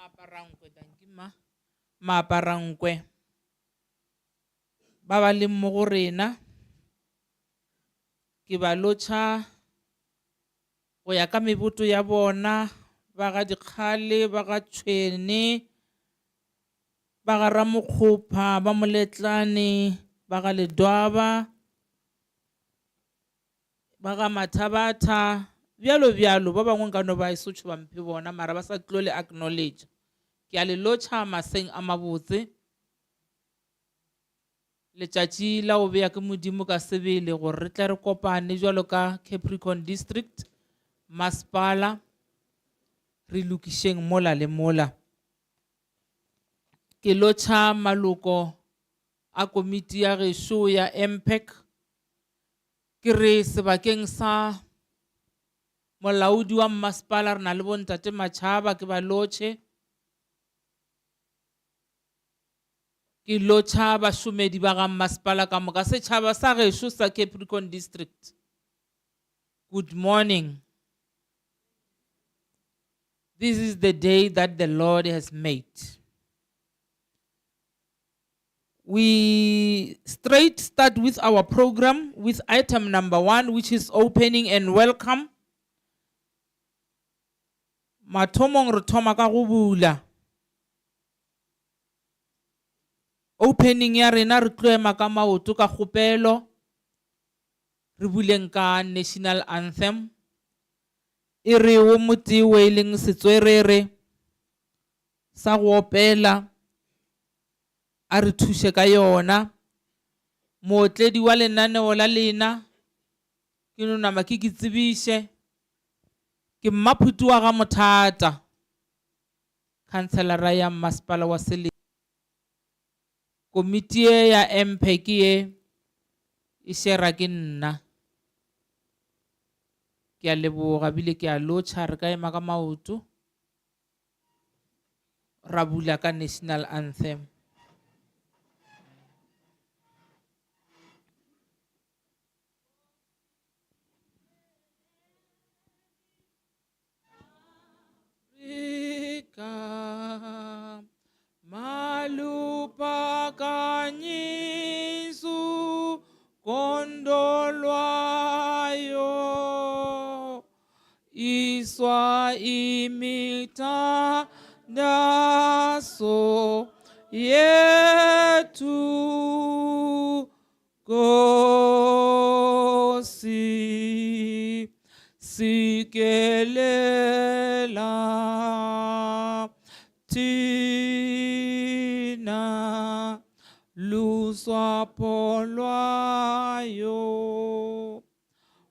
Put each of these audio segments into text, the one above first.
Maaparangkwe, thank you ma. Maaparangkwe. Ba ba leng mo go rena ke ba lotšha go ya ka meboto ya bona, ba ga dikgale, ba ga tšhwene, ba ga Ramokgopa, ba Moletlane, ba ga Ledwaba, ba ga Mathabatha, bjalo bjalo. Ba bangwe nka no ba Sotho ba mphe bona mara ba sa tlo le acknowledge. Ke a le lotšha maseng a mabotse. Letšatši la go beya ke Modimo ka sebele gore re tle re kopane jwalo ka Capricorn District Masepala re lokišeng mola le mola. Ke lotšha maloko a komiti ya gešo ya MPAC. Ke re sebakeng sa molaodi wa Masepala re na le bontate Matšhaba, ke ba lotše. Ke lotšha bašomedi ba ga Masepala ka moka, setšhaba sa gešo sa Capricorn District. Good morning. This is the day that the Lord has made. We straight start with our program with item number 1, which is opening and welcome. Mathomong re thoma ka go bula. Opening ya rena re tlo ema ka maoto ka kgopelo. Re buleng ka national anthem. E re o moti o e leng setswerere sa go opela a re thushe ka yona. Mootledi wa lenaneo la lena ke no nama ke tsebiše ke Mmaphuti wa ga Mothata, Councilor ya Masepala wa Sele. Komiti ya MPAC e shera ke nna. Ke a leboga bile ke a lotšha re ka ema ka maoto ra bula ka national anthem. Afrika malupa kanyisu kondolwayo iswa imitandaso yetu kosi sikelela tina luswapolwayo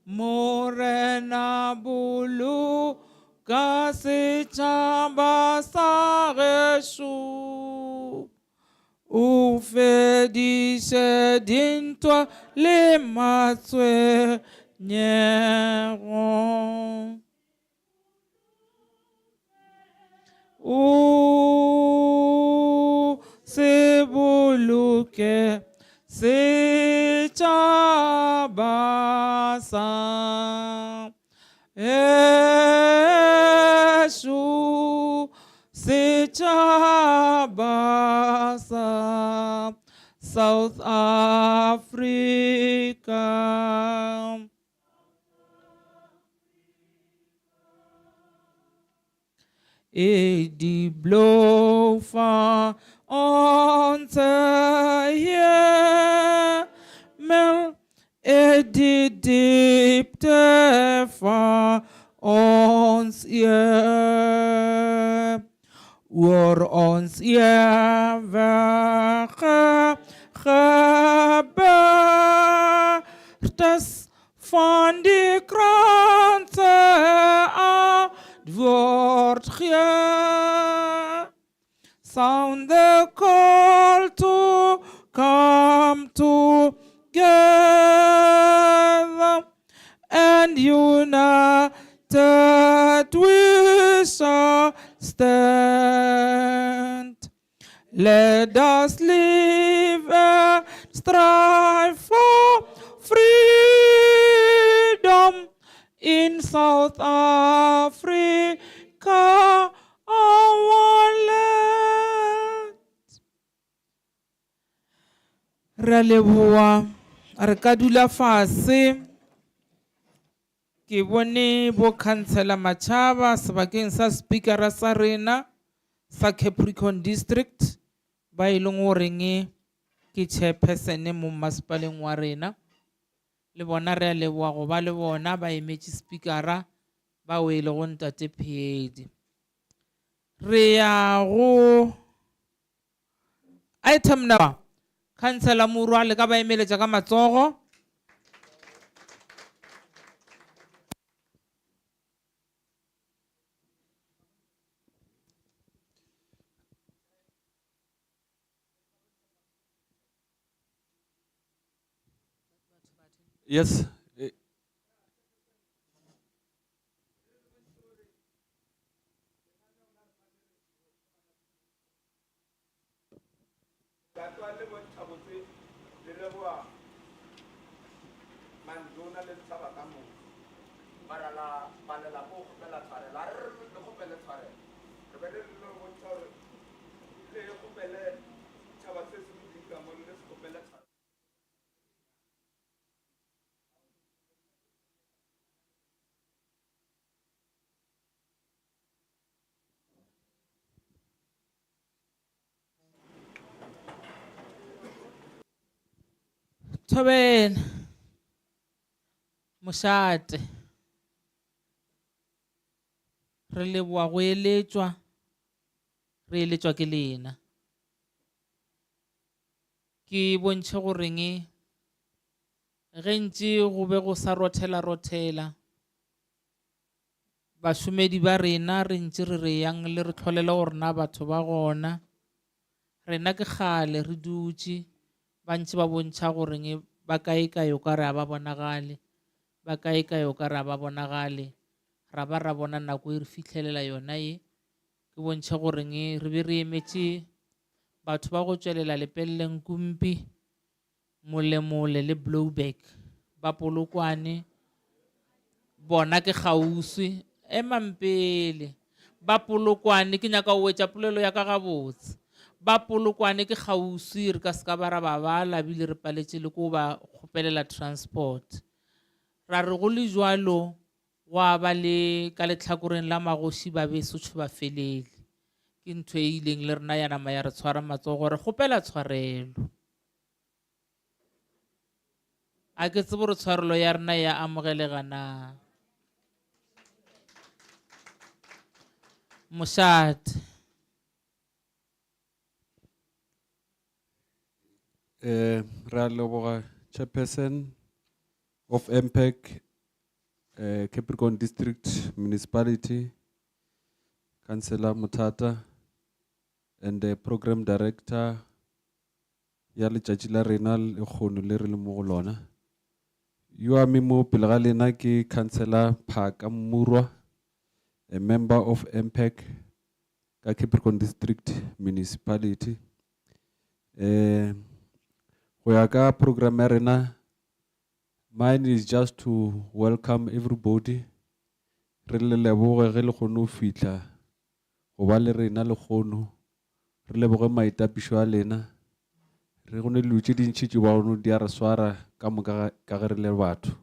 morena bulu ka setšhaba sa gešo o fediše dintwa le matshwenyego. O se boloke setšhaba sa gešo, setšhaba sa South Africa. Edi blow far on the mel edi deep te far ons war ons gebertes van die kranse wordt ge sound the call to come together and united we shall stand. Let us live and strive for freedom in South Africa, our land. Re a leboha, re ka dula fase. Ke bone bo councillor Machaba sebakeng sa speakera sa rena sa Capricorn District ba e leng goreng ke chairperson mo masepaleng wa rena. Le bona re a leboha go ba le bona ba emetše speakera ba wele go ntate Phedi. Re ya go item number councillor Murwa le ka ba emeletša ka matsogo. Yes. Thobela mošate, re leboa go eletšwa, re eletšwa ke lena. Ke bontšhe goreng ge ntše go be go sa rothela bašomedi ba rena re ntše re yang le re tlholela gore na batho ba gona rena ke kgale re dutše ba ntše ba bontšha goreng ba kae kae o ka re a ba bonagale, ba kae kae o ka re a ba bonagale, ra ba ra bona nako e re fitlhelela yona ye. Ke bontšhe goreng re be re emetše batho ba go tšwelela lepeleleng kumpi mole le blowback ba Polokwane bona ke kgauswi emampele ba Polokwane ke nyaka o wetša polelo ya ka gabotse. Ba Polokwane ke kgauswi re ka se ka ba ra ba bala bile re paletše le ko ba kgopelela transport. Ra re go le jwalo wa ba le ka lehlakoreng la magoši ba besotho ba felele ke ntho e ileng le rena ya nama ya re tshwara matsogo gore kgopela tshwarelo. A ke tsebe gore tshwarelo ya rena ya amogelega na mošate. Re a leboga chairperson of MPAC, Capricorn District Municipality, Councillor Mutata, and the program director ya letšatši la rena le kgono le re le mo go lona. Yo a me mo pele ga lena ke Councillor Phaka Murwa, a member of MPAC ka Capricorn District Municipality. Go ya ka program ya rena, mine is just to welcome everybody. Re le leboge ge le kgone go fihla go ba le rena le kgono, re leboge maitapišo a lena, re gone dilo tše dintšhi tše baono di a re swara ka moka ka ge re le batho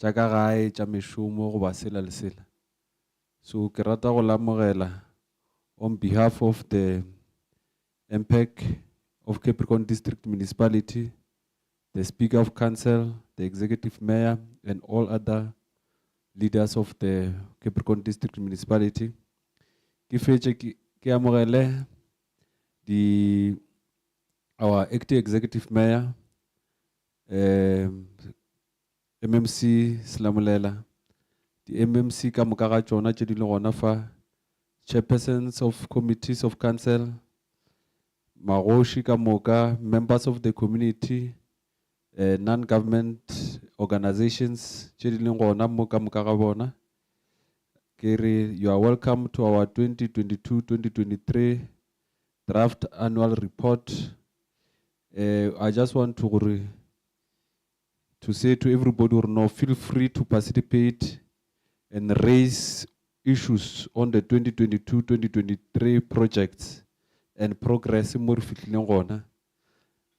tša ka gae tša mešomo goba sela le sela. So ke rata go lamogela on behalf of the MPAC of Capricorn District Municipality, the Speaker of Council, the Executive Mayor, and all other leaders of the Capricorn District Municipality. Ke fetše ke amogele our acting Executive Mayor, MMC Slamulela, the MMC ka moka ga tšona tše di le gona fa, chairpersons of committees of council, magoši ka moka, members of the community, non-government organizations tše di leng gona mo ka moka ga bona. Kere, you are welcome to our 2022-2023 draft annual report. I just want to say to everybody, feel free to participate and raise issues on the 2022-2023 projects and progress mo re fihlileng gona.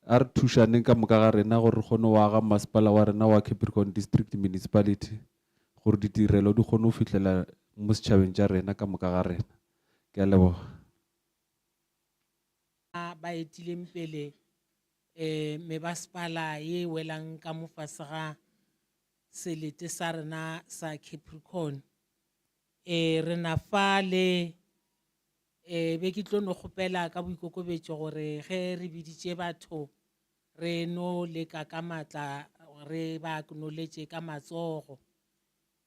a re thušaneng ka moka ga rena gore re kgone go aga masepala wa rena wa Capricorn District Municipality gore ditirelo di kgone go fihlela mo setšhabeng tša rena ka moka ga rena. Ke a leboga. Ba etileng pele mebaspala ye welang ka mofase ga selete sa rena sa Capricorn. Re na fa le be ke tlo no kgopela ka boikokobetšo gore ge re biditše batho re no leka ka matla re ba acknowledge ka matsogo.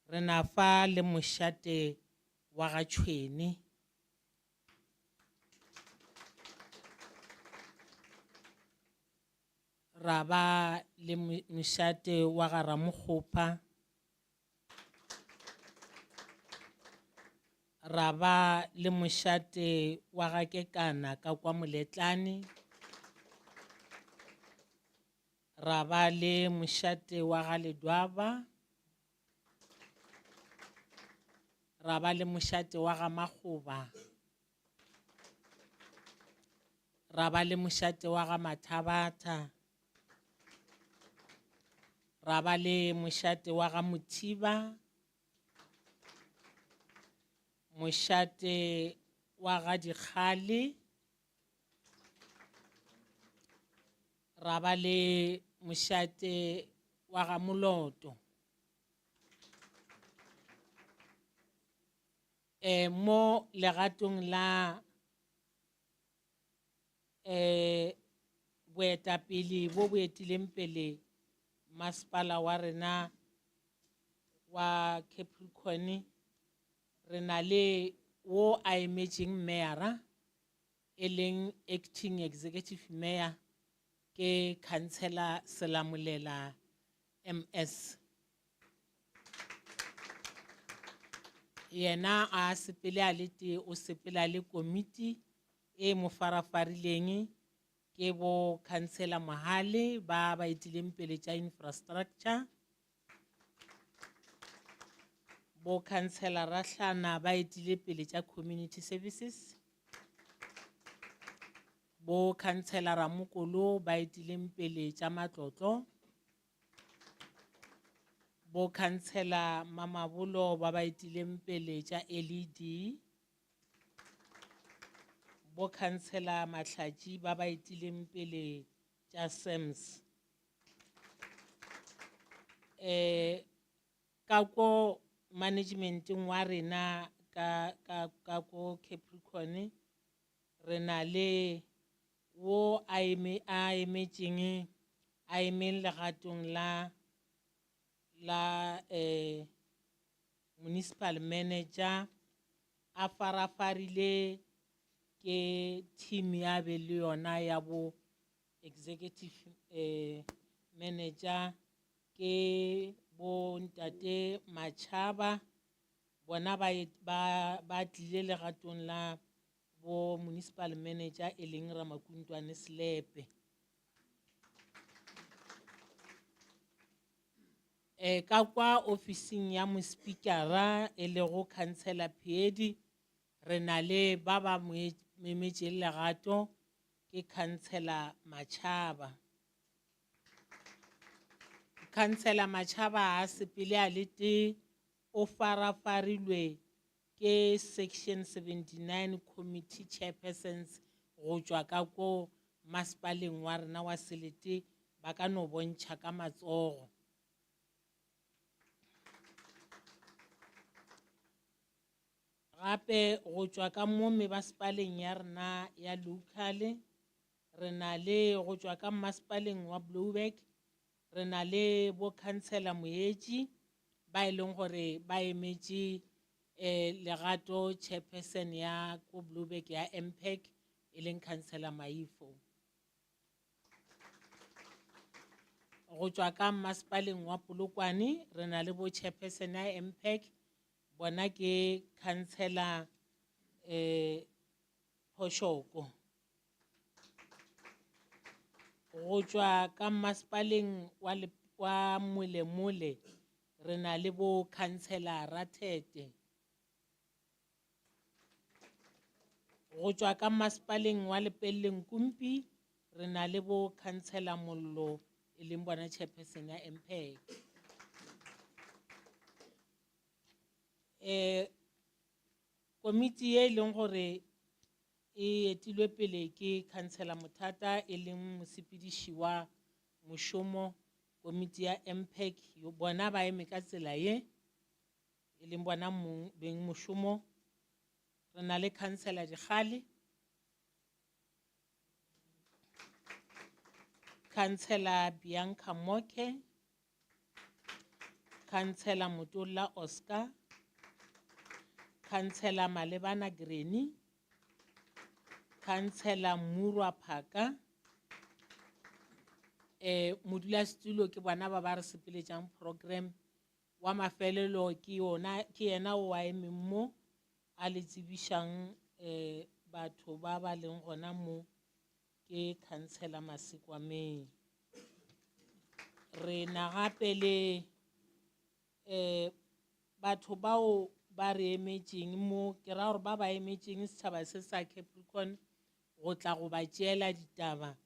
Re na fa le mošate wa ga Tšhweni. Ra ba le mošate wa ga Ramokgopa. Ra ba le mošate wa ga Kekana ka kwa Moletlane. Ra ba le mošate wa ga Ledwaba. Ra ba le mošate wa ga Makgoba. Ra ba le mošate wa ga Mathabata. Ra ba le mošate wa ga Mothiba. Mošate wa ga Dikgale. Ra ba le mošate wa ga Moloto. Mo legatong la boetapele bo bo etileng pele masepala wa rena wa Capricorn, re na le wo a emetšeng mayora e leng acting executive mayor ke councillor Selamulela MS. Yena a sepele a lete o sepela le komiti e mo farafarileng ke bo councillor Mohale ba ba etileng pele tša infrastructure, bo councillor Rahlana ba etile pele tša community services, bo councillor Ramokolo ba etileng pele tša matlotlo, bo councillor Mamabolo ba ba etileng pele tša LED, bo councillor Mahlatši ba ba etileng pele tša SEMS. Ka ko managementeng wa rena ka ko Capricorn re na le wo a emetšeng a emeng legatong la municipal manager a farafarile ke team ya be le yona ya bo executive manager ke bo ntate Matšhaba bona ba tlile legatong la bo municipal manager e leng Ramakuntwane Slepe. Ka kwa ofising ya mospikara e lego councillor Phiedi re na le ba ba memetšeng legato ke councillor Matšhaba. Councillor Matšhaba a sepele a lete o farafarilwe ke section 79 committee chairpersons go tšwa ka ko masepaleng wa rena wa Selete ba ka no bontšha ka matsogo. Gape go tšwa ka mo mebaspaleng ya rena ya local re na le go tšwa ka masepaleng wa Blouberg re na le bo councillor Moetši ba e leng gore ba emetše legato chairperson ya ko Blouberg ya MPAC e leng councillor Maifo. Go tšwa ka masepaleng wa Polokwane re na le bo chairperson ya MPAC bona ke councillor Phoshoko. Go tšwa ka masepaleng wa Molemole re na le bo councillor Rathete. Go tšwa ka masepaleng wa Lepelle Nkumpi re na le bo councillor Mollo e leng bona chairperson ya MPAC. Komiti e leng gore e etilwe pele ke councillor Mothata e leng mosepediši wa mošomo komiti ya MPAC yo bona ba eme ka tsela ye e leng bona beng mošomo. Re na le councillor Dikgale, councillor Bianca Moke, councillor Motola Oscar, councillor Malebana Greni, councillor Murwa Phaka, modulasetulo ke bona ba ba re sepeletšang program wa mafelelo ke yena o wa emeng mo a le tsebišang batho ba ba leng gona mo ke councillor Masikwameng. Re na gape le batho bao ba re emetšeng mo ke ra gore ba ba emetšeng setšhaba se sa Capricorn go tla go ba tšeela ditaba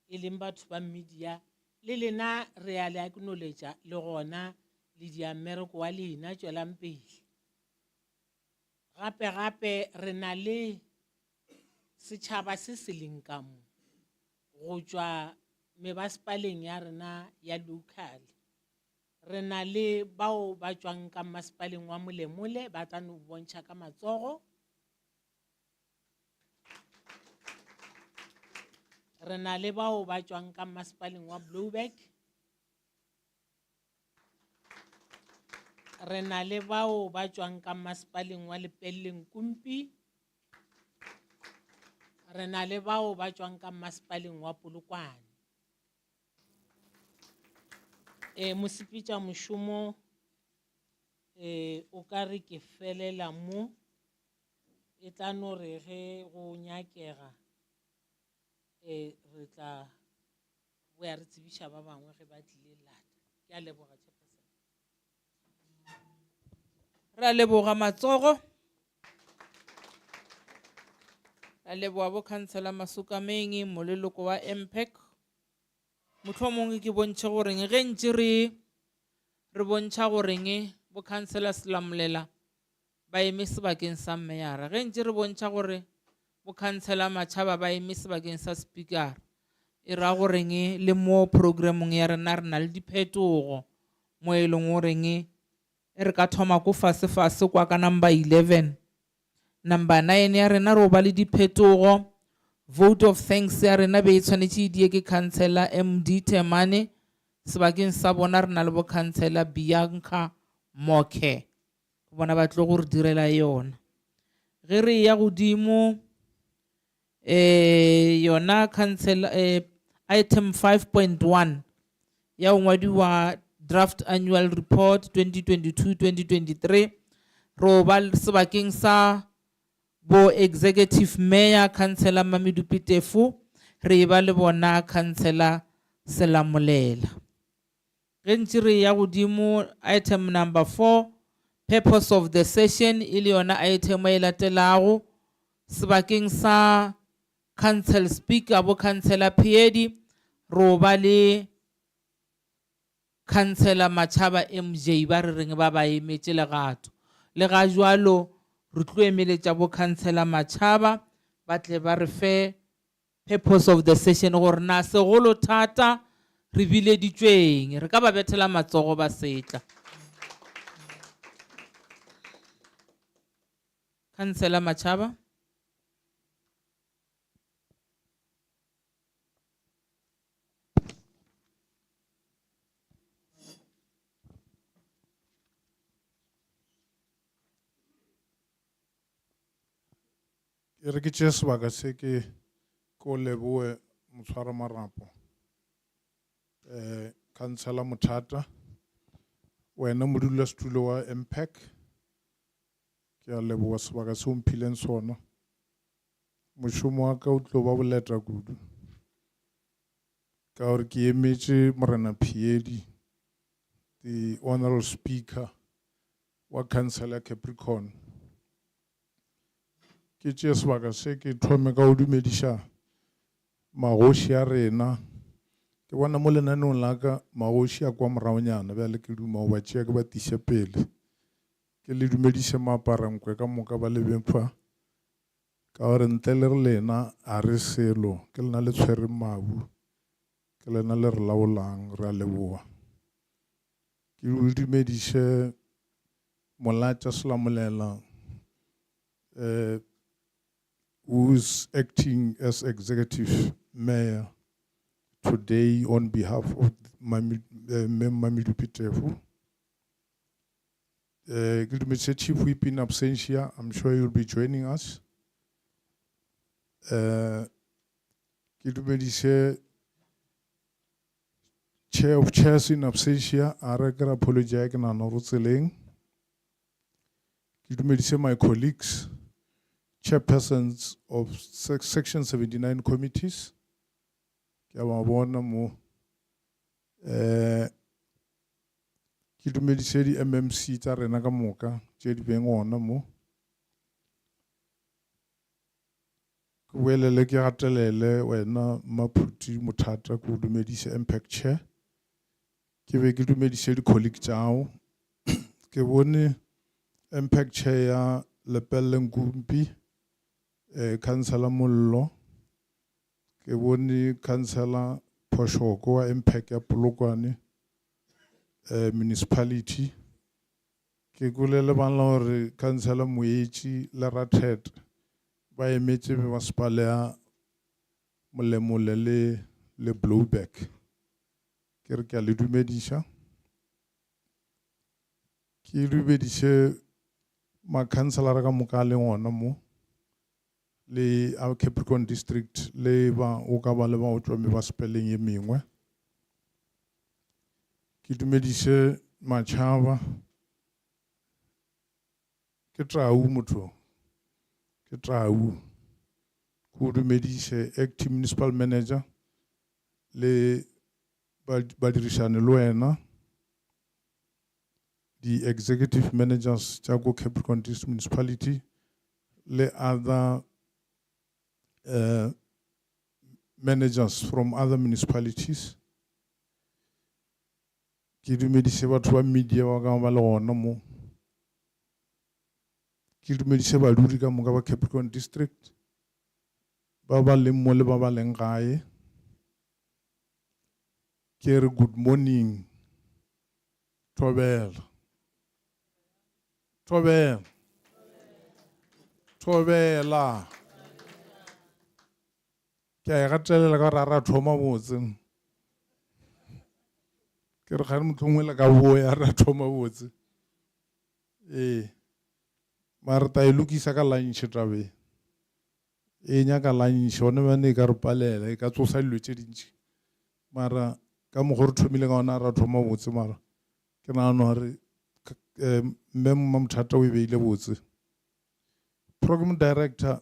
e leng batho ba media le lena re a le acknowledge le gona le di America wa lena tšwelang pele. Gape re na le setšhaba se se leng ka mo go tšwa mebasepaleng ya rena ya local. Re na le bao ba tšwang ka masepaleng wa Molemole ba tla no bontšha ka matsogo. Re na le bao ba tšwang ka masepaleng wa Blouberg. Re na le bao ba tšwang ka masepaleng wa Lepelleng Kumpi. Re na le bao ba tšwang ka masepaleng wa Polokwane. Mosepetša mošomo o ka re ke felela mo e tla no re ge go nyakega re tla boya re tsebiša ba bangwe ge ba tlile lata. Ke a leboga chairperson. Re a leboga matsogo. Re a leboga bo councillor Masukameng moleloko wa MPAC. Mohlomongwe ke bontšhe goreng ge ntše re bontšha goreng bo councillor Selamolela ba eme sebakeng sa mmeyara, ge ntše re bontšha gore bo councillor Matšhaba ba eme sebakeng sa speaker, e ra goreng le mo programong ya rena re na le diphetogo mo e leng goreng e re ka thoma ko fase kwa ka number 11. Number 9 ya rena re ba le diphetogo. Vote of thanks ya rena be e tshwanetše die ke councillor MD Temane sebakeng sa bona re na le bo councillor Bianca Moke bona ba tlo go re direla yona. Ge re ya godimo yona councillor item 5.1 ya ngwadiwa draft annual report 2022-2023 ro ba sebakeng sa bo executive mayor councillor Mamidu Pitefu re ba le bona councillor Selamolela. Ge ntše re ya godimo item number 4 purpose of the session e le yona item e latelago sebakeng sa council speaker bo councillor Piedi ro ba le councillor Matšhaba MJ ba re reng ba ba emetše legato le ga jwalo re tlo emeletša bo councillor Matšhaba ba tle ba re fe purpose of the session gore na segolo thata re bileditšweng. Re ka ba bethela matsogo ba setla. Councillor Matšhaba. E re ke tšea sebaka se ke ko leboe motshwara marapo councillor Mothata wena modulasetulo wa MPAC ke a leboga sebaka se o mphileng sona. Mošomo wa ka o tlo ba boleta kudu ka gore ke emetše Morena Piedi the honorable speaker wa councillor Capricorn. Ke tšea sebaka se ke thome ka o dumediša magoši a rena ke bona mo lenaneong la ka magoši a kwa moraonyana bjale ke duma go ba tšea ke ba tiše pele ke le dumediše maaparankwe ka moka ba lebeng fa ka gore ntle le re lena a re selo ke lena le tshwereng mabu ke lena le re laolang re a leboa ke dumediše molatša Selamolela who's acting as executive mayor today on behalf of Mamidu Pitefu. Chief Whip in absentia, I'm sure you'll be joining us. Chair of Chairs in absentia, I apologize and I'm my colleagues, chairpersons of Section 79 committees. Ke bona mo ke dumedise di MMC tsa rena ka moka tse di beng ona mo ke boelele ke gatelele wena Maphuti Mothata ke dumedise MPAC chair ke be ke dumedise di colleague tšao ke bone MPAC chair ya Lepelle Nkumpi councilor Mollo ke bone councilor Poshoko wa MPAC ya Polokwane municipality ke golele bana hore councilor Moetši le Rathet ba emetše masepala ya Molemole le Blowback ke re ke a le dumediša ke dumediše ma-councilor ka moka le ngwana mo le Capricorn district le ba o ka ba le ba o tšwa mebasepeleng ye mengwe ke dumediše matšhaba ke Trau motho ke Trau ko dumediše acting municipal manager le badirišane le wena the executive managers tša ko Capricorn district municipality le other managers from other municipalities. Ke dumediše batho ba media wa ka ba le gona mo ke dumediše badudi ka moka ba Capricorn district ba ba leng mo le ba ba leng gae ke re good morning Thobela ke a gatelela ka ra thoma botse ke re ga motho ngwe le ka boya ra thoma botse mara ta e lokisa ka lunch tabe e nyaka lunch one bane ka re palela e ka tsosa dilo tše dintši mara ka mo gore thomile ka ona ra thoma botse mara ke nagana gore mme Mothata o e beile botse. Program Director,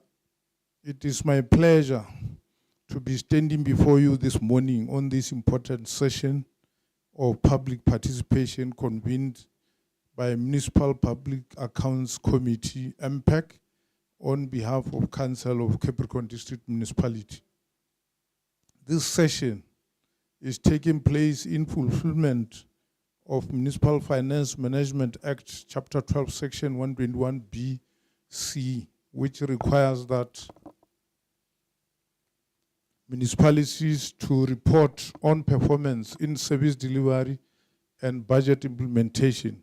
it is my pleasure to be standing before you this morning on this important session of public participation convened by Municipal Public Accounts Committee, MPAC, on behalf of Council of Capricorn District Municipality. This session is taking place in fulfillment of Municipal Finance Management Act, Chapter 12, Section 121B(c), which requires that municipalities to report on performance in service delivery and budget implementation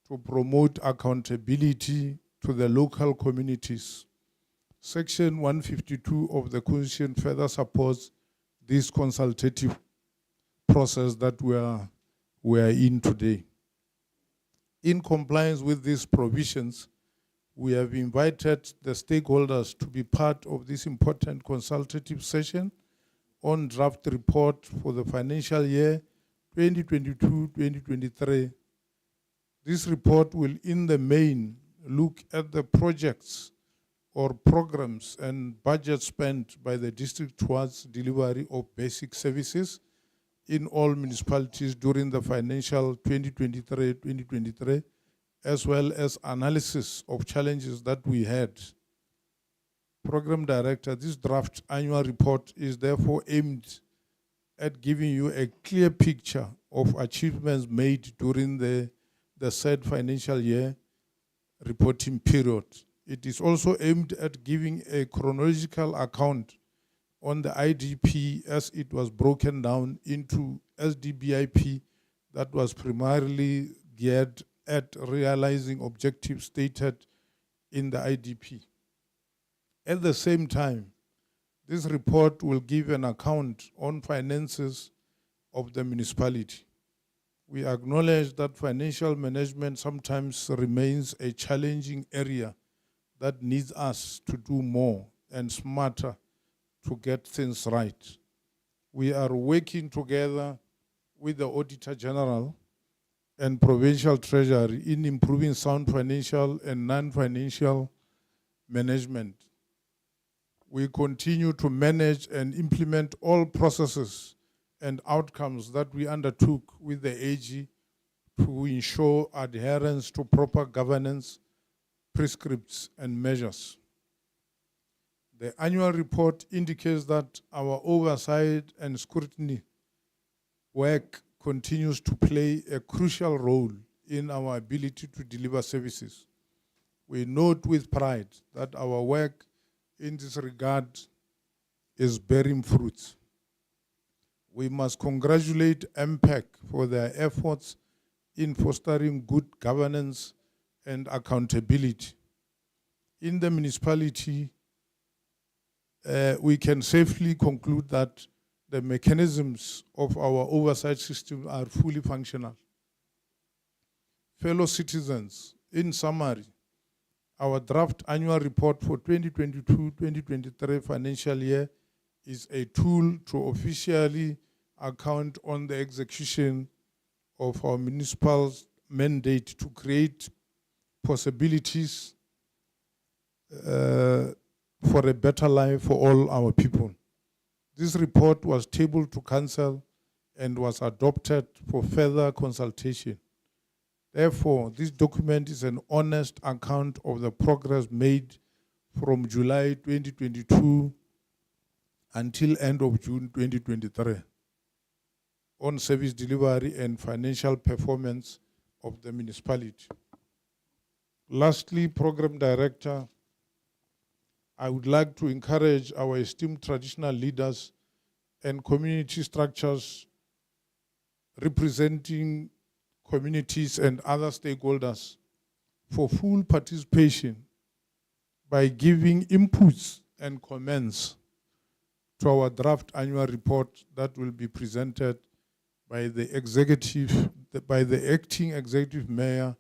to promote accountability to the local communities. Section 152 of the Constitution further supports this consultative process that we are in today. In compliance with these provisions, we have invited the stakeholders to be part of this important consultative session on draft report for the financial year 2022-2023. This report will, in the main, look at the projects or programs and budget spent by the district towards delivery of basic services in all municipalities during the financial 2023, as well as analysis of challenges that we had Program Director, this draft annual report is therefore aimed at giving you a clear picture of achievements made during the said financial year reporting period. It is also aimed at giving a chronological account on the IDP as it was broken down into SDBIP that was primarily geared at realizing objectives stated in the IDP. At the same time, this report will give an account on finances of the municipality. We acknowledge that financial management sometimes remains a challenging area that needs us to do more and smarter to get things right. We are working together with the Auditor General and Provincial Treasury in improving sound financial and non-financial management. We continue to manage and implement all processes and outcomes that we undertook with the AG to ensure adherence to proper governance, prescripts, and measures. The annual report indicates that our oversight and scrutiny work continues to play a crucial role in our ability to deliver services. We note with pride that our work in this regard is bearing fruits. We must congratulate MPAC for their efforts in fostering good governance and accountability. In the municipality, we can safely conclude that the mechanisms of our oversight system are fully functional. Fellow citizens, in summary, our draft annual report for 2022-2023 financial year is a tool to officially account on the execution of our municipal mandate to create possibilities for a better life for all our people. This report was tabled to council and was adopted for further consultation. Therefore, this document is an honest account of the progress made from July 2022 until end of June 2023 on service delivery and financial performance of the municipality. Lastly, Program Director, I would like to encourage our esteemed traditional leaders and community structures representing communities and other stakeholders for full participation by giving inputs and comments to our draft annual report that will be presented by the acting executive mayor,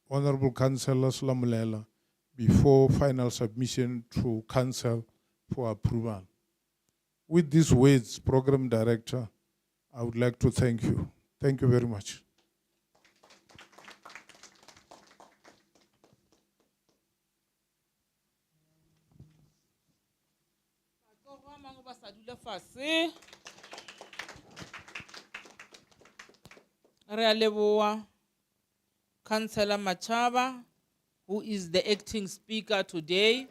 Honorable Councillor Sulamulela, before final submission to council for approval. With these words, Program Director, I would like to thank you. Thank you very much. Re a leboha Councillor Machaba, who is the acting speaker today.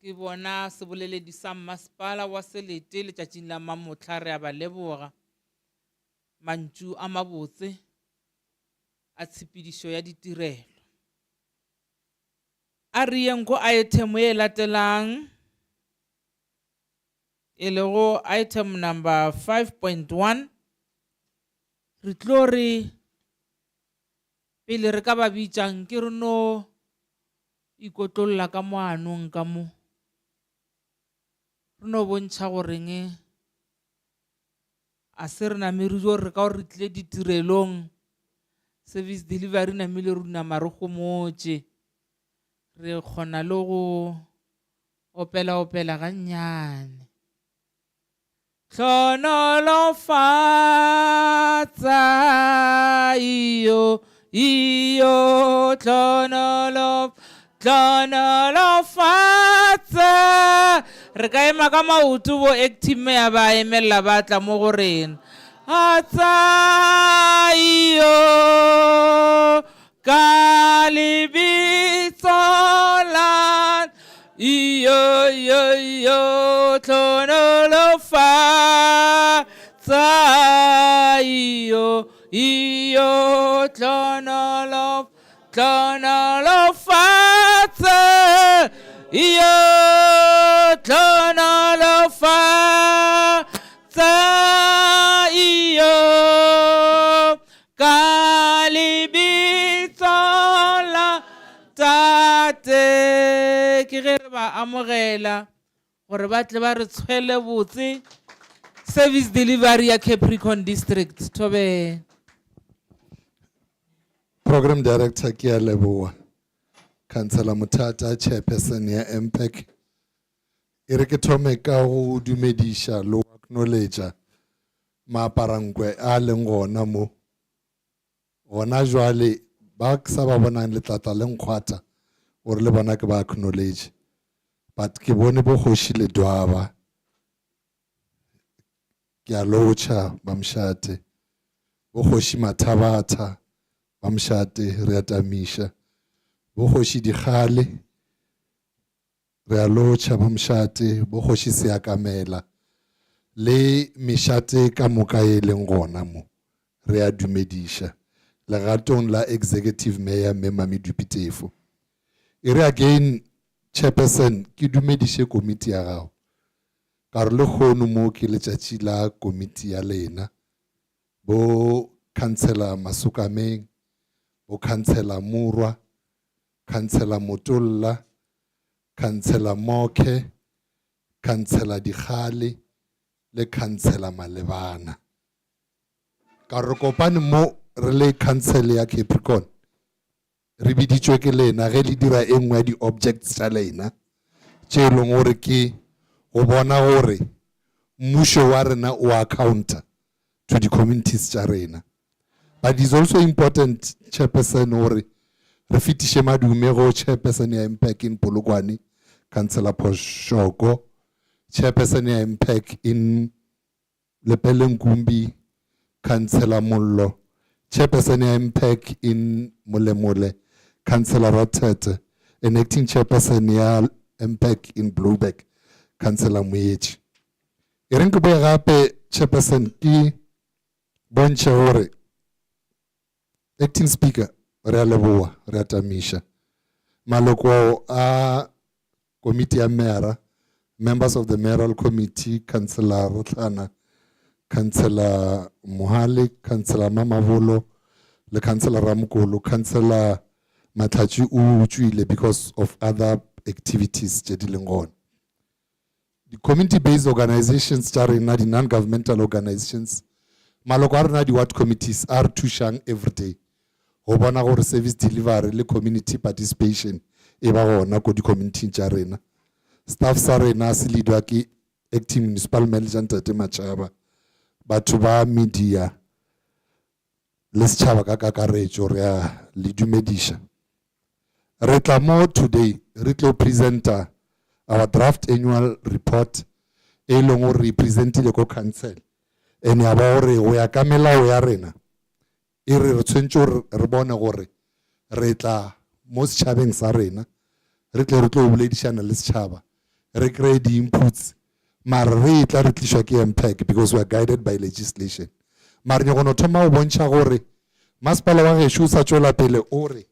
Ke bona seboleledi sa masepala wa Selete letšatšing la Mamotla re a ba leboga mantšu a mabotse a tshepedišo ya ditirelo. A re yeng go item e latelang e lego item number 5.1. Re tlo re pele re ka ba bitšang ke re no ikotlolla ka moanong ka mo re no bontšha goreng a se re namere jo re ka gore re tlile ditirelong service delivery namile re nama re gomotše re kgona le go opela ga nnyane Tlonolofatsa iyo tlonolofatsa re ka ema ka maoto bo acting ya ba emela ba tla mo go rena atsa iyo ka lebitso la iyo tlonolo fa tsa iyo tlonolo fa tsa iyo tlonolo fa tsa iyo ka lebitso la tate ke ge re ba amogela gore ba tle ba re tshwele botse service delivery ya Capricorn district Tobe. Program Director ke a leboa. Councillor Mutata, Chairperson ya MPAC. E re ke thome ka go dumedisha lo acknowledge maaparangwe a leng gona mo. Gona jwale ba sa ba bonang letlata le nkgwata gore le bona ke ba acknowledge. But ke bone bo kgoši le dwaba. Ke a lotšha bamšate. Bo kgoši Mathabata bamšate re atamisha. Bo kgoši Dikgale re a lotšha bamšate. Bo kgoši Seakamela le mešate ka moka e leng gona mo re a dumediša legatong la executive mayor Memami Dupitefo. E re again Chairperson ke dumediše komiti ya gago ka re le kgono mo ke letšatši la komiti ya lena bo Councillor Masukameng, bo Councillor Murwa, Councillor Motolla, Councillor Moke, Councillor Dikgale le Councillor Malebana. Ka re kopane mo re le council ya Capricorn re biditšwe ke lena ge le dira e nngwe ya di-objects tša lena tše e leng gore ke go bona gore mmušo wa rena o accounta to the communities tša rena. But it's also important, Chairperson, gore re fetiše madume go Chairperson ya MPAC in Polokwane, Councillor Poshoko, Chairperson ya MPAC in Lepelle Nkumbi, Councillor Mollo, Chairperson ya MPAC in Molemole, Councillor Rotete, and acting Chairperson ya MPAC in Blueback, Councillor Muyechi. E reng ke boe gape Chairperson ke bontšhe gore acting speaker re a leboa re atamisha maloko a committee ya mera, members of the mayoral committee, Councillor Rotlana, Councillor Mohale, Councillor Mamavolo, le Councillor Ramukolo, Councillor Matlachi Uchuile because of other activities tše di leng gona. The community-based organizations tša rena, the non-governmental organizations, maloko a rena di-ward committees are thušang every day go bona gore service delivery le community participation e ba gona ko di-community tša rena. Staff sa rena se leadwa ke acting municipal manager Ntate Matšhaba, batho ba media le setšhaba ka kakaretšo re a le dumediša. Re tla mo today re tlo presenta our draft annual report e leng gore re presentile ko council ene ya ba gore go ya ka melao ya rena e re tshwentse gore re bone gore re tla mo setšhabeng sa rena re tle re tlo boledišana le setšhaba re kry di-inputs mara re tla re tlišwa ke MPAC because we are guided by legislation. Mara nye gono thoma go bontšha gore masepala wa gešo o sa tšwela pele o re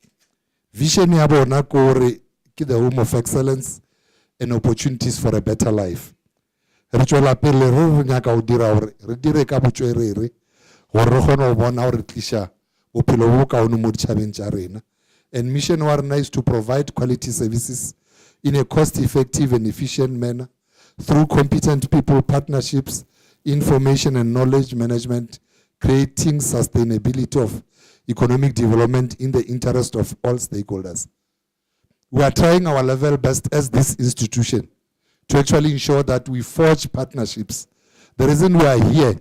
vision ya bona ko gore ke the home of excellence and opportunities for a better life. Re tšwela pele re nyaka go dira gore re dire ka botswerere gore re kgone go bona gore re tliša bophelo bo kaone mo ditšhabeng tša rena. And mission wa rena is to provide quality services in a cost-effective and efficient manner through competent people partnerships, information and knowledge management, creating sustainability of economic development in the interest of all stakeholders. We are trying our level best as this institution to actually ensure that we forge partnerships. The reason we are here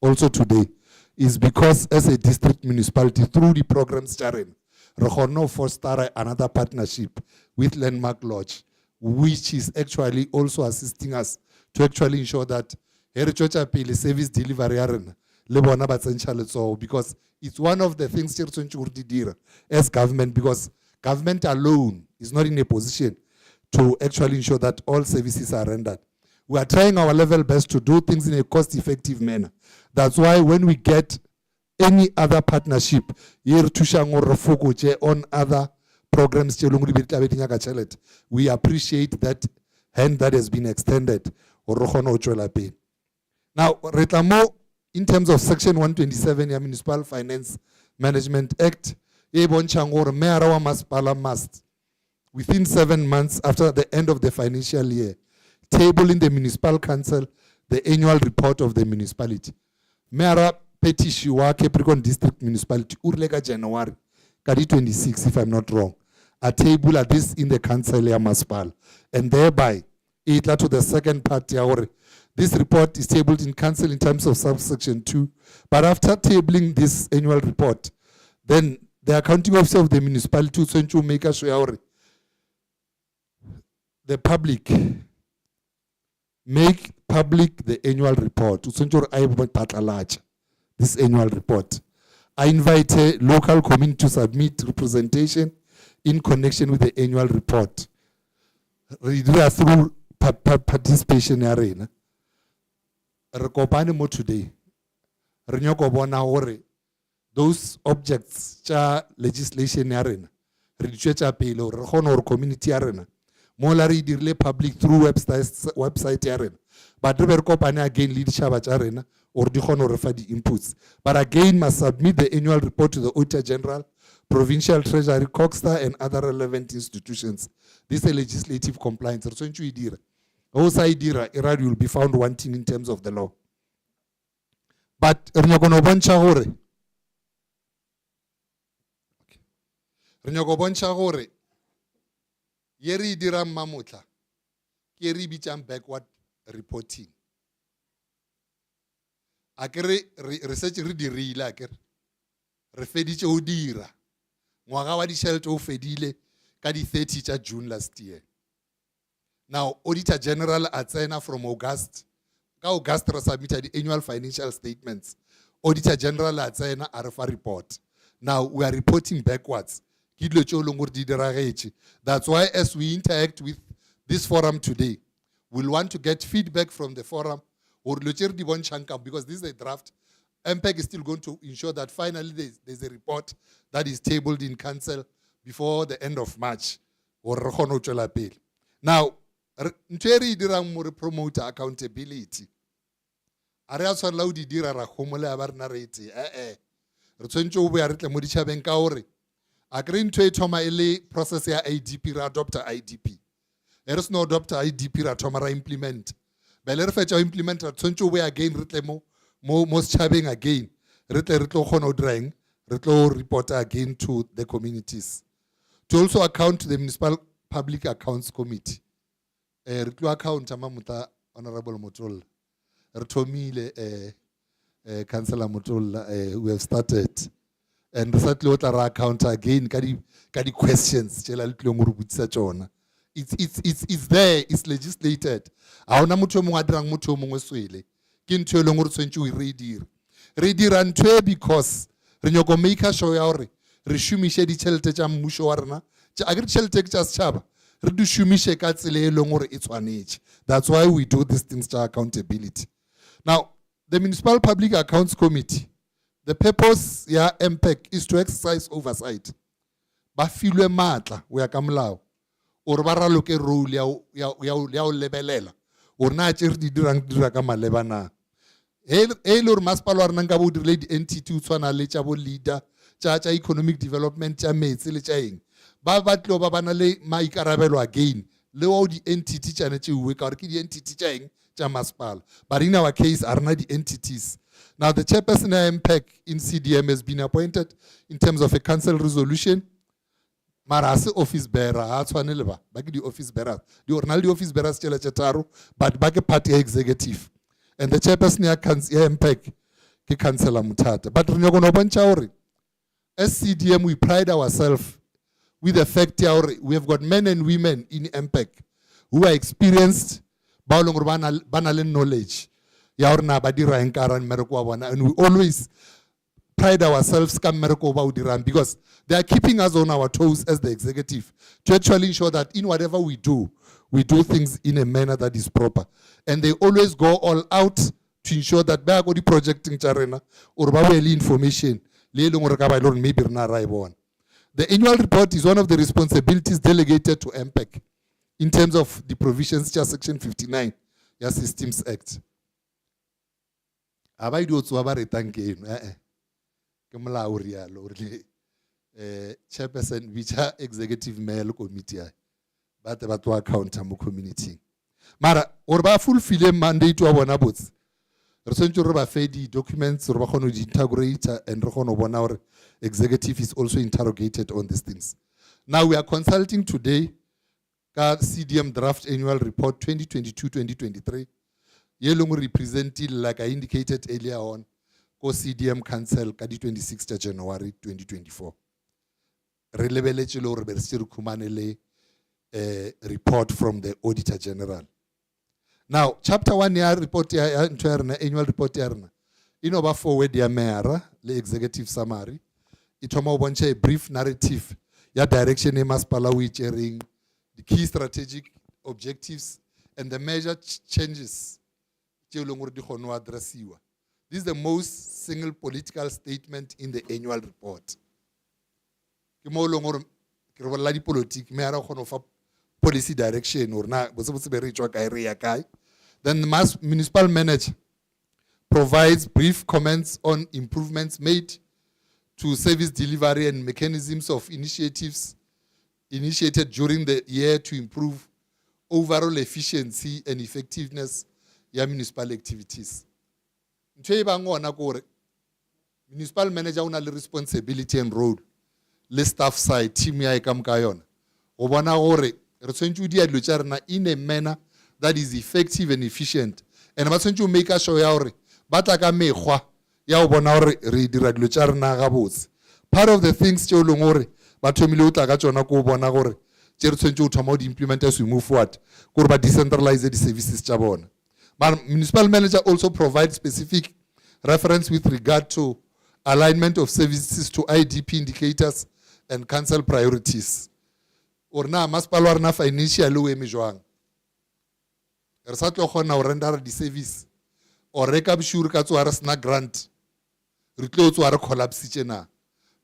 also today is because as a district municipality, through the programs Jaren, Rohono foster another partnership with Landmark Lodge, which is actually also assisting us to actually ensure that Herichocha service delivery because it's one of the things as government, because government alone is not in a position to actually ensure that all services are rendered. We are trying our level best to do things in a cost-effective manner. That's why when we get any other partnership, on other programs, we appreciate that hand that has been extended. Now, in terms of Section 127 of Municipal Finance Management Act, must, within 7 months after the end of the financial year, table in the municipal council the annual report of the municipality. Mayor petition wa Capricorn District Municipality urlega January 26, if I'm not wrong. A table at this in the council ya municipal, and thereby it led to the second part. This report is tabled in council in terms of subsection 2, but after tabling this annual report, then the accounting officer of the municipality will make sure the public make public the annual report. This annual report. I invite a local community to submit representation in connection with the annual report. Through participation arena. Rekopane mo today. Renyoko bona hore those objects cha legislation arena. Reduce pelo re khona hore community arena. Mola re dirle public through website arena. But re rekopane again leadership arena or di khona hore fa di inputs. But again must submit the annual report to the Auditor General, Provincial Treasury, Coxstar, and other relevant institutions. This is a legislative compliance. Also, Irad will be found wanting in terms of the law. But Renyogoboncha Hore Yeri Diram Mamutla Keri Bicham backward reporting. Akere research ready real refediche udira. Mwagawa di shelter fedile kadi 30 June last year. Now, Auditor General Atsena from August submitted the annual financial statements. Auditor General Atsena RFA report. Now, we are reporting backwards. That's why as we interact with this forum today, we'll want to get feedback from the forum or because this is a draft. MPAC is still going to ensure that finally there's a report that is tabled in council before the end of March. Now, Nteri dirang more promote accountability. Area so loud dira ra homole abarna rate. Retwencho we are le modicha benkaore. Agreeing to toma ele process ya IDP ra adopt IDP. There is no adopt IDP ra toma ra implement. Beler fecha implement retwencho we again ritlemo most chabeng again. Ritlo hono drawing, ritlo report again to the communities. To also account to the Municipal Public Accounts Committee. Ritlo account amamuta Honorable Motol. Ritomile Councillor Motol, we have started. And recently what our account again kadi questions it's there, it's legislated. Aona mutho mongwe adirang mutho mongwe swele. Ke ntho e leng gore tswentse o re dira ntwe because re nyoko make sure ya hore re shumishe di tšhelete tša mmušo wa rena tša agri tšhelete ke tša setšhaba re di shumishe ka tsela e leng gore e tshwanetse. That's why we do these things to accountability. Now, the Municipal Public Accounts Committee, the purpose ya MPAC is to exercise oversight. Ba filwe matla o ya ka molao or ba raloke role ya o lebelela or na tše re di dira ka maleba na. E le gore masepala wa rena nka bo dirile di-entity o tshwana le tša bo leader tša economic development tša metsi le tša eng ba tlo ba bana le maikarabelo again le wa di-entity tšane tšeuwe ka gore ke di-entity tša eng tša masepala. But in our case are not the entities. Now the chairperson of MPAC in CDM has been appointed in terms of a council resolution. Marase office bearer, ba ke di office bearers. The ordinary office bearers tšela tše tharo, but ba ke party executive. And the chairperson ya MPAC ke Councillor Mutata. But re nyaka no bontsha hore as CDM we pride ourselves with the fact that we have got men and women in MPAC who are experienced, ba leng gore ba na le knowledge ya hore na ba dira eng ka ra mmereko wa bona, and we always pride ourselves because they are keeping us on our toes as the executive to actually ensure that in whatever we do things in a manner that is proper. And they always go all out to ensure that ba go di projecting charena or ba well information maybe. The annual report is one of the responsibilities delegated to MPAC in terms of the provisions to Section 59 ya Systems Act. Abai do tso ba re tankeng ke molao rialo re chairperson bicha executive mail committee ba te ba to account mo community mara or ba fulfill mandate wa bona botse re sentse re ba fe di documents re ba kgone di integrate and re kgone bona hore executive is also interrogated on these things. Now we are consulting today ka CDM draft annual report 2022-2023 yelong represented like I indicated earlier on ko CDM council ka di 26th January 2024 re lebeletse le hore be re se re khumanele report from the Auditor General. Now chapter 1 ya report ya annual report ya rena ino ba forward ya mayor le executive summary it thoma o bontsha a brief narrative ya direction e masipala o itšereng, the key strategic objectives and the major changes tšeo leng gore di kgone go addressiwa. This is the most single political statement in the annual report. Ke mo leng gore ke re bolla dipolitiki me ara kgone go fa policy direction or na botse be re tswa kae re ya kae. Then the municipal manager provides brief comments on improvements made to service delivery and mechanisms of initiatives initiated during the year to improve overall efficiency and effectiveness ya municipal activities. Ntwe ba ngona gore municipal manager una le responsibility and role le staff side team ya ka mka yona go bona gore re tsentse di adlo tsa rena in a manner that is effective and efficient and ba tsentse make sure ya gore ba tla ka megwa ya go bona gore re dira dilo tsa rena ga botse. Part of the things tse leng gore ba thomile o tla ka tsona go bona gore tse re tsentse o thoma di implement as we move forward gore ba decentralize the services tsa bona. But municipal manager also provides specific reference with regard to alignment of services to IDP indicators and council priorities. Or na masipala rena financial o eme jwang. Re sa tlo gona o render di service or reka bshuru ka tswa re sna grant re tlo tswa re collapse tsena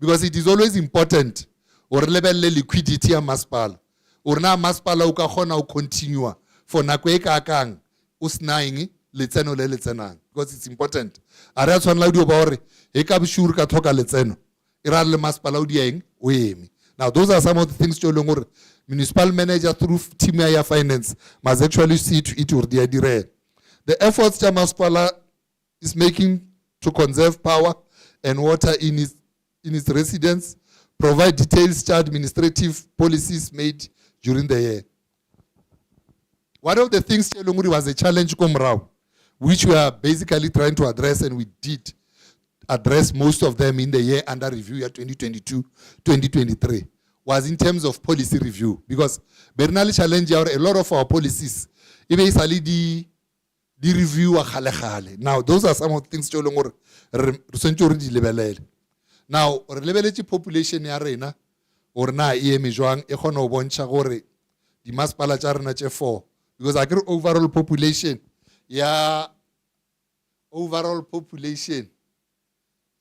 because it is always important or lebelle liquidity ya masipala or na masipala o ka gona o continue for nako e ka kang o snaing letseno le letsenang because it's important a re tshwana di ba hore e ka bshuru ka thoka letseno e ra le masipala o dieng o eme. Now those are some of the things to lengore municipal manager through team ya finance must actually see to it or the dire. The efforts that masipala is making to conserve power and water in its residents provide details to administrative policies made during the year. One of the things was a challenge which we are basically trying to address, and we did address most of them in the year under review year 2022-2023, was in terms of policy review. Because Bernal challenge a lot of our policies, even the review. Now, those are some of the things now, relevant population ya rena or na eme jwang e khona o bontsha gore di masipala tsa rena tse 4 because I agree overall population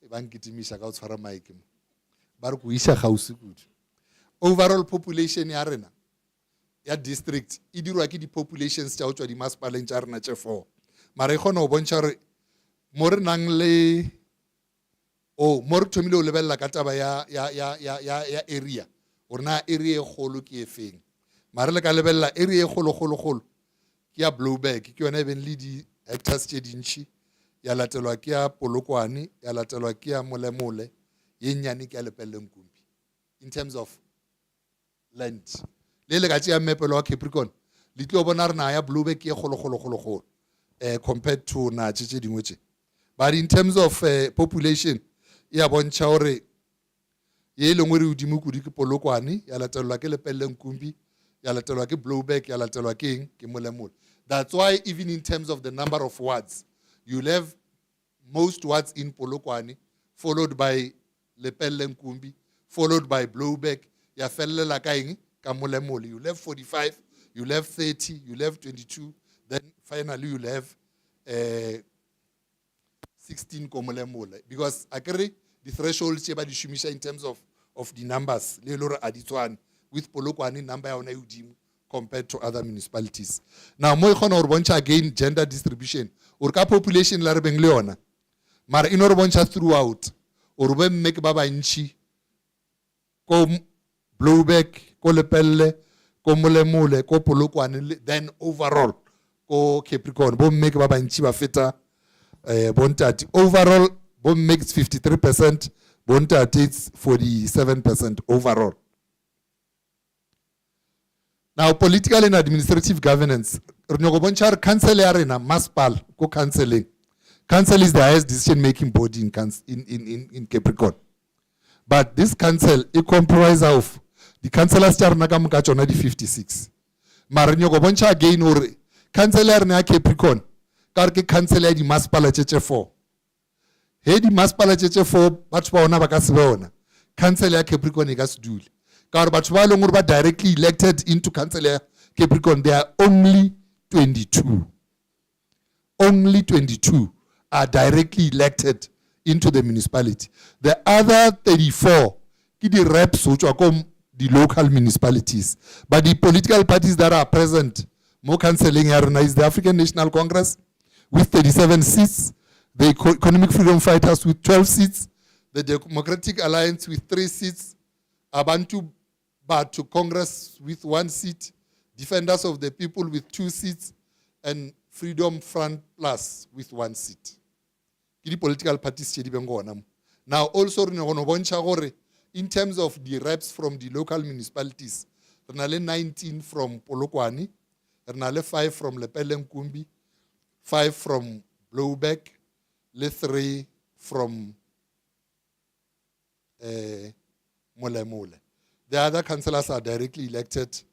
e bang kitimisha ka o tshwara mic ba re go isha gausi kudu. Overall population ya rena ya district e dirwa ke di populations tsa o tswa di masipaleng tsa rena tse 4 mara e khona o bontsha gore mo re nang le more thomile o lebella ka taba ya area or na area e golo ke e feng mara le ka lebella area e golo ke ya Blowback ke yona even le di hectares tse dintši ya latelwa ke ya Polokwane ya latelwa ke ya Molemole ye nyane ke ya Lepelleng Kumpi in terms of land le ka tšea mepelo wa Capricorn le tlo bona rena ya Blowback ye golo compared to na tše dingwe tše. But in terms of population ya bontsha hore ye lengwe re udimo kudi ke Polokwane ya latelwa ke Lepelleng Kumpi ya latelwa ke Blowback ya latelwa ke eng ke Molemole. That's why even in terms of the number of wards you'll have most wards in Polokwane followed by Lepelle Nkumbi, followed by Blowback. Ya fellela ka eng? Ka Molemole. You'll have 45, you'll have 30, you'll have 22, then finally you'll have 16 ko Molemole. Because akere the threshold cheba di shumisha in terms of the numbers. Le lore aditswane with Polokwane number ya ona udimo compared to other municipalities. Now mo ikgona hore bontsha again gender distribution. Or ka population la re beng le yona. Mara ino re bontsha throughout. Or be mme ke ba bantši ko Blowback, ko Lepelle, ko Molemole, ko Polokwane, then overall ko Capricorn. Bo mme ke ba bantši ba feta bontate. Overall bo mme it's 53%, bontate it's 47% overall. Now, political and administrative governance. Council arena, maspal, co counseling. Council is the highest decision-making body in Capricorn. But this council, it comprises of the councillors are 56. Marinyogo boncha again or councillor na Capricorn. Karke councillor di maspala cheche 4. He di maspala cheche 4, batchwa ona bakasibeona. Councillor Capricorn igas duli. But directly elected into Council Capricorn, there are only 22. Only 22 are directly elected into the municipality. The other 34, the reps which are the local municipalities. But the political parties that are present, more cancelling arena is the African National Congress with 37 seats, the Economic Freedom Fighters with 12 seats, the Democratic Alliance with 3 seats, Abantu Batu Congress with 1 seat, Defenders of the People with 2 seats, and Freedom Front Plus with 1 seat. Kidi political parties now also in terms of the reps from the local municipalities, 19 from Polokwane, 5 from Lepelle Nkumbi, 5 from Blowback, 3 from Molemole. The other councillors are directly elected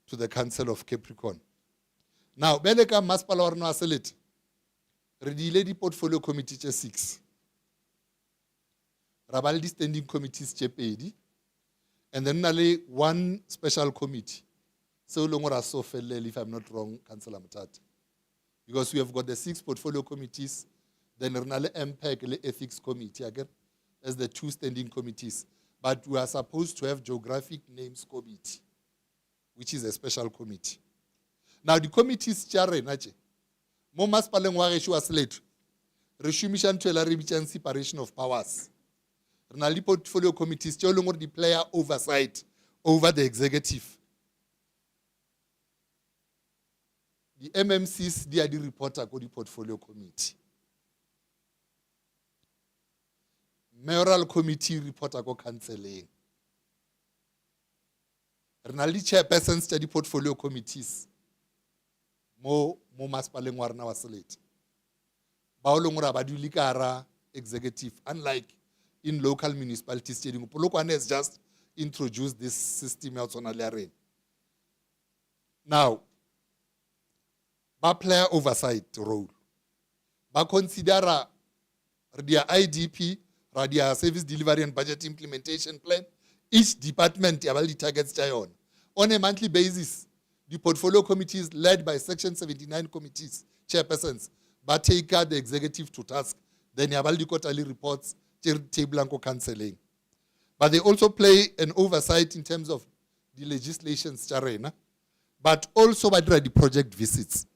to the Council of Capricorn. Now, Beleka Maspala or no Aselit, Redile di Portfolio Committee 6, Rabaldi Standing Committees Chepedi, and then only 1 special committee. So long or so fell, if I'm not wrong, Councillor Mutati. Because we have got the 6 portfolio committees, then Renale MPAC, the Ethics Committee again, as the 2 standing committees. But we are supposed to have Geographic Names Committee, which is a special committee. Now the committees chare nache. Mo maspaleng wa gesho aslet. Reshumishan to la separation of powers. Renali portfolio committees tse lengwe the player oversight over the executive. The MMCs they are the reporter ko the portfolio committee. Mayoral committee reporter go counseling. Renali chairpersons study portfolio committees. Mo maspaleng wa rena wa selete. Ba o lengwe ba duli kara executive, unlike in local municipalities. Polokwane has just introduced this system out on Alaren. Now, ba player oversight role. Ba consider their IDP, their service delivery and budget implementation plan. Each department have the targets on a monthly basis. The portfolio committees led by Section 79 committees, chairpersons, but take the executive to task. Then you have the quarterly reports, table counseling. But they also play an oversight in terms of the legislations, but also by the project visits.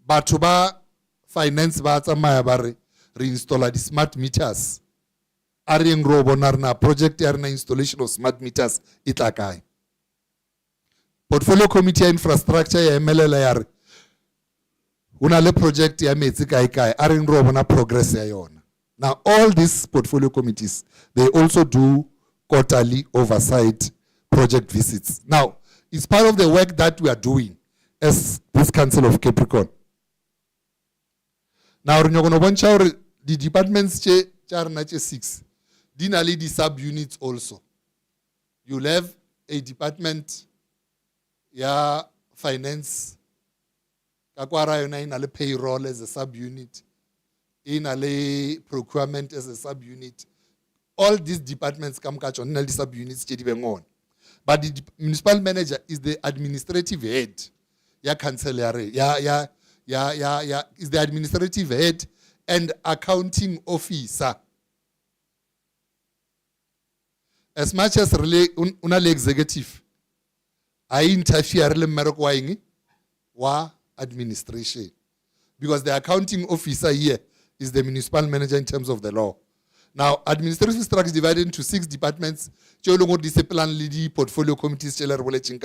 But to ba finance ba tsamaya ba re reinstalla the smart meters. Areng robo na project ya na installation of smart meters itla Portfolio committee ya infrastructure ya MLL ya re una le project ya metsi kai areng robo na progress ya yona. Now all these portfolio committees they also do quarterly oversight project visits. Now it's part of the work that we are doing as this Council of Capricorn. Now the departments che 6 dinali the sub-units also. You'll have a department ya finance, kakwara yona ina le payroll as a sub-unit, in a procurement as a subunit. All these departments come catch on the subunits on. But the municipal manager is the administrative head. Ya cancellery. Is the administrative head and accounting officer. As much as unale executive, I interfere le wa administration. Because the accounting officer here is the municipal manager in terms of the law. Now, administrative structure is divided into 6 departments. Discipline lead portfolio committees, strategic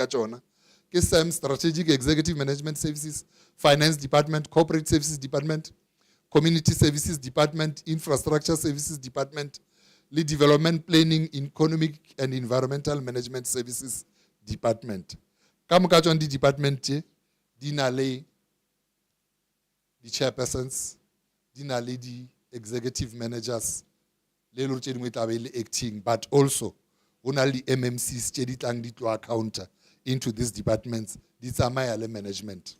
executive management services, finance department, corporate services department, community services department, infrastructure services department, lead development planning, economic and environmental management services department. Come catch on the department, dinale the chairpersons, dinale the executive managers, acting, but also only MMCs to account into these departments. These are my management.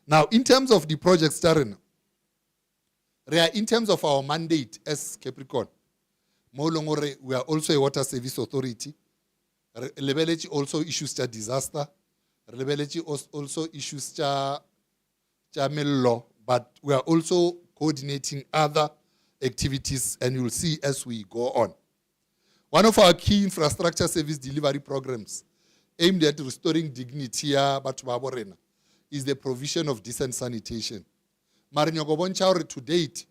Now, in terms of the project starting, in terms of our mandate as Capricorn, we are also a water service authority. Lebelechi also issues disaster. Lebelechi also issues law, but we are also coordinating other activities, and you'll see as we go on. One of our key infrastructure service delivery programs aimed at restoring dignity is the provision of decent sanitation. To date,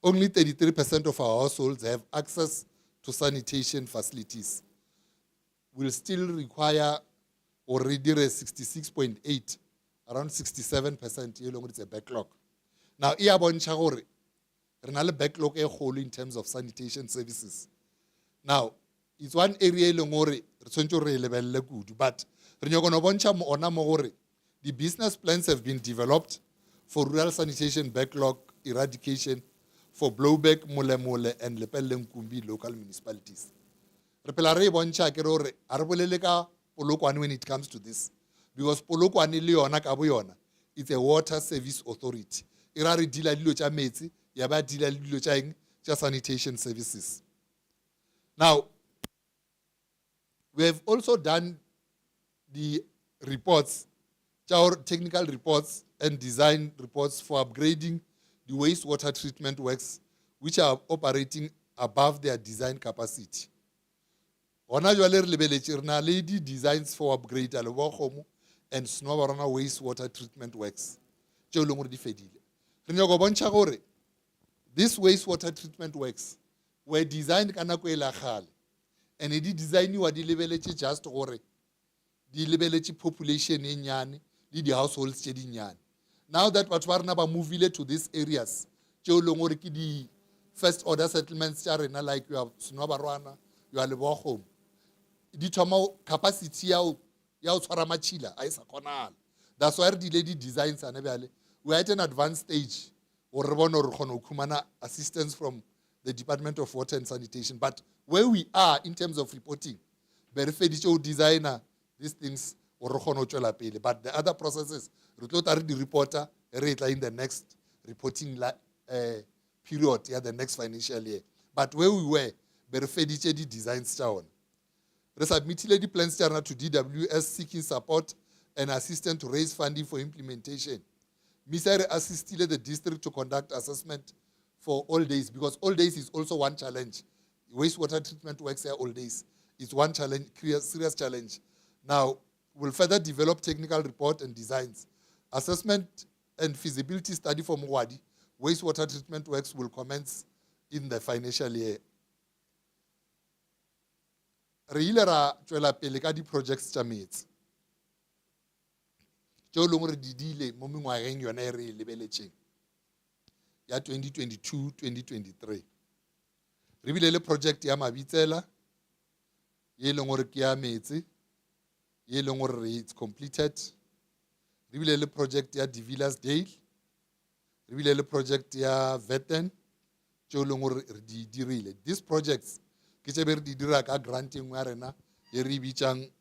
only 33% of our households have access to sanitation facilities. We'll still require already 66.8, around 67%, it's a backlog. Now, backlog in terms of sanitation services. Now, it's one area but the business plans have been developed for rural sanitation backlog eradication for Blowback, Mole, and Lepelle-Nkumbi local municipalities. Polokwane when it comes to this, because Polokwane it's a water service authority. Sanitation services. Now, we have also done the reports, our technical reports and design reports for upgrading the wastewater treatment works, which are operating above their design capacity. Designs for upgrade and Snobarona wastewater treatment works. These wastewater treatment works were designed and it designed just the population in the households. Now that what moving to these areas, the first order settlements like you have Snobarwana, you have home. The capacity that's why the lady designs we're at an advanced stage or assistance from the Department of Water and Sanitation. But where we are in terms of reporting, designer, these things, but the other processes, the reporter, in the next reporting period, the next financial year. But where we were, the designs down. We submitted the plans to DWS seeking support and assistance to raise funding for implementation. Misare assisted the district to conduct assessment for all days, because all days is also one challenge. Wastewater treatment works here all days. It's one challenge, serious challenge. Now, we'll further develop technical report and designs. Assessment and feasibility study for Mwadi. Wastewater treatment works will commence in the financial year. Reilera tšwela pele ka di projects tša metsi tšeo leng gore di dile mo mengwageng yona e re e lebeletšeng ya 2022-2023. Re bile le project ya Mabitsela ye leng gore ke ya metsi ye leng gore it's completed. Re bile le project ya De Villiers Dale. Re bile le project ya Vetten tšeo leng gore re di dirile. These projects ke tše be re di dira ka grant engwe ya rena ye re bitsang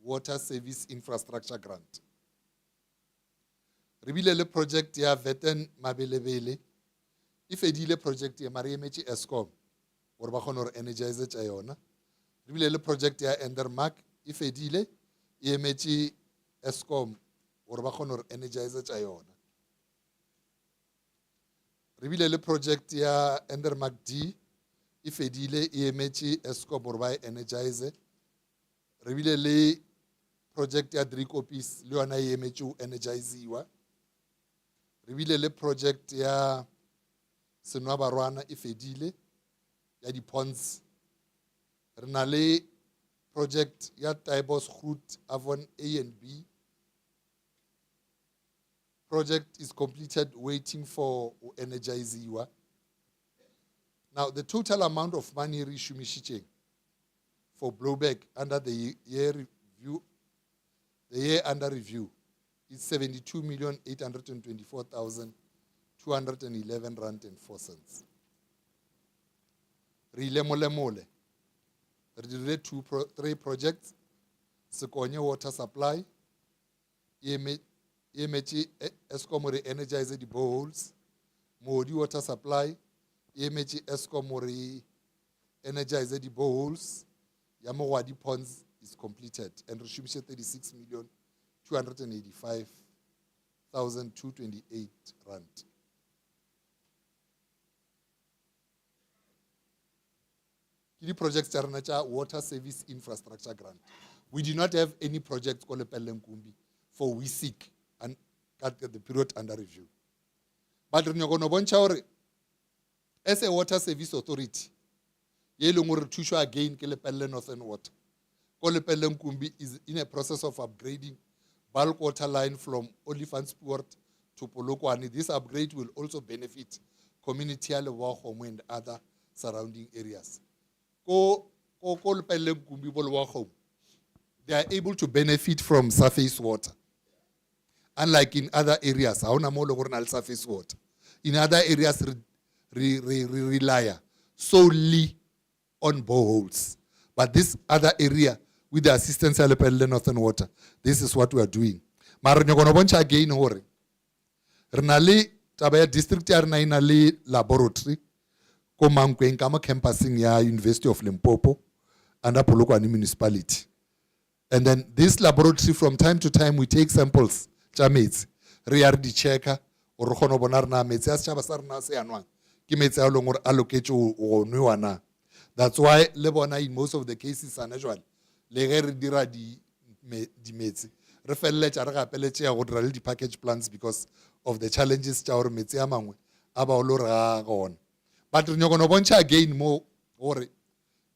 Water Service Infrastructure Grant. Re bile le project ya Vetten Mabelebele e fedile project ya mara emetše Eskom gore ba kgone gore energize tša yona. Re bile le project ya Endermark e fedile e emetše Eskom gore ba kgone gore energize tša yona. Re bile le project ya Endermark D e fedile e emetše Eskom gore ba energize. Re bile le project ya Driekopies le yona e emetše o energizeiwa. Re bile le project ya Senwa Barwana e fedile ya di-ponds. Re na le project ya Taibos Groot Avon A and B. Project is completed, waiting for energizeiwa. Now, the total amount of money re-shumishitšeng for blowback under the year review, the year under review, is 72,824,211 rand and 4 cents. Re ile mole. Re dirile 3 projects. Sekonye water supply, emetše Eskom re energize the boreholes. Modi water supply, emetše Eskom re energize the boreholes. Ya Mogwadi ponds is completed and re šomiše 36,285,228 rand. Ke di-projects tša rena tša water service infrastructure grant. We do not have any projects ko Lepelle-Nkumbi for we seek and at the period under review. But re nyaka no bontšha gore as a water service authority, ye leng gore thušwa again ke Lepelle Northern Water. Ko Lepelle-Nkumbi is in a process of upgrading bulk water line from Olifantspoort to Polokwane. This upgrade will also benefit community ya Leboa-Kgomo and other surrounding areas. Ko Lepelle-Nkumbi bo Leboa-Kgomo, they are able to benefit from surface water. Unlike in other areas, ha ona mo le gore na le surface water. In other areas, we rely solely on boreholes. But this other area, with the assistance of Lepelle Northern Water, this is what we are doing. Mara re nyaka no bontsha again gore re na le taba ya district ya rena ina le laboratory ko Mankweng ka mo campusing ya University of Limpopo under Polokwane municipality. And then this laboratory, from time to time, we take samples tša metsi re ya re di checka gore re kgone go bona re na metsi a setšhaba sa rena se yanwang ke metsi a leng gore a loketše go nwewa na. That's why le bona in most of the cases unusual le ge re dira di metsi re feleletša re gapeletše ya go dira le di-package plants because of the challenges tša gore metsi a mangwe a ba lo re ga gona. But re nyaka no bontšha again mo gore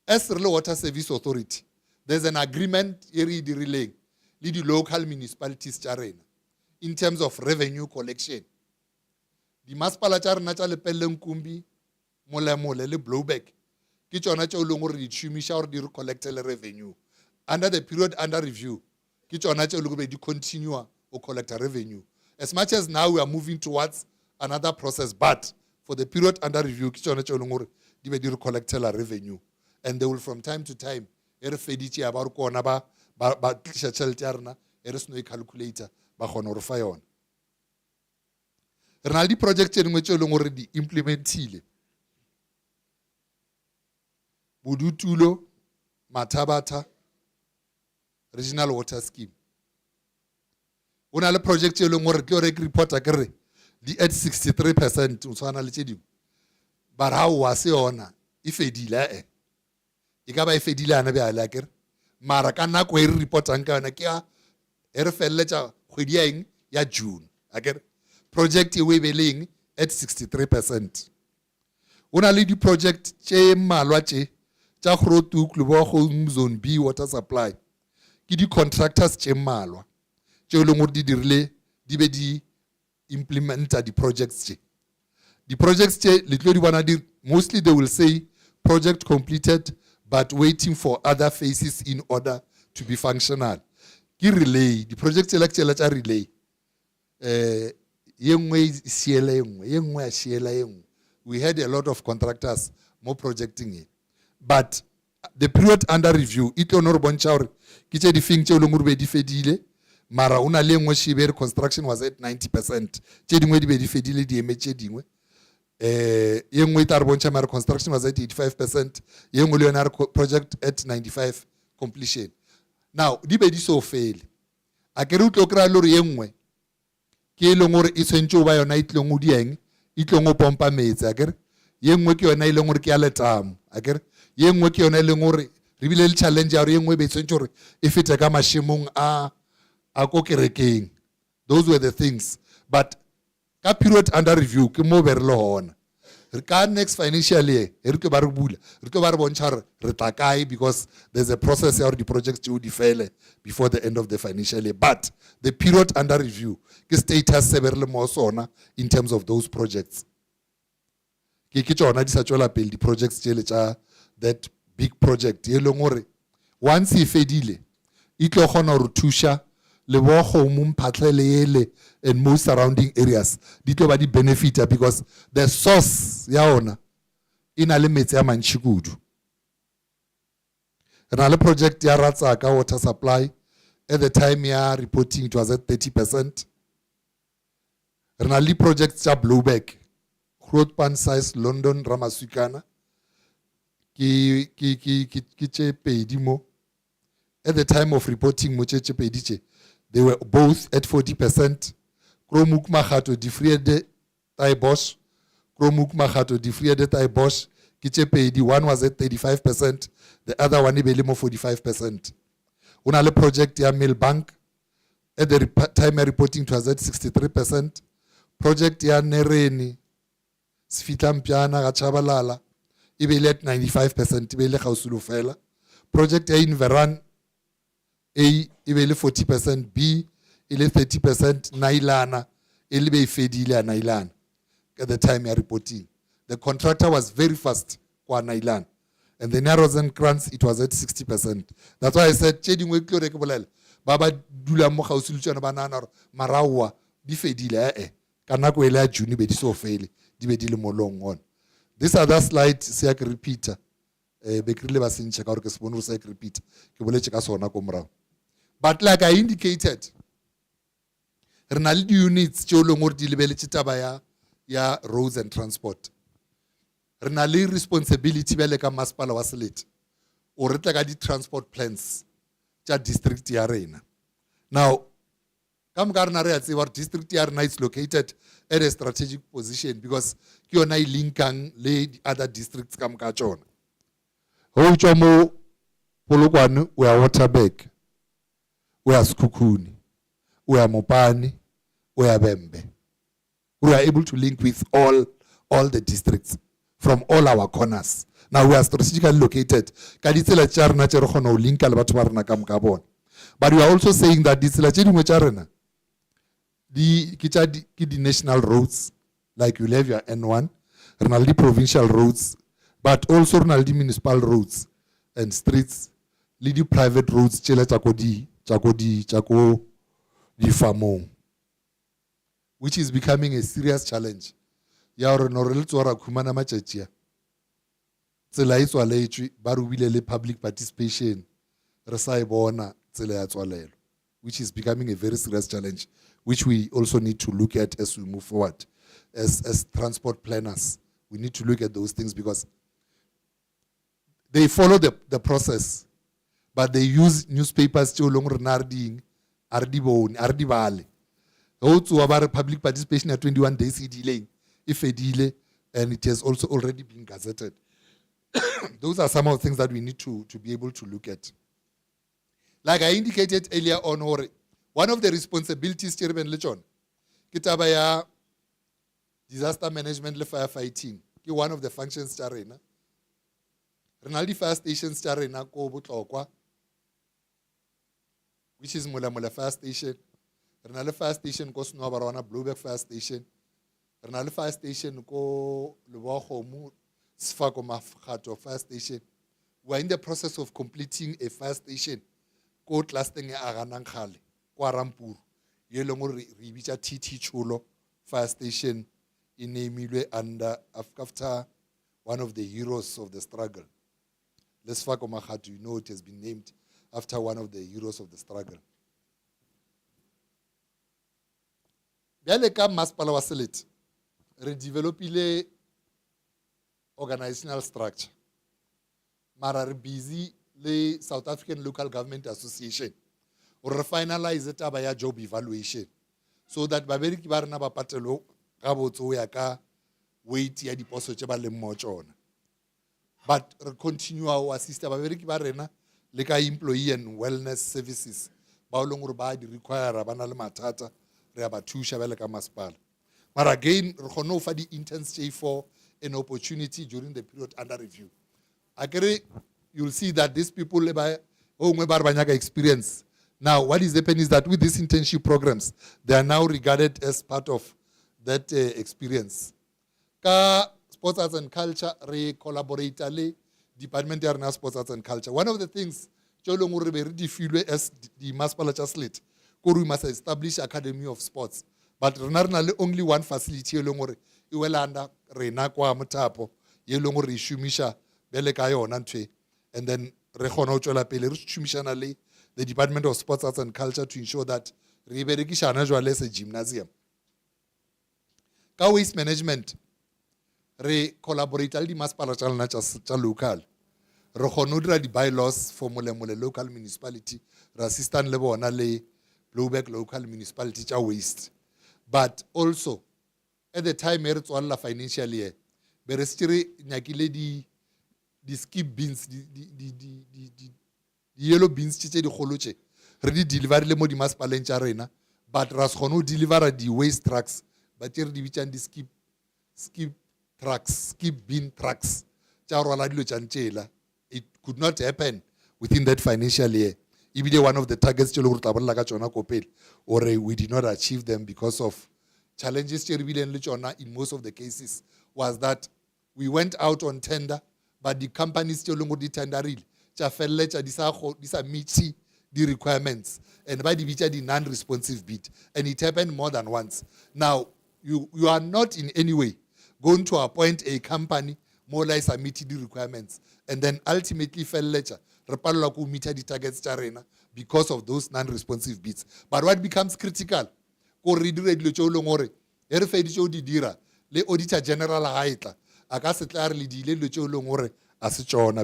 as re le water service authority, there's an agreement e re dirileng le di-local municipalities tša rena in terms of revenue collection. Di masepala tša rena tša Lepelle-Nkumbi, Molemole le Blowback ke tšona tšeo leng gore di šomiša gore di re collectele revenue. Under the period under review, ke tšona tšeo leng gore di continue o collect revenue. As much as now we are moving towards another process, but for the period under review, ke tšona tšeo leng gore di be di re collectela revenue. And they will from time to time e re feditše ya ba re kona ba tliša tšhelete ya rena e re seno e calculator ba kgona gore fa yona. Re na le di-project tše dingwe tšeo leng gore di implementile. Bodutulo, Mathabata, Regional Water Scheme. O na le project tšeo leng gore ke gore ke reporta ke re di at 63% o tshwana le tše dingwe. But ha wa se yona e fedile e ka ba e fedile ana be a le akere mara ka nako e re reportang ka yona ke ya e re feleletša kgwedi ya eng ya June akere project e we beleng at 63%. O na le di-project tše mmalwa tša Groothoek Leboa-Kgomo Zone B water supply ke di-contractors tše mmalwa tšeo leng gore di dirile di be di implementa di-projects tše. Di-projects tše le tlo di bona mostly they will say project completed but waiting for other phases in order to be functional. Ke relay di-projects tšela tša relay ye nngwe e siela ye nngwe ye nngwe ya siela ye nngwe. We had a lot of contractors more projecting it. But the period under review it tlo no re bontšha gore ke tše difeng tšeo leng gore be di fedile mara una le nngwe shebere construction was at 90%. Tše dingwe di be di fedile di eme tše dingwe. ye nngwe e tla re bontsha mare construction was at 85%, ye nngwe le yona re project at 95 completion. Now di be di so fele a ke re o tlo kry-a le gore ye nngwe ke e leng gore e tshwentse o ba yona e tlong o dieng e tlong o pompa metsi a kere ye nngwe ke yona e leng gore ke ya letamo a kere ye nngwe ke yona e leng gore re bile le challenge ya gore ye nngwe e be tshwentse gore e fete ka mašemong a ko kerekeng. Those were the things, but ka period under review ke mo be re le gona re ka next financial year re tlo ba re bula re tlo ba re bontsha gore re tla kae, because there's a process ya gore di-projects tšeo di fele before the end of the financial year. But the period under review ke status se be re le mo sona in terms of those projects. Ke tšona di sa tšwela pele di-projects tšele tša that big project ye leng gore once e fedile e tlo kgona gore thuša le bo kgomo mphatlele ele and most surrounding areas di tlo ba di benefita, because the source ya ona e na le metsi a mantši kudu. Re na le project ya Ratsaka water supply, at the time ya reporting it was at 30%. Re na le projects tša Blowback, Grootpan size London Ramasukana ke tše pedi mo. At the time of reporting mo tše pedi tše they were both at 40%. Kromuk Mahato Difriede Taibosh, Kromuk Mahato Difriede Taibosh, Kichepedi, one was at 35%, the other one ibelimo 45%. Unale project ya Milbank, at the time of reporting it was at 63%. Project ya Nereni, Sfitampiana, Gachabalala, ibele at 95%, ibele Hausulu Fela. Project ya Inveran, A, ibele 40%, B, ile 30%, Nailana, ile fedile Nailana. At the time you are reporting, the contractor was very fast kwa Nailan, and the narrows and grants it was at 60%. That's why I said, "Cheding we klore ke bolela, baba dula mo gausi le tsona banana marawa di fedile kana ko ile ya June be di so fele di be di le molong on." This other slide se ya ke repeater be ke rile ba sentse ka gore ke se bone se ya ke repeater ke boletse ka sona ko morao. But like I indicated, re na le di-units tšeo leng gore di lebeletse taba ya roads and transport. Re na le responsibility bjale ka masepala wa Selete o re tla ka di-transport plans tša district ya rena. Now ka moka rena re ya tseba gore district ya rena is located at a strategic position because ke yona e linkang le other districts ka moka tšona. Go tšwa mo Polokwane o ya Waterberg, o ya Sekhukhune, o ya Mopane, o ya Bembe. We are able to link with all the districts from all our corners. Now we are strategically located. But we are also saying that the national roads, like you have your N1, the provincial roads, but also the municipal roads and streets, the private roads, which is becoming a serious challenge. Ya re no re le tsora khumana matšatšia tsela e tswaletšwe ba re bile le public participation re sa e bona tsela ya tswalelo, which is becoming a very serious challenge, which we also need to look at as we move forward. As transport planners, we need to look at those things because they follow the process, but they use newspapers tšeo long renarding are di bone are di bale. Also about public participation at 21 days delay if a delay, and it has also already been gazetted. Those are some of the things that we need to be able to look at. Like I indicated earlier on, one of the responsibilities Chairman Lechon, kitaba ya disaster management le firefighting, ki one of the functions tša rena. Re na le fire stations tša rena ko Botlokwa, which is Mula Fire Station. Re na le fire station ko Snobarwana Blowback Fire Station. Re na le fire station ko Leboagomo Sefako Mafgato Fire Station. We are in the process of completing a fire station ko Tlasteng ya Aganangkhale kwa Rampuru. Ye leng gore re bitša TT Chulo Fire Station in named under after one of the heroes of the struggle. Lesfako Mafgato, you know, it has been named after one of the heroes of the struggle. Bjale ka masepala wa Selete re developile organizational structure. Mara re busy le South African Local Government Association. Or finalize it by job evaluation. So that babereki ba rena ba patelo ga botse ya ka weight ya diposo tse ba leng mo tsona. But re continue our assist babereki ba rena le ka employee and wellness services. Ba leng gore ba di require bana le mathata re ba thusha bele ka masepala. But again, re kgone fa di interns for an opportunity during the period under review. Akere, you'll see that these people experience. Now, what is happening is that with these internship programs, they are now regarded as part of that experience. Ka Sports Arts and Culture, re collaborate le Department of Sports Arts and Culture. One of the things, as the Maspala just lit, we must establish Academy of Sports. But only one facility, Iwelanda, Rena kwa mutapo, Yelongori Shumisha, Belekayo, Nantwe, and then Rehono Chola Pele, Shumishanale, the Department of Sports Arts and Culture to ensure that Riberikisha Najwales a gymnasium. Ka waste management, re collaborate al di Maspala Chalna cha local. Rehono di bylaws for mole local municipality, assistant level le blowback local municipality cha waste. But also, at the time it's all financial year, but still nyakile di skip beans, the yellow beans chiche di kholoche, ready deliver le mo di mas palencha arena, but raskono deliver the waste trucks, but here di bichan di skip trucks, skip bean trucks, charwala dilo chanchela. It could not happen within that financial year. Even one of the targets or we did not achieve them because of challenges in most of the cases was that we went out on tender, but the companies still did tender meet the requirements and by the non-responsive bid. And it happened more than once. Now, you are not in any way going to appoint a company more like submit the requirements and then ultimately fell later meet the targets because of those non-responsive bids. But what becomes critical, le auditor general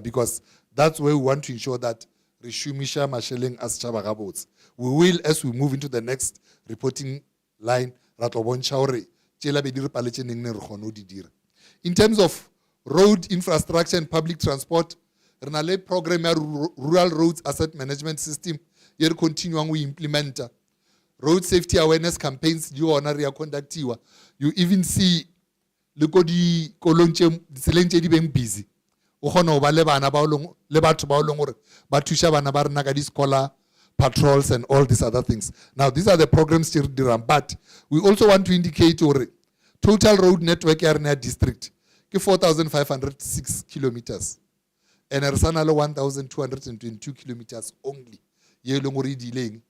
because that's where we want to ensure that we will, as we move into the next reporting line, in terms of road infrastructure and public transport, Renale program rural roads asset management system here continuing we implement road safety awareness campaigns you honor conduct you even see look di kolonche diselenche di beng busy o gona ba le bana ba le batho ba long gore ba thusha bana ba rena ka di scholar patrols and all these other things. Now these are the programs here diram, but we also want to indicate or total road network area district ke 4,506 kilometers. And Ersana 1,222 kilometers only. Yelongori delaying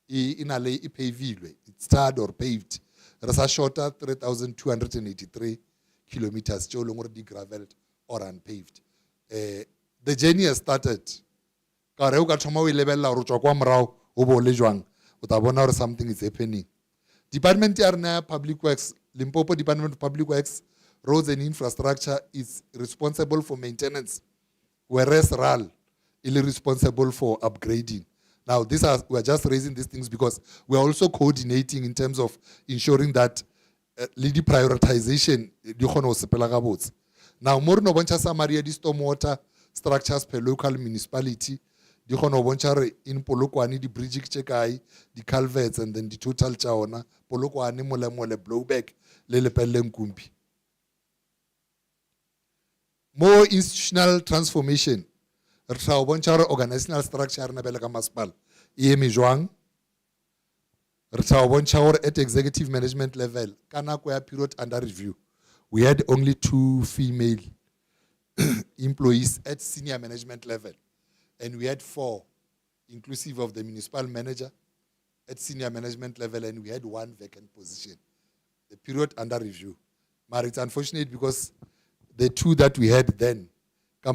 in a lay paved, it's tarred or paved. Rasa shorter 3,283 kilometers, Jolongori gravelled or unpaved. The journey has started. Something is happening. Department of Public Works, Limpopo Department of Public Works, Roads and Infrastructure is responsible for maintenance, whereas RAL is responsible for upgrading. Now, we are just raising these things because we are also coordinating in terms of ensuring that lady prioritization. Now, more no boncha samaria di stormwater structures per local municipality. In Polokwane, the bridge chekai, the culverts, and then the total chaona. Polokwane mole blowback lele peleng kumpi. More institutional transformation. Organizational structure na belega maspal. EMI Joang. At executive management level. Kana kwa period under review. We had only 2 female employees at senior management level. And we had 4, inclusive of the municipal manager, at senior management level, and we had 1 vacant position. The period under review. But it's unfortunate because the 2 that we had then, to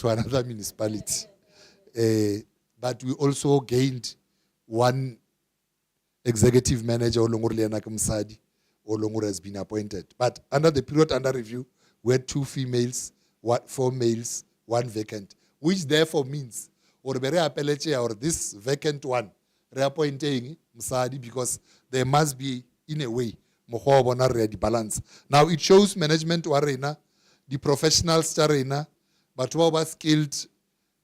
another municipality. But we also gained 1 executive manager, Olongore has been appointed. But under the period under review, we had 2 females, 4 males, 1 vacant, which therefore means or this vacant one reappointing Msadi, because there must be, in a way, the balance. Now it shows management arena, the professionals arena, but who are skilled,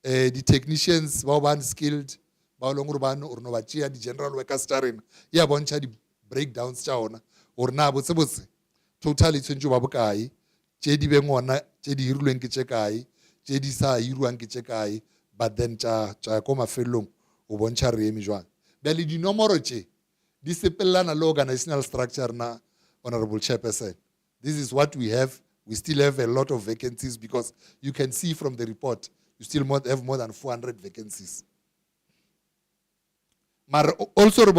the technicians who are unskilled, the general workers arena, yeah, bunch of breakdowns or na totally tshwantse ba bokae tse di bengwana tse di hirulweng ke tse kae tse di sa hirwang ke tse kae, but then tsa ko mafelong o bontsha re eme jwang bele dinomoro tse di sepellana le organizational structure na, honorable chairperson. This is what we have. We still have a lot of vacancies, because you can see from the report you still have more than 400 vacancies. But also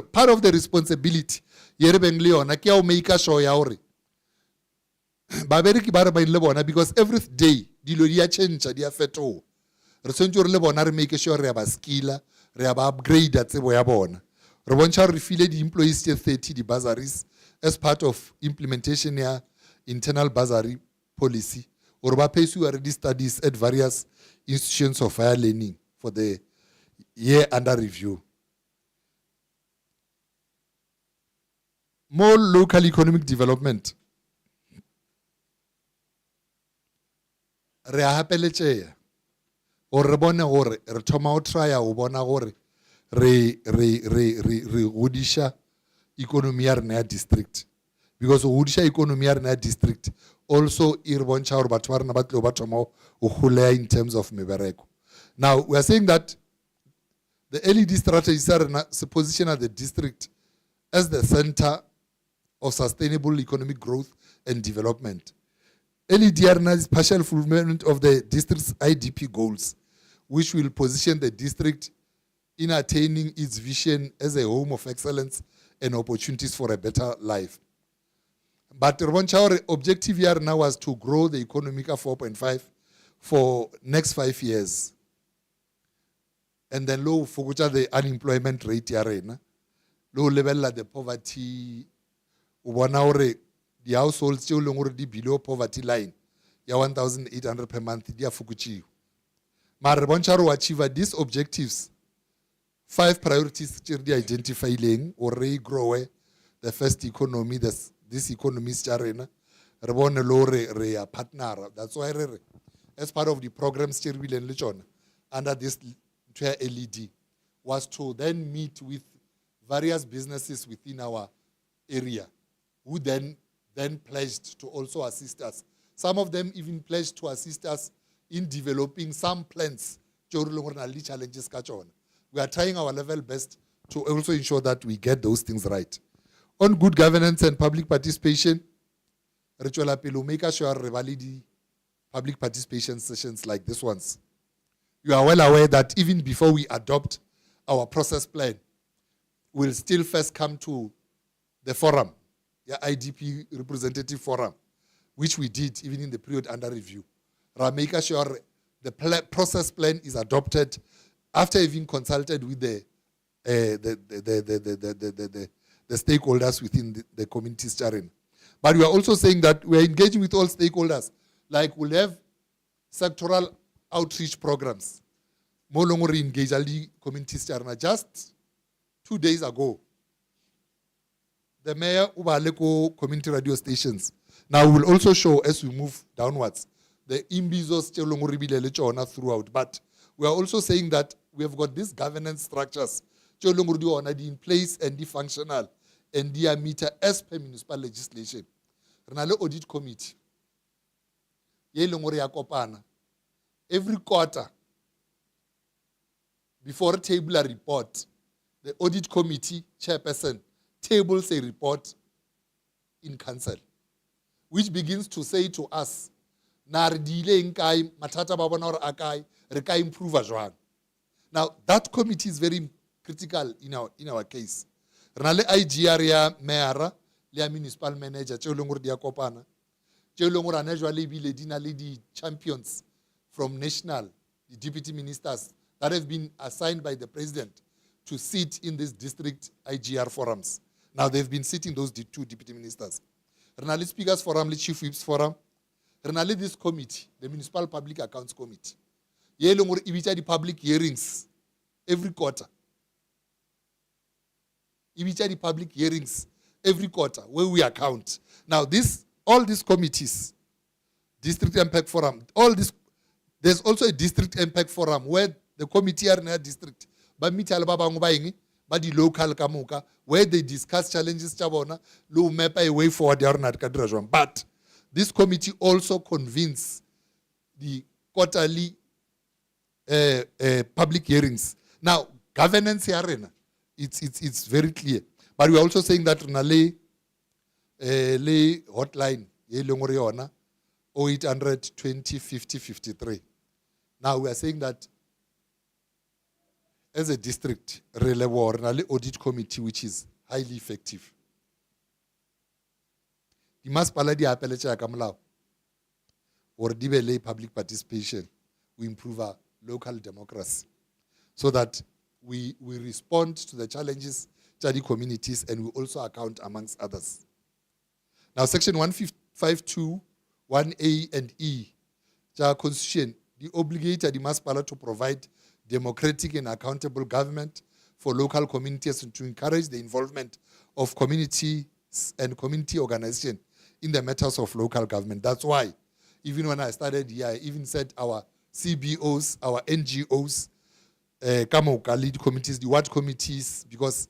part of the responsibility yere bengli ona ke o make sure ya hore ba bereki ba re ba ile bona, because every day dilo di a change, di a fetoha. Re tsentse re le bona re make sure re ba skilla, re ba upgrade tsebo ya bona. Re bontsha re file di employees 30 di bursaries as part of implementation ya internal bursary policy, or ba pursue already studies at various institutions of higher learning for the year under review. More local economic development. Re a hapeletšea gore re bone gore re thoma o trya o bona gore re godiša economy ya rena ya district, because go godiša economy ya rena ya district also e re bontšha gore batho ba rena ba tlo ba thoma o golea in terms of mebereko. Now we are saying that the LED strategy sa rena se position at the district as the center of sustainable economic growth and development. LEDRNA is partial fulfillment of the district's IDP goals, which will position the district in attaining its vision as a home of excellence and opportunities for a better life. But the objective here now was to grow the economic 4.5 for next 5 years. And then low focus the unemployment rate here, low level at the poverty. The households still already below poverty line, ya 1,800 per month, dia fukuchi. Maraboncharo achieve these objectives. 5 priorities they identifying or grow the first economy, this economy arena. Rabone lore partner. That's why as part of the program under this LED was to then meet with various businesses within our area, who then pledged to also assist us. Some of them even pledged to assist us in developing some plans. Challenges. We are trying our level best to also ensure that we get those things right. On good governance and public participation, make sure public participation sessions like this ones. You are well aware that even before we adopt our process plan, we'll still first come to the forum, the IDP representative forum, which we did even in the period under review. Make sure the process plan is adopted after having consulted with the stakeholders within the community's terrain. But we are also saying that we are engaging with all stakeholders. Like we'll have sectoral outreach programs. More longer engage all the community's terrain. Just 2 days ago, the mayor Ubaleko community radio stations. Now we will also show as we move downwards the imbizos throughout. But we are also saying that we have got these governance structures in place and the functional and the meter as per municipal legislation. Renale audit committee. Every quarter, before table a report, the audit committee chairperson tables a report in council, which begins to say to us, matata babona akai, reka improve ajwan. Now that committee is very critical in our case. Renale IGR ya mayor, le municipal manager, chelongor dia kopana, chelongor anajwale bile dina lady champions from national, the deputy ministers that have been assigned by the president to sit in these district IGR forums. Now they've been sitting, those two deputy ministers. Renali Speakers Forum, the Chief Whips Forum. Renali this committee, the Municipal Public Accounts Committee. Yelong ibita the public hearings every quarter. Ibita the public hearings every quarter where we account. Now all these committees, District MPAC Forum, there's also a District MPAC Forum where the committee are in a district, but the local kamuka, where they discuss challenges chabona, lo map a way forward. But this committee also convenes the quarterly public hearings. Now, governance arena, it's very clear. But we are also saying that lay hotline, 0800 20 50 53. Now we are saying that as a district, audit committee which is highly effective. The mass paladi apelecha kamlao or lay public participation, we improve our local democracy so that we respond to the challenges to the communities and we also account amongst others. Now section 152, 1A and E, the Constitution, the obligated the mass pala to provide democratic and accountable government for local communities and to encourage the involvement of communities and community organization in the matters of local government. That's why, even when I started here, I even said our CBOs, our NGOs, lead committees, the ward committees, because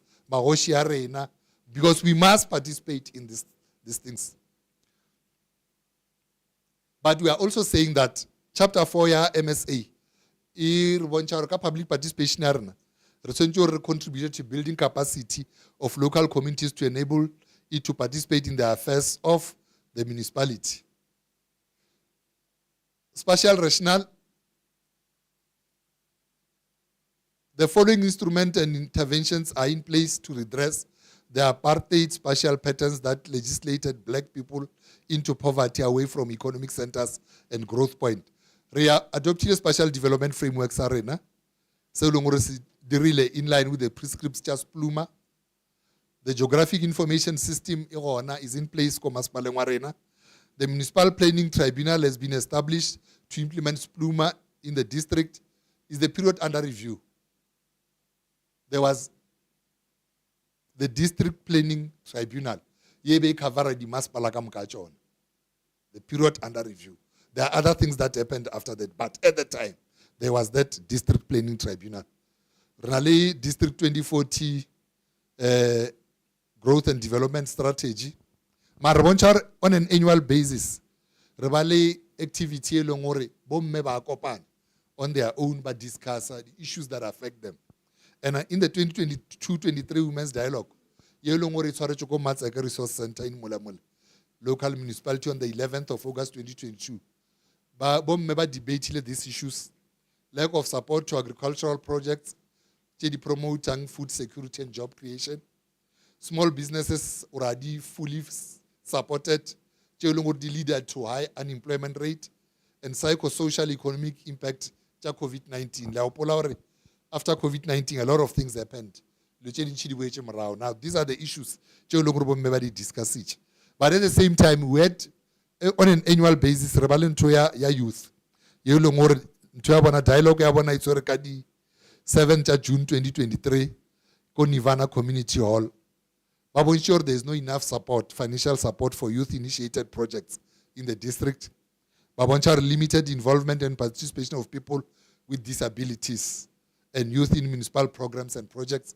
we must participate in these things. But we are also saying that Chapter 4 MSA, public participation contributed to building capacity of local communities to enable it to participate in the affairs of the municipality. Spatial rationale. The following instruments and interventions are in place to redress the apartheid spatial patterns that legislated black people into poverty away from economic centers and growth point. We are adopting a spatial development framework arena. So in line with the prescripts just Pluma. The geographic information system is in place. The municipal planning tribunal has been established to implement Pluma in the district. Is the period under review. There was the district planning tribunal. The period under review. There are other things that happened after that, but at the time, there was that district planning tribunal. Raleigh District 2040 growth and development strategy. Marabonchar on an annual basis. Raleigh activity on their own, but discuss the issues that affect them. And in the 2022-23 Women's Dialogue, Yelongore Resource Center in Mulamula, local municipality on the 11th of August 2022. But debate these issues, lack of support to agricultural projects, promoting food security and job creation, small businesses already fully supported, lead to high unemployment rate, and psychosocial economic impact of COVID-19. After COVID-19, a lot of things happened. Now, these are the issues we discuss each. But at the same time, we had on an annual basis, Rebellion Toya Youth. Dialogue 7th June 2023, Konivana Community Hall. But we ensure there is no enough support, financial support for youth-initiated projects in the district. But limited involvement and participation of people with disabilities and youth in municipal programs and projects.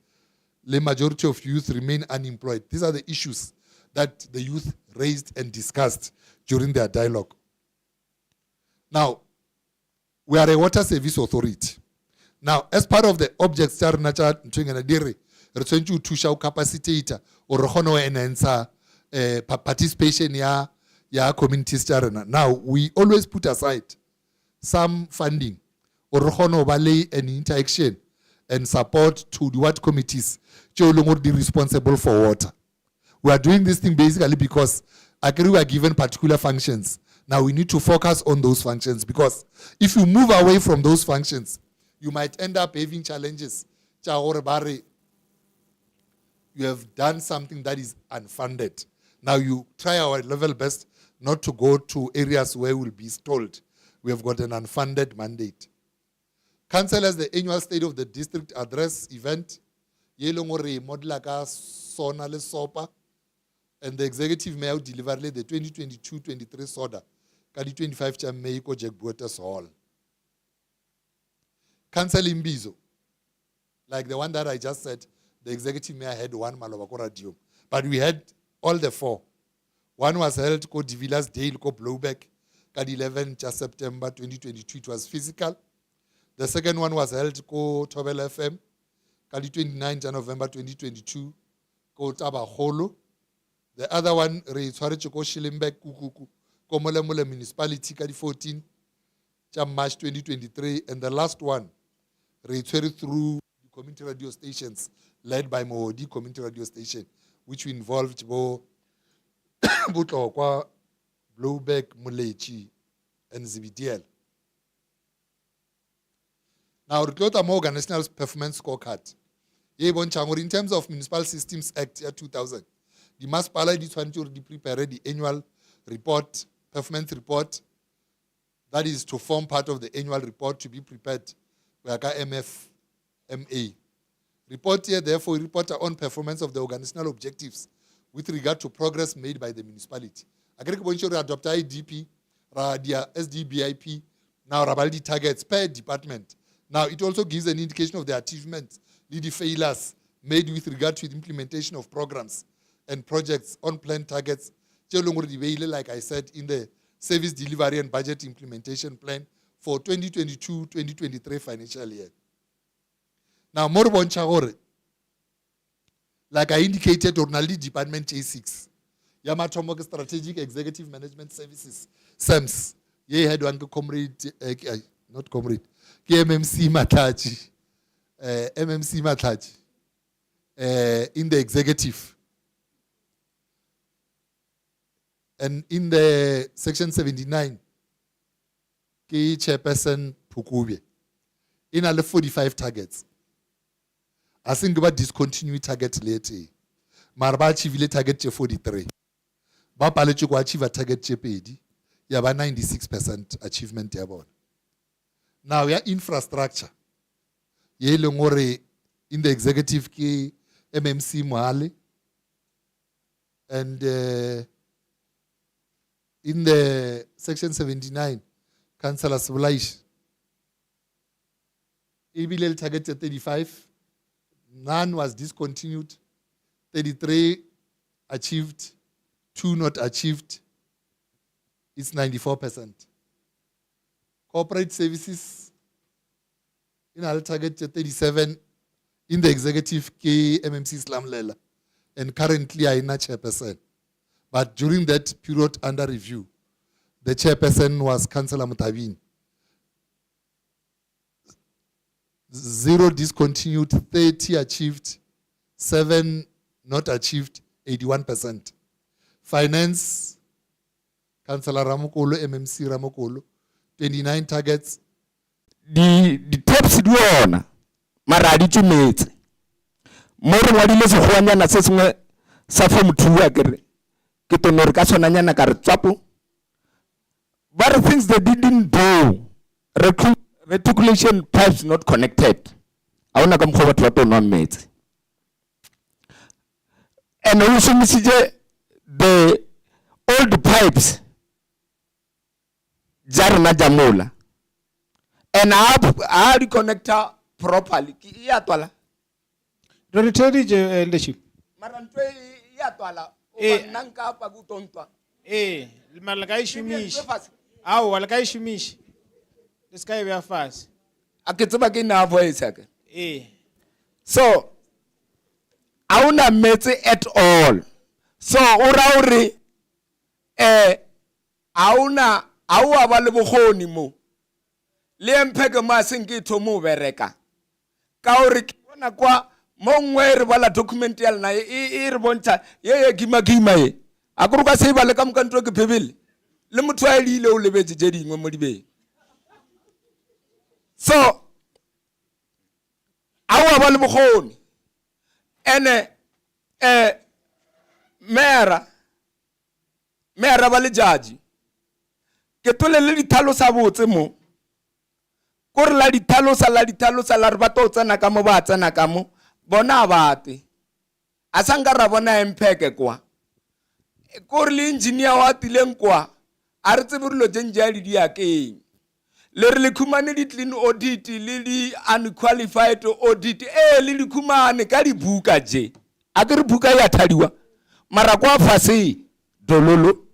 The majority of youth remain unemployed. These are the issues that the youth raised and discussed during their dialogue. Now, we are a water service authority. Now, as part of the objects, we're trying to show capacity or enhance participation ya communities. Now, we always put aside some funding or an interaction and support to the ward committees be responsible for water. We are doing this thing basically because we are given particular functions. Now we need to focus on those functions, because if you move away from those functions, you might end up having challenges. You you have done something that is unfunded. Now you try our level best not to go to areas where we'll be stalled. We have got an unfunded mandate. Council has the annual State of the District Address event. Yelongore modlaka sona le sopa. And the executive mayor delivered the 2022-23 soda. Kadi 25 cha May ko Jack Buetas Hall. Council in Bizo. Like the one that I just said, the executive mayor had one Malobako radio. But we had all the four. One was held ko Divilas Dale ko Blowback. Kadi 11 September 2022. It was physical. The second one was held ko Tobel FM. Kadi 29 November 2022. Ko Taba Holo. The other one, Reitwarech ko Shilembek Kukuku. Ko Molemole Municipality Kadi 14 March 2023. And the last one, Reitwari through the community radio stations led by Mohodi Community Radio Station, which involved Bo Butlokwa, Blowback, Mulechi, and ZBDL. Now, Riklota Morgan National Performance Scorecard. In terms of Municipal Systems Act year 2000, the Maspala did to prepare the annual report, performance report, that is to form part of the annual report to be prepared by MFMA. Report here, therefore, report on performance of the organizational objectives with regard to progress made by the municipality. Agriculture adopt IDP, Radia SDBIP, now Rabaldi targets per department. Now it also gives an indication of the achievements, the failures made with regard to the implementation of programs and projects on planned targets. Like I said, in the service delivery and budget implementation plan for 2022-2023 financial year. Now, Morbon Chagore, like I indicated, Ornali Department J6, Yamatomog Strategic Executive Management Services, SEMS, ye had one comrade, not comrade, KMMC Mataji, MMC Mataji, in the executive. And in the section 79, K chairperson Pukube, in all 45 targets. I think about discontinued target later. Marba achieve target 43. Bapale chukwa achieve a target chepedi. You have 96% achievement about. Now we are infrastructure. Ye longore in the executive ki MMC Mohale. And in the section 79, Councillor Svolaish. Ibilel target 35. None was discontinued. 33 achieved. 2 not achieved. It's 94%. Corporate services. In our target 37. In the executive KMMC Slamlela. And currently I am not chairperson. But during that period under review, the chairperson was Councillor Mutabin. 0 discontinued, 30 achieved, 7 not achieved, 81%. Finance, Councillor Ramokolo, MMC Ramokolo, 29 targets. The tops do on Maradi to meet. More what is a Juan assessment, Safum to Kitonorcasonanya Karchapu. But things they didn't do, reticulation pipes not connected. I want to come forward to what non made. And also, the old pipes, Jarna Jamula, and I reconnect properly. Yatwala. Doritory leadership. Marantwe Yatwala. Nanka Pagutonta. Malagai Shumish. Au, Malagai Shumish. This guy we are fast. I get back in our voice. So, I won't meet at all. So, Urauri, Auna, Awa Valiboni, Liam Pegama Sinki to move Ereka. Kaurik, Wanaqua, Mongware, Vala documental, Irbonta, Ye Gima. Akuruka Seva Lekam Control Pibil. Lemutwa Lilo Leveti Jedi Modibe. So, our Valiboni, and Mera ba le jaji ke tole le dithalosa botse mo kore la dithalosa la re batla o tsena ka mo ba tsena ka mo bona bate a sanga ra bona MPAC kwa kore le engineer wa tileng kwa a re tsebe relo jenje ya di akeng le re le khumane di clean audit le di unqualified audit le di khumane ka di buka je a ke re buka ya thadiwa mara kwa fase dololo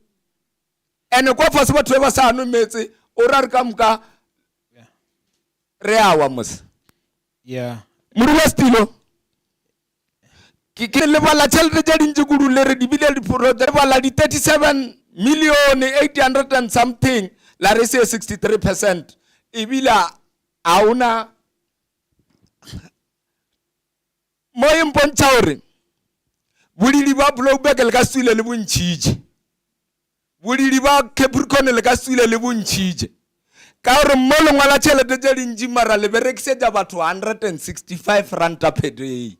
ene kwa fase batho ba sa no metse o ra re ka mka re awa mos Yeah. murula stilo ke le bala tšhelete tše dintši kudu le re di bile di project bala di 37,800,000 and something la re se 63% ebila a una mo impontša gore bodidi ba Blowback le ka swile le bontšhitše bodidi ba Capricorn le ka swile le bontšhitše ka gore mo lengwala tšhelete tše dintši mara le berekisetša batho 165 ranta per day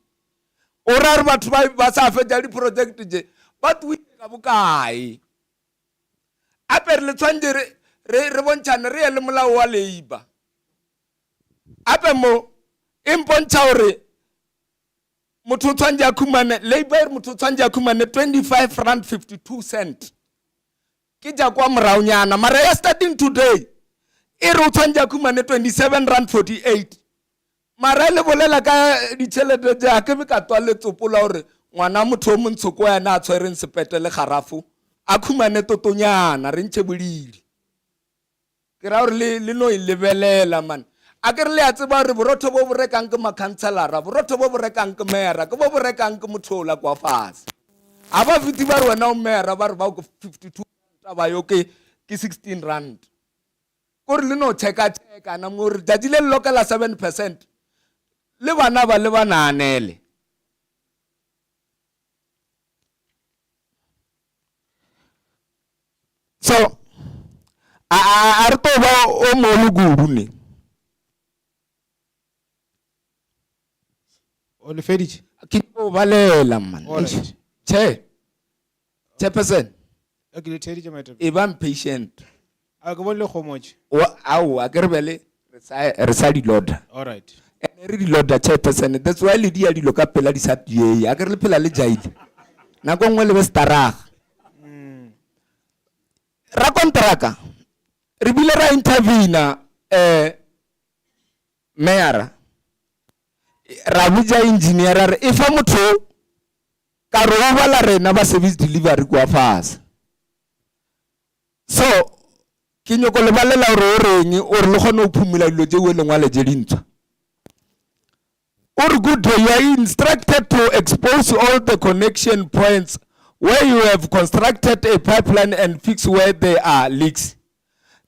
o ra re batho ba sa fetša diprojekte tše ba tuile ka bokae ape re le tshwantše re bontšhane re ye le molao wa labour ape mo e mpontšha gore motho o tshwantše a khumane labour e re motho o tshwantše a khumane 25 rand 52 cent ke ja kwa moraonyana mara ya starting today e re o tshwantše a khumane 27 rand 48 mara le bolela ka ditšhelete tše a ke be ka twa letsopola gore ngwana motho o montshoko yana a tshwereng sepete le garafo a khumane totonyana re ntšhe bodidi ke ra gore le no e lebelela man a ke re le a tseba gore borotho bo bo rekang ke makhanselara borotho bo bo rekang ke mera ke bo bo rekang ke mothola kwa fase a ba fiti ba re wena o mera ba re ba go 52 ba yo ke 16 rand kore le no check-a na mo re jatsi le lokela 7% le bana ba le bananele so a re to ba o mo lugudu ne O le feditše? ke o balela man Alright. chairperson Okay, le theditše maetapele. e ba patient A ke bone le kgomotše. au a ke re bele re sa di loda All right. ene re di loda chairperson that's why le dia dilo ka pela di sa tie a ke re le phela le jaile nako nngwe le be staraga ra kontraka re bile ra intervena mayor ra botsa engineer re e fa motho ka re o bala rena ba service delivery kwa fase so ke nyoko le balela gore o reng o re le kgone o phumula dilo tšeo e lengwale tše dintsha or good you are instructed to expose all the connection points where you have constructed a pipeline and fix where there are leaks.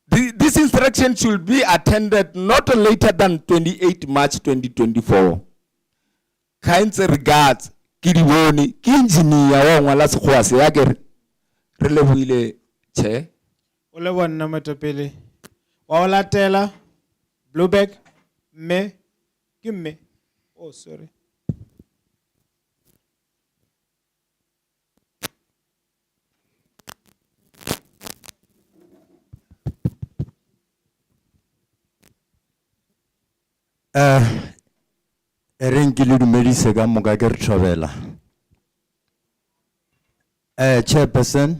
This instruction should be attended not later than 28 March 2024. Kind regards, Kiriboni, engineer wa ngwala sekgowa se ya ke re lebohile che. O le bona maetapele. Wa o latela Blowback mme ke mme. Oh sorry. Renki le dumedise ka moka ke re thobela. Chairperson,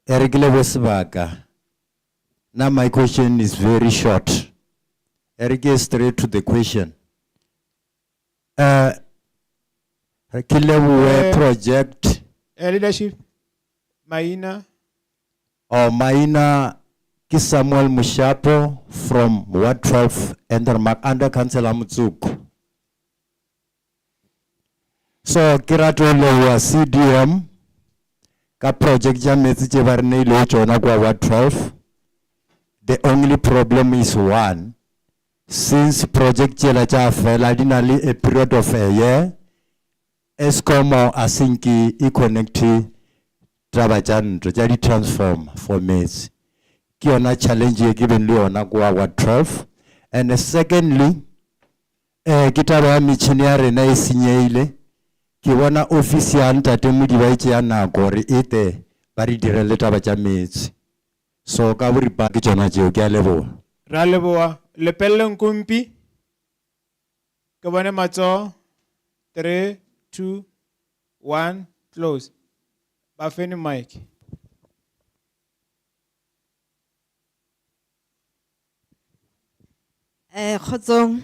re ke lebe sebaka. Now my question is very short. Re ke straight to the question. Ke lebe project Leadership. Maina. or Maina ki Samuel Mushapo from Ward 12 under Councillor Mutsuk. So kirato lewa CDM ka project ja metsi tše ba re neile tšona kwa Ward 12. The only problem is one. Since project tšela tša fela di na le a period of a year, Eskom asinki e connecti taba tša ntlo tša di transform for metsi. Ki yona challenge ye given le yona kwa Ward 12. And secondly, ki taba ya metšhini ya rena e senyeile. ke bona office ya ntate Modiba e tšea nako gore e tle ba re direle taba tša metsi. So ka boripa ke tšona tšeo, ke a leboga. Ra leboa. Lepelle Nkumpi. Ke bone matsoho. 3, 2, 1, close. Bafeni mic. Khotsong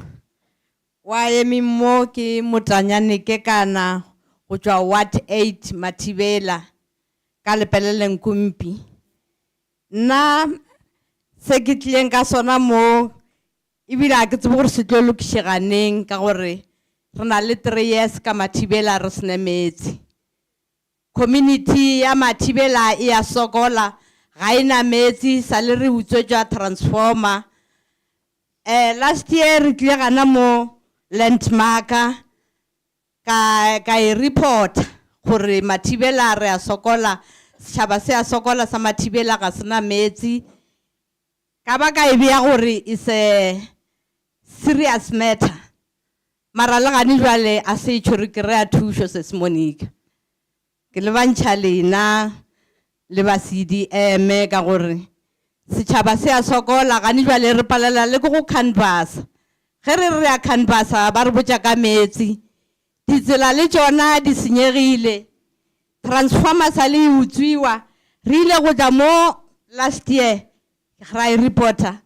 wa emi mo ke motanyane ke kana go tswa Ward 8 Mathibela ka Lepelle Nkumpi. Nna se ke tlileng ka sona mo ebile a ke tsebe gore se tlo lokišeganeng ka gore re na le 3 years ka Mathibela re sene metsi. Community ya Mathibela e a sokola ga ina metsi sa le re utswetša transformer. Last year re tlile gana mo landmarker ka e report gore Mathibela re a sokola, setšhaba se a sokola sa Mathibela ga sena metsi. Ka ba ka e bea gore is a serious matter. Mara le gane jwale a se itšhore ke re a thušo se Monica. Ke le bantšha lena le ba CDM ka gore setšhaba se a sokola gane jwale re palela le go canvasa. Ge re a canvasa ba re botša ka metsi. Ditsela le tšona di senyegile. Transformer sa le utswiwa. Re ile go tla mo last year ra e reporter.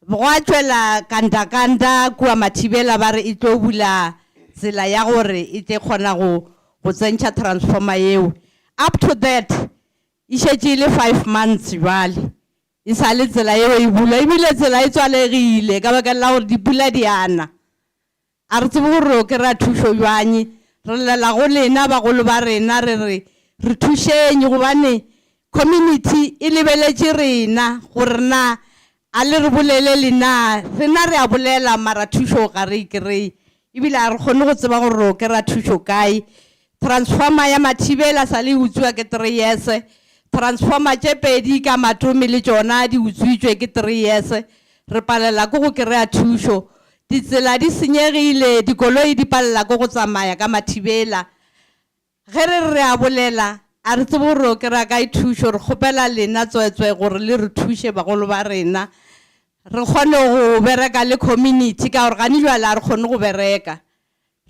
Goa tšwela kanda kua Mathibela ba re e tlo bula tsela ya gore e tle kgona go tsentšha transformer eo. Up to that, e šetše le 5 months jwale. E sa le tsela eo e bula, ebile tsela e tswalegile ka baka la gore dipula di ana. A re tsebe gore ke ra thušo jwanye, re lela go lena bagolo ba rena re thušeng gobane community e lebeletše rena gore na a le re bolele lena, rena re a bolela mara thušo ga re ikrei. Ebile a re kgone go tseba gore ke ra thušo kae. Transformer ya Mathibela sa le utswiwa ke 3 years. Transformer tše pedi ka Matome le tšona di utswitšwe ke 3 years. Re palela ke go kry-a thušo. Ditsela di senyegile, dikoloi di palela ke go tsamaya ka Mathibela. Ge re a bolela a re tsebe gore ke ra ka e thušo, re kgopela lena tswetswe gore le re thuše bagolo ba rena. Re kgone go bereka le community ka gore gane jwale a re kgone go bereka.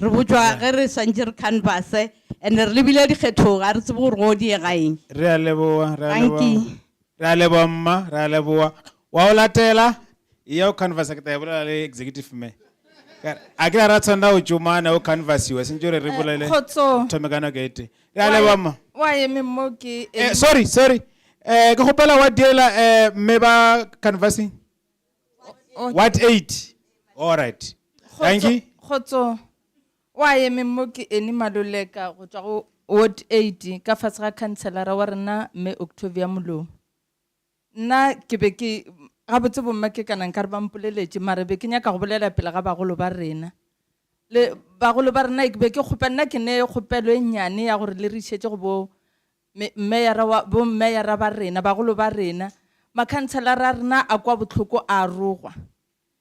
Re botšwa ge re swantše re canvase and re lebile dikgetho a re tsebe gore go die gaeng. Re a leboa, Thank you. Re a leboa mma, re a leboa. Wa o latela ya o canvasa ke ta bolela le executive me. A ke ra tsanda o tšomana o canvasiwa se ntse re bolele. Khotso. Thomekana ke ete. Re a leboa mma. Wa eme mo ke Sorry. Ke gopela wa diela me ba canvassing. What 8? All right. Thank you. Khotso. Wa eme mo ke eni Maloleka go tswa go Ward 8 ka fatshe ga councilor wa rena me Octavia Molo. Nna ke be ke ga botse bomma ke kana nka re ba mpoleletse mare be ke nya ka go bolela pele ga bagolo ba rena. Le bagolo ba rena ke be ke kgopela ke ne kgopelo e nyane ya gore le re šetse go bo meyara ba rena bagolo ba rena ma councilor a rena a kwa botlhoko a rogwa.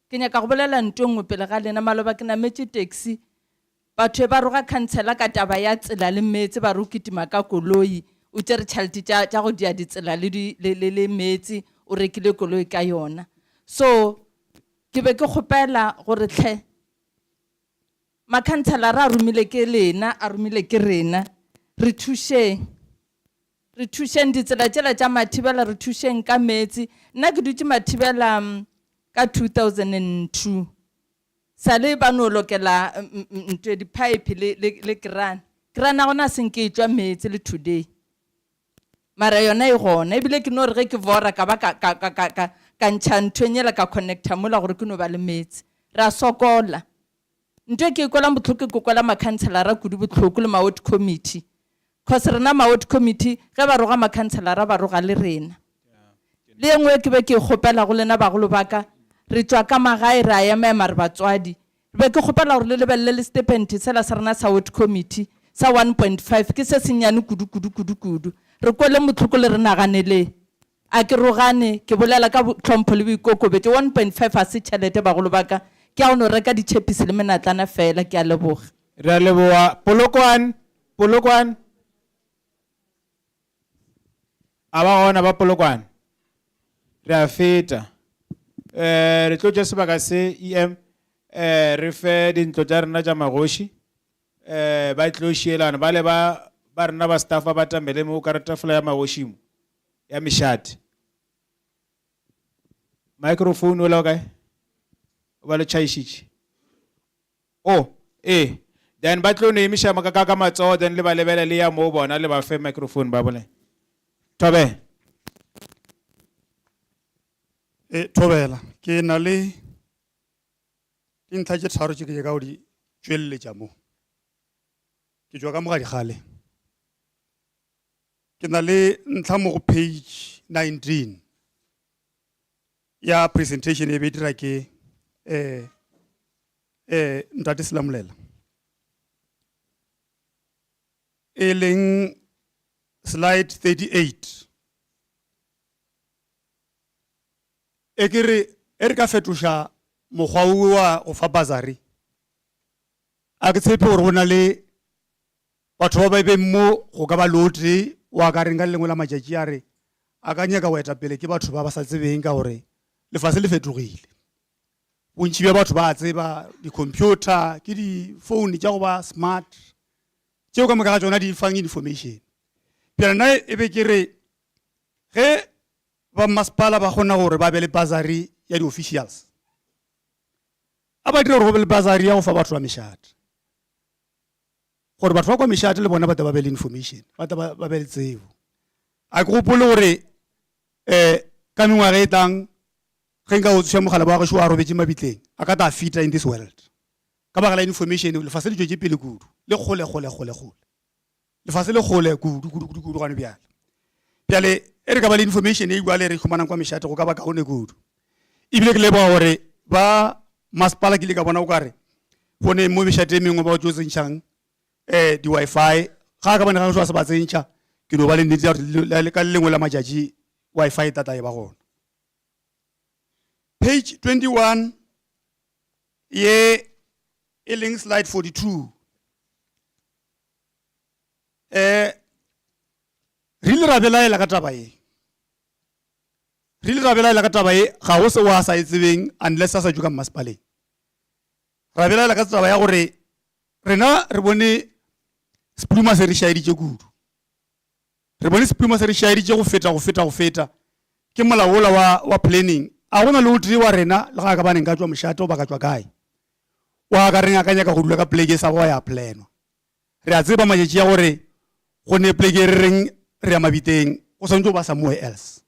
Ke nya ka go bolela ntwe ngwe pele ga lena maloba ke na metse taxi. Batho ba roga councilor ka taba ya tsela le metsi ba rukitima ka koloi o tsere tšhelete tša go dia ditsela le metsi o rekile koloi ka yona. So ke be ke kgopela gore tlhe ma councilor a romile ke lena a romile ke rena re thušeng ditsela tšela tša Mathibela re thušeng ka metsi. Nna ke dutse Mathibela ka 2002 sa le ba no lokela ntwe di pipe le grana gona senke e tšwa metsi le today mara yona e gona ebile ke no re ge ke vora ka ba ka ntšha nthwenyela ka connecta mola gore ke no ba le metsi ra sokola ntwe ke kola botlhoko ke kola ma councilor a kudu botlhoko le ma ward committee cause rena ma ward committee ge ba roga ma councilor ba roga le rena le engwe ke be ke kgopela go lena bagolo baka re tswa ka magae ra ya mare batswadi be ke kgopela gore le lebelele le stipend sela sa rena sa ward committee sa 1.5 ke se senyane kudu re kwele motlhoko le re naganele a ke rogane ke bolela ka tlhompho le boikokobetse 1.5 a se tšhelete bagolo baka ke a no reka ditšhepisi le menatlana fela ke a leboga. Re a leboa Polokwane. Polokwane a ba gona ba Polokwane re a feta re tlo tšea sebaka se em re fe dintlo tša rena tša magoši ba tlo šielana ba le ba rena ba staff ba tambele mo ka re tafola ya magoši mo ya mešate microphone ola o kae o ba le tšhaišitše then ba tlo no emiša ka matsogo then le ba lebele le ya mo bona le ba fe microphone ba bole Tobe Thobela ke na le dintlha tše tharo tše ke ka o di tšweleletša mo ke tšwa ka mogadi gale ke na le ntlha mo go page 19 ya presentation e be dira ke ntate Selamolela e leng slide 38 e ke re ka fetoša mokgwa wa go fa bazari a ke tshepe gore go na le batho ba be mo go ka ba lote wa ka reng ka lengwe la matšatši a re a ka nyaka go eta pele ke batho ba ba sa tsebeng ka gore lefase le fetogile bontši bja batho ba tseba di-computer ke di-phone tša go ba smart tšeo ka moka ga tšona di fang information pele nna e be ke re ge ba masepala ba kgona gore ba be le bazari ya di-officials a ba dira gore go be le bazari ya go fa batho ba mešate gore batho ba kwa mešate le bona ba ta ba be le information ba ta ba be le tsebo a ke gopole gore ka mengwaga e tlang ge nka o tsoša mogala ba gešo a robetse mabitleng a ka ta fita in this world ka baka la information lefase le tšwetše pele kudu le kgole lefase le kgole kudu gane bjale bjale e re ka ba le information e ebuale re humanang kwa mešate go ka ba kaone kudu ebile ke leboga gore ba masepala ke ile ka bona o kare gone mo mešate e mengwe ba o tšo tsentšhang di-Wi-Fi ga ka bane ga a se ba tsentšha ke no ba le nnete ya ka lengwe la matšatši Wi-Fi tata e ba gona page 21 ye e leng slide 42 re ile ra belaela ka taba e ga go se wa sa e tsebeng unless a sa tšwa ka mmasepaleng ra belaela ka taba ya gore rena re bone sepluma se re šaeditše kudu re bone sepluma se re šaeditše go feta ke molao ola wa planning a gona le o tee wa rena le ga ka baneng ka tšwa mošate o ba ka tšwa kae wa ka reng a ka nyaka go dula ka pleke sa go ya planwa re a tseba matšatši ya gore go ne pleke re reng re ya mabiteng go swantse o ba somewhere else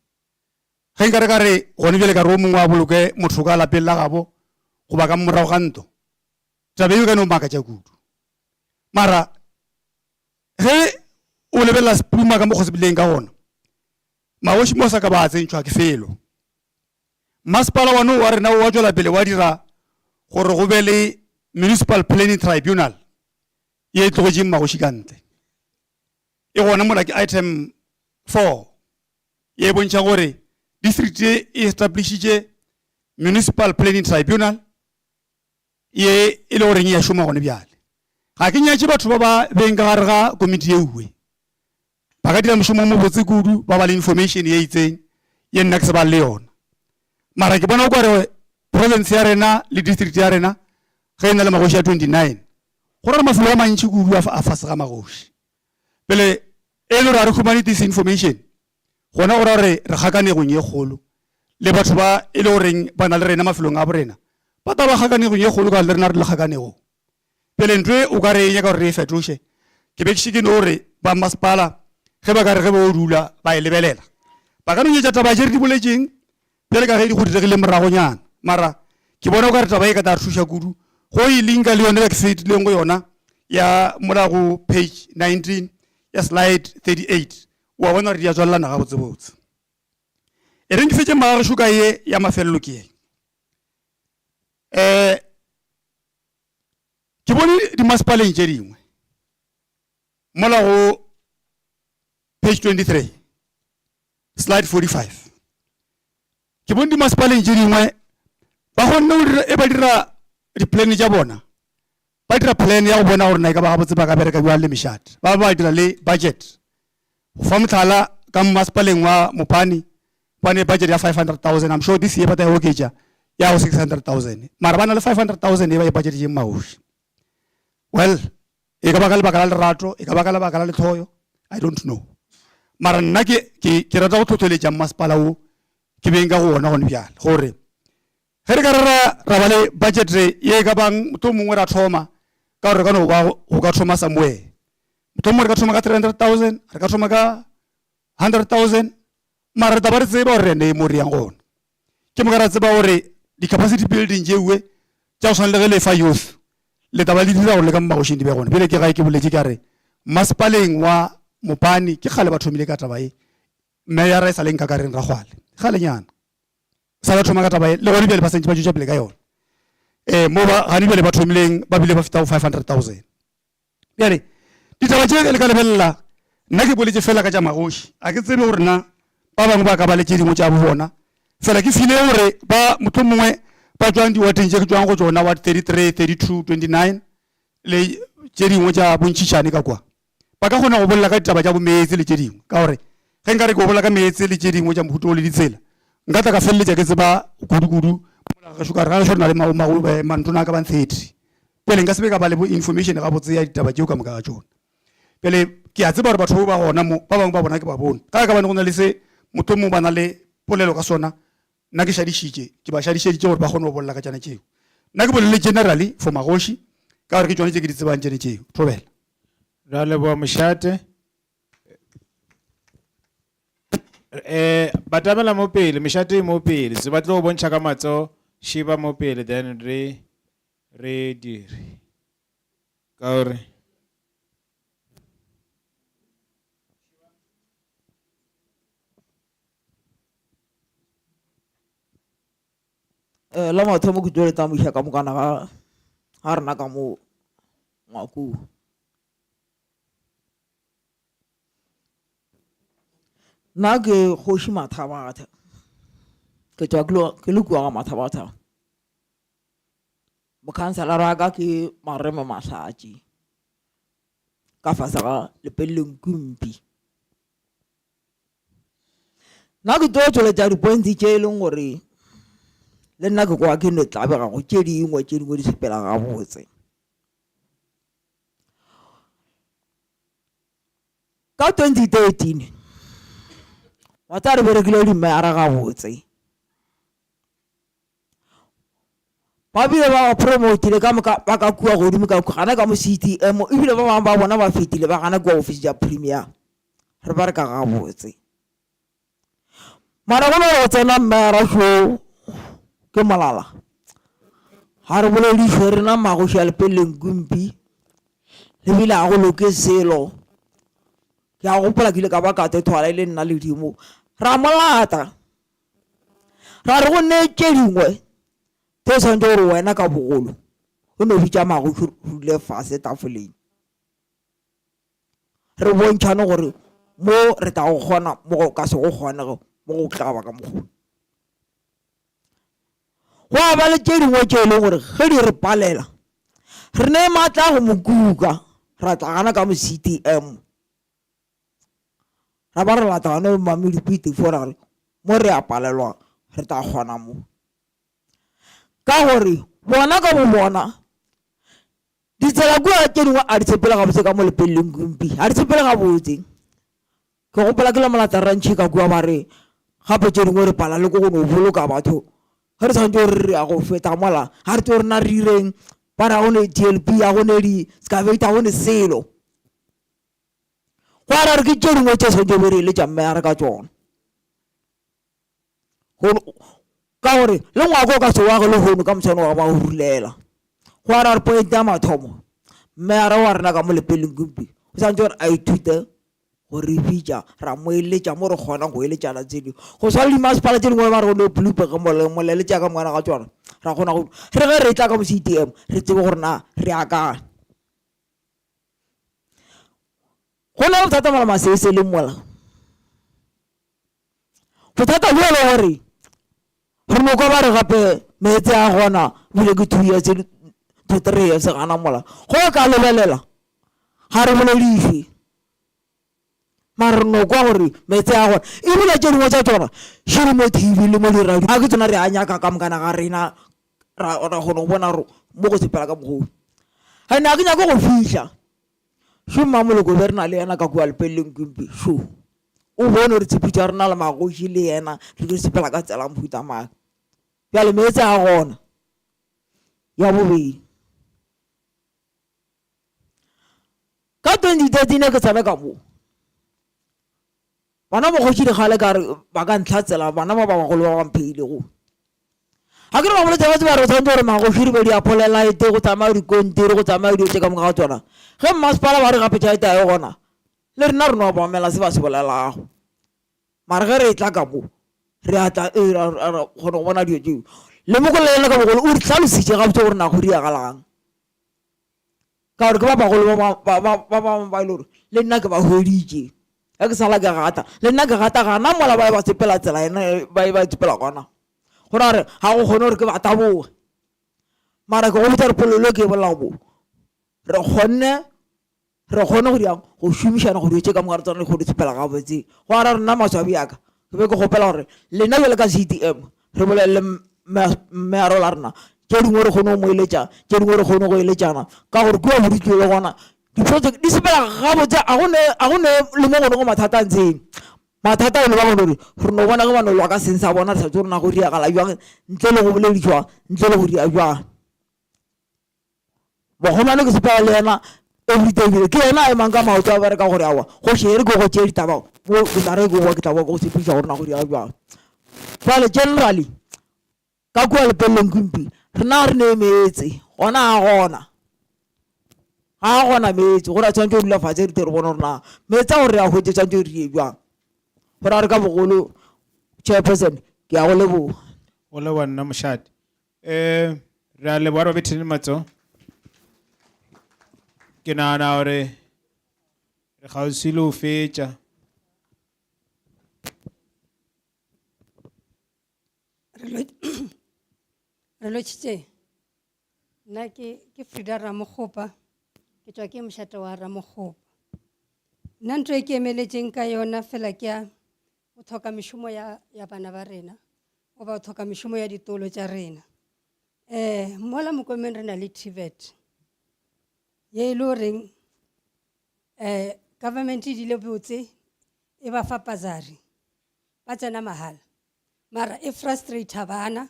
ge nkare ka re gone bjale ka re o mongwe a boloke motho ka lapeng la gabo goba ka morago ga ntlo tabe eo ka ne o makatša kudu mara ge o lebelela sepluma ka mo go sebileng ka gona magoši mo sa ka ba tsentšhwa ke felo masepala wane wa rena wa tšwela pele wa dira gore go be le municipal planning tribunal ye e tlogetseng magoši ka ntle e gona mola ke item 4 ye e bontšha gore district e establishitše municipal planning tribunal ye e le goreng ya šoma gone bjale ga ke nyatše batho ba ba beng ka gare ga komiti euwe ba ka dira mošomo mo botse kudu ba ba le information ye itseng ye nna ke se ba le yona mara ke bona o kware province ya rena le district ya rena ge e na le magoši a 29 go ra mafelo a mantši kudu a fase ga magoši pele e le gore a re humanities information gona go ra gore re kgakanegong ye kgolo le batho ba e le goreng ba na le rena mafelong a borena ba ta ba kgakanegong ye kgolo ka le rena re le kgakanego pele ntwe o ka re e nyaka gore re e fetoše ke be ke šikene gore ba masepala ge ba ka re ge ba o dula ba e lebelela ba ka nonyetša taba tše re di boletseng pele ka ge di godiregile moragonyana mara ke bona o ka re taba e ka ta re thuša kudu go e linka le yone ka ke fetileng go yona ya mola go page 19 ya slide 38 wa bona re di a tswalelana ga botsebotse e reng ke fetse magagesho ka ye ya mafelelo ke ye ke bone dimasepaleng tše dingwe mola go page 23 slide 45 ke bone dimasepaleng tše dingwe ba kgonne e ba dira diplane tša bona ba dira plan ya go bona gore na e ka ba botse ba ka bereka bua le mešate ba dira le budget go fa motlhala ka masepaleng wa Mopani ba ne budget ya 500,000. I'm sure this year ba ta oketša ya go 600,000 mara ba na le 500,000 e ba e budget ye Magoši. Well, e ka ba ka lebaka la lerato, e ka ba ka lebaka la letlhoyo, I don't know. Mara nna ke rata go tlhotlheletša masepala o ke beng ka go ona gone bjale gore ge re ka ra ba le budget ye ka bang moto mongwe ra thoma ka gore ka no go ka thoma somewhere. Moto mongwe re ka thoma ka 300,000, re ka thoma ka 100,000, mara re taba re tseba gore ne mo re yang gona. Ke mo ka ra tseba gore di-capacity building jewe tša go tshwana le ge le fa youth le taba le dira gore le ka Magošing di be gona. Pele ke gae ke boletse ka re masepaleng wa Mopani ke kgale ba thomile ka taba e mayor e sa leng ka kareng ra gwale kgale nyana sa ba thoma ka taba e le gone bjale ba sentse ba tšwetša pele ka yona mo ba gane bjale ba thomileng ba bile ba feta go 500,000. Bjale ditaba tše le ka lebelela nna ke boletse fela ka tša Magoši a ke tsebe gore na ba bangwe ba ka ba le tše dingwe tša bona fela ke file gore ba motho mongwe ba tswang diwateng tše ke tswang go tsona wat 33, 32, 29 le tše dingwe tša bontšhišane ka kwa ba ka kgona go bolela ka ditaba tša bomeetse le tše dingwe ka gore ge nka re ke go bolela ka meetse le tše dingwe tša mohuto le ditsela nka tla ka feleletša ke tseba kudu-kudu ka re ga re na le mantona ka ban 30 pele nka sebe ka ba le information ga botse ya ditaba tšeo ka moka ga tšona. Pele ke a tseba gore batho ba gona mo ba bangwe ba bona ke ba bone ka ka bane go na le se motho mongwe ba na le polelo ka sona nna ke šadišitše ke ba šadišeditše gore ba kgone go bolela ka tšana tšeo. Nna ke bolele generally for Magoši ka gore ke tšone tše ke di tsebang tšene tšeo. Thobela ra leboa mošate batamela mo pele mošate mo pele se batle go bontšha ka matso šiba mo pele then re dire ka gore la mathomo ke tlo le tamoša ka mokana ga rena ka mo ngwakong nna ke kgoši Mathabatha ke tswa ke le kua ga Mathabatha mokhanselara ka ke Mareme Mahlatši ka fase ga Lepeleng Kumpi. Nna ke tlo tšweletša dipoints tše e leng gore le nna ke kwa ke ne tlabega go tše dingwe di sepela gabotse. Ka 2013 wa tsa re berekile dimmeara gabotse ba bile ba promotile ka moka ba ka kua godimo ka gana ka mo CTM ebile ba bangwe ba bona ba fetile ba gana kwa office ya premier re ba re ka gabotse mara bona go tsena mmeara show ke Malala ga re boledišwe rena Magoši ya Lepeleng Kumpi le bile a go loke selo ke a gopola ke ile ka ba ka thwala ile nna le dimo ra molata ra re go ne tše dingwe tse tshwanetse gore wena ka bogolo o ne o bitša Magoši rule fase tafoleng re bontšhane gore mo re tla go kgona mo go ka se go kgonege mo go tlaba ka mogolo go a ba le tše dingwe tše e leng gore ge di re palela re ne maatla go mokuka ra tla gana ka mo CTM ra ba re lata gane mamedipite fora mo re a palelwa re tla kgona mo ka gore bona ka bo bona ditsela kua tše dingwe a di tshepele gabotse ka mo Lepeleng Kumpi a di tshepele gabotse ke gopola ke le molata rantšhi ka kua ba re gape tše dingwe re pala le ko go no boloka batho ge re tshwanetse gore re ya go feta mola ga re tse gore na re direng ba re a gone TLP a gone di-scavator a gone selo go a ra re ke tše dingwe tše tshwanetse be re eletša mmeare ka tsona ka gore le ngwako ka se wage le gono ka motshwane wa ba o rulela go a ra re pointe ya mathomo mmeare wa rena ka mo Lepeleng Kumpi o tshwanetse gore a ithute go re bitša ra mo eletša mo re kgonang go eletšana tse dingwe go swa le dimasepala tše dingwe ba re gone blupe ge moleletša ka mongana ga tsona ra kgona go re ge re tla ka mo CTM re tsebe gore na re akana go na bothata mola masese le mola bothata bo le gore re no ka ba re gape meetse a gona bile ke 2 years 2 3 years gana mola go ka lebelela ha re boledife mara no kwa gore metse a gona e bile tse dingwe tsa tsona shiri mo TV le mo diradio a ke tsona re a nyaka ka mokana ga rena ra go no bona mo go sepela ka mogolo ha nna ke nyaka go fihla sho mamoloko be re na le yena ka kwa lepeleng kumpi sho o bone re tsipitsa rena le magoshi le yena re di sepela ka tsela mputa mang ya le metse a gona ya bobedi ka 2013 ke tsaba ka mo bana ba go tshile gale ka re ba ka ntlhatsela bana ba ba go le ba mpheile go ha ke re ba boletse ba re tsantse re mago shiri be di apolela ite go tsamaya di kontiri go tsamaya di teka mo ga tsona ge mmasepala ba re gape tsa ita e gona le rena re no ba mela se ba se bolelago mara ge re tla ka mo re ata e ra go no bona dio tšeo le mo go lele ka bogolo o re tlhalositse ga botse gore na go ria galang ka gore ke ba bagolo ba ile gore le nna ke ba hweditše ya ke sala ke gata le nna ke gata gana mola ba sepela tsela ena ba sepela gona go ra re ga go kgone gore ke ba taboge mara ke go botsa re polelo ke bolela bo re kgone go diang go šomišana go dietse ka mogare tsona le go di sepela ga botse go ara rena maswabi yaka ke be ke gopela gore lena jale ka CTM re bolelele mearo la rena tše dingwe re kgone go moeletša tše dingwe re kgone go eletsana ka gore kua boditlo le gona di-project di sepela gabotse a gone le mo gone go mathata a ntsheng mathata e le ba gone re no bona ge ba no lwa ka seng sa bona re sa tse rena go riagala jwang ntle le go boledišwa ntle le go ria jwang bogomane ke sepela le yena everyday ke yena a emang ka maoto a bereka gore awa go šere ke go tšee ditaba mo ke tla re ke go ke taba go sepiša gorena go ria jwang jale generally ka kua lepeleleng kumpi rena re ne metse gona ga gona metse gore a tshwanetse o dula fatshe re tere bona gore na metsa gore re a hwetse tshwanetse re rie jwang gore a re ka bogolo chairperson ke ya go leboga o le wa nna mošate re a leboga re ba bethene matso ke nagana gore re kgauswi le go fetša re lotšitše nna ke Frida Ramokgopa ke tswa ke mošate wa Ramokgopa nna ntho e ke emeletšeng ka yona fela ke ya o tlhoka mešomo ya bana ba rena o ba o tlhoka mešomo ya ditolo tša rena mola mokomeng re na le TVET ye e le goreng government e dile botse e ba fa pasari ba tsena mahala mara e frustrata bana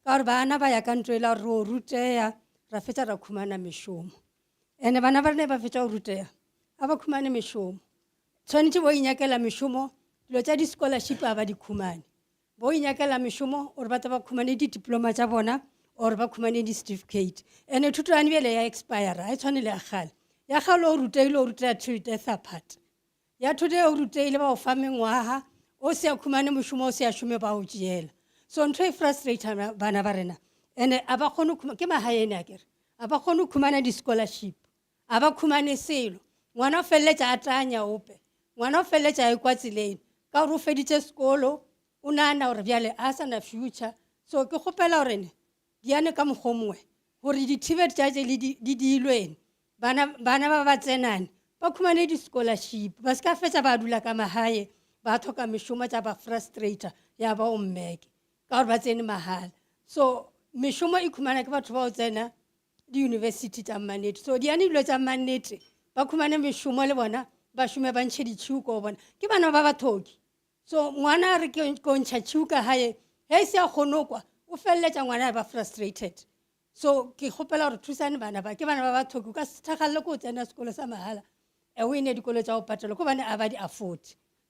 ka gore bana ba ya ka ntho e la gore o ruteya ra fetša ra khumana mešomo ene bana ba rena ba fetša go ruteya a ba khumane mešomo tshwanetse bo inyakela mešomo dilo tša di-scholarship a ba di khumane bo inyakela mešomo gore ba ta ba khumane di-diploma tša bona or ba khumane di-certificate ene thuto yane bjele ya expire a e tshwane le ya gale o ruteile o ruteya till death apart ya thuto o ruteile ba o fa mengwaga o se a khumane mošomo o se a šome ba o tšeela so ntho e frustrata bana ba rena ene a ba kgone ke magaene a kere a ba kgone khumana di-scholarship a ba khumane selo ngwana o feleletša a tanya ope ngwana o feleletša a ekwa tseleng ka gore o feditše sekolo o naana gore bjale a sa na future so ke kgopela gorene diane ka mokgwa mongwe gore di-TVET tša tše di dilwene bana ba ba tsenane ba khumane di-scholarship ba se ka fetša ba dula ka magae ba tlhoka mešomo tša ba frustrata ya ba o mmeke ka gore ba tsene mahala so mešomo e khumana ke batho ba o tsena di-university tša mannete so diane dilo tša mannete ba khumane mešomo le bona ba šome ba ntšhe ditšhiuko o bona ke bana ba bathoki so ngwana a re ke ntšha tšhiuka gae ge se a kgonokwa o feleletša ngwana ba frustrated so ke kgopela gore thusane bana ba ke bana ba bathoki o ka se thakgalele ko o tsena sekolo sa mahala o ine dikolo tša go patela ko bane a ba di afford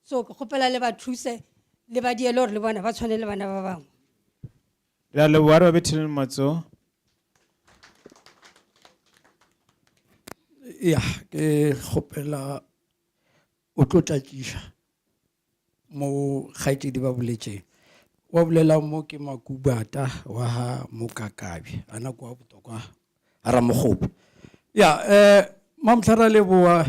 so ke kgopela le ba thuse le ba diele gore le bona ba tshwane le bana ba bangwe re a leboga re ba bethene matso ya ke kgopela o tlo tlatšiša mo kgaetšedi ba boletšeng wa bolela mo ke Makubata wa ha Mokakabi ana kwa botokwa a Ramokgopa ya mamtlhara leboa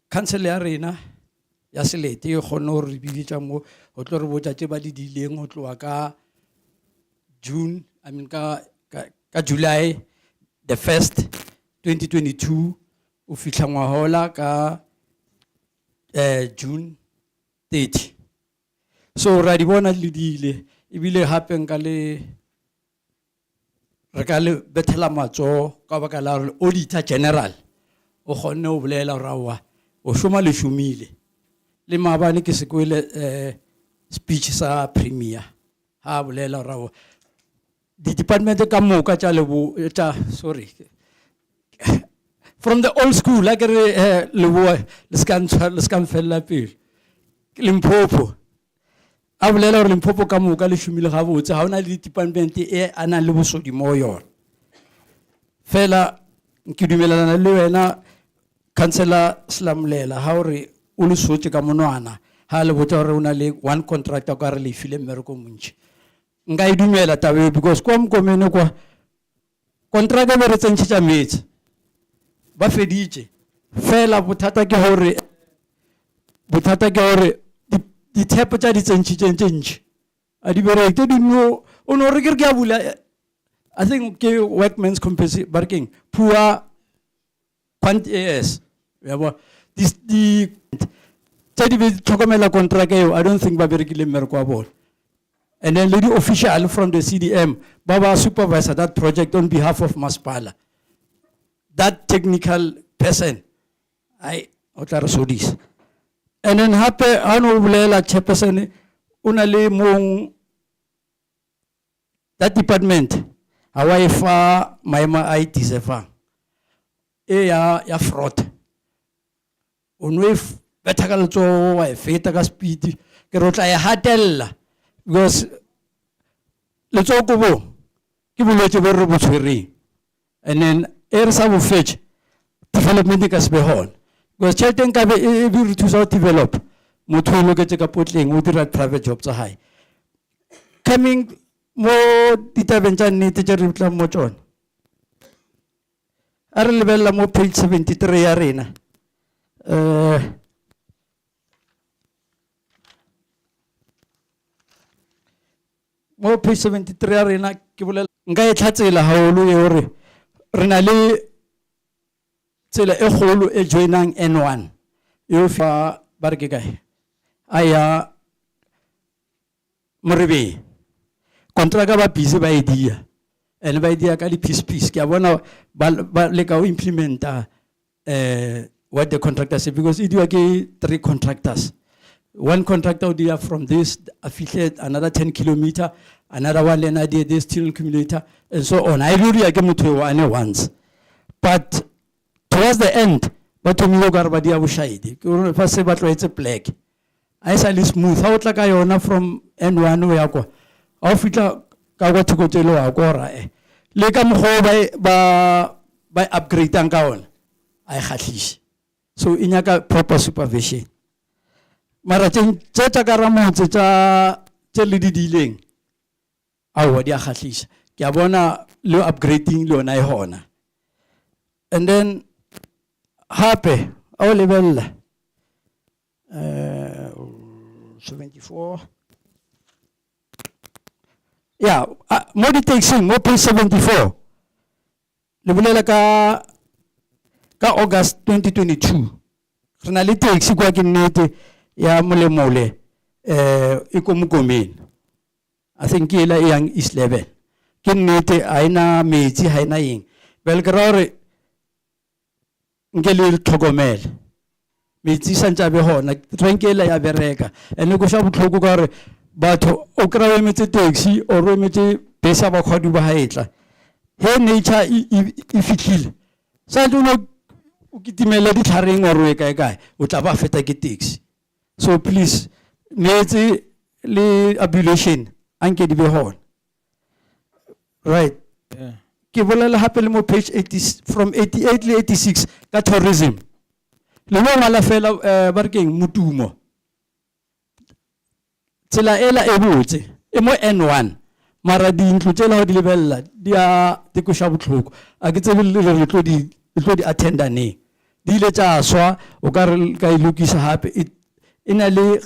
council ya rena ya selete e kgone go re biletša mo go tlo re botša tše ba di dileng go tloa ka June I mean ka July the 1st 2022 o fihla ngwahola ka June 30. So ra di bona le dile ebile hape nka le re ka le bethela matso ka baka la gore auditor general o kgonne o bolela rawa o shoma le shumile le maabane ke se kwele speech sa premier ha bolela rawa di department ka moka tša lebo tša sorry from the old school like lebo le skan fella pele Limpopo a bolela gore Limpopo ka moka le shumile ga botse ha ona le department e ana le bosodi mo yona fela ke dumelana le wena councillor Slamlela ha ore o le sotse ka monwana ha le botsa gore una le one contractor ka re le file mmereko montši nka e dumela tabe because kwa mkomene kwa contractor ba re tsentšha metsi ba feditše fela bothata ke hore di tap tša di tsentšitšeng tše ntši a di bereke tše dingwe o no re ke a bula I think ke workman's compensation barking poor quant as ya bo di tše di tlhokomela contract eo I don't think ba berekile mmereko wa bona and then lady official from the CDM baba supervisor that project on behalf of Masipala that technical person I otla re sodisa and then hape ano bolela chairperson una le mong that department hawa ifa maema IT sefa e ya fraud onwe beta ka letso wa feta ka speed ke rotla ya hatella because letso go bo ke boletse bo re bo tshwereng and then e sa bo fetch development ka sebe hona because chelten ka be e re thusa develop motho o loketse ka potleng o dira private job tsa hae coming mo ditabeng tša nnete tše re tla mo tsona a re lebella mo page 73 ya rena mo page 73 ya rena ke bolela nka e tlhatsela haholo e hore re na le tsela e kgolo e joinang N1 yo fa barke kae aya morebe contract ba busy ba idea and ba idea ka di piece ke a bona ba le ka o implementa what the contractor said because it was 3 contractors. One contractor would do from this affiliate another 10 kilometer, another one then I did this 10 kilometer, and so on. I really again to one once. But towards the end, but to me garbadia bushide. First say but it's a plague. I say smooth out like I from N1 we are off it kawa to go to lo agora. Lekam ho by upgrade and on. I had so in a proper supervision. Mara tša karamotse tša le di dileng aowa di a kgahlisa ke a bona le upgrading le yona e hona and then hape a o lebella 74 yeah mo di-taxing mo page 74 le bolela ka August 2022 re na le taxi kwa ke nnete ya molemole ikomukomeni I think ela yang East level ke nnete aina metsi haina eng belgrare ngele tlhokomela metsi santsa be hona trenkela ya bereka ene go sha botlhoko ka re batho o kra emetse taxi o re emetse besa ba khodi ba haetla he nature e fitlhile sa tlo o kitimela di tlhareng o re kae o tla ba feta ke taxi. So please, metsi le abulation anke di be hona. Right. Ke bolela hape le mo page 80 from 88 le 86 ka tourism. Le mo ngala fela barkeng mutumo. Tsela ela e botse e mo N1 mara di ntlo tsela ho di lebella di a di go sha botlhoko. A ke tsebe le tlo di attenda ne. Di le tša swa o ka re ka ilukisa hape ina le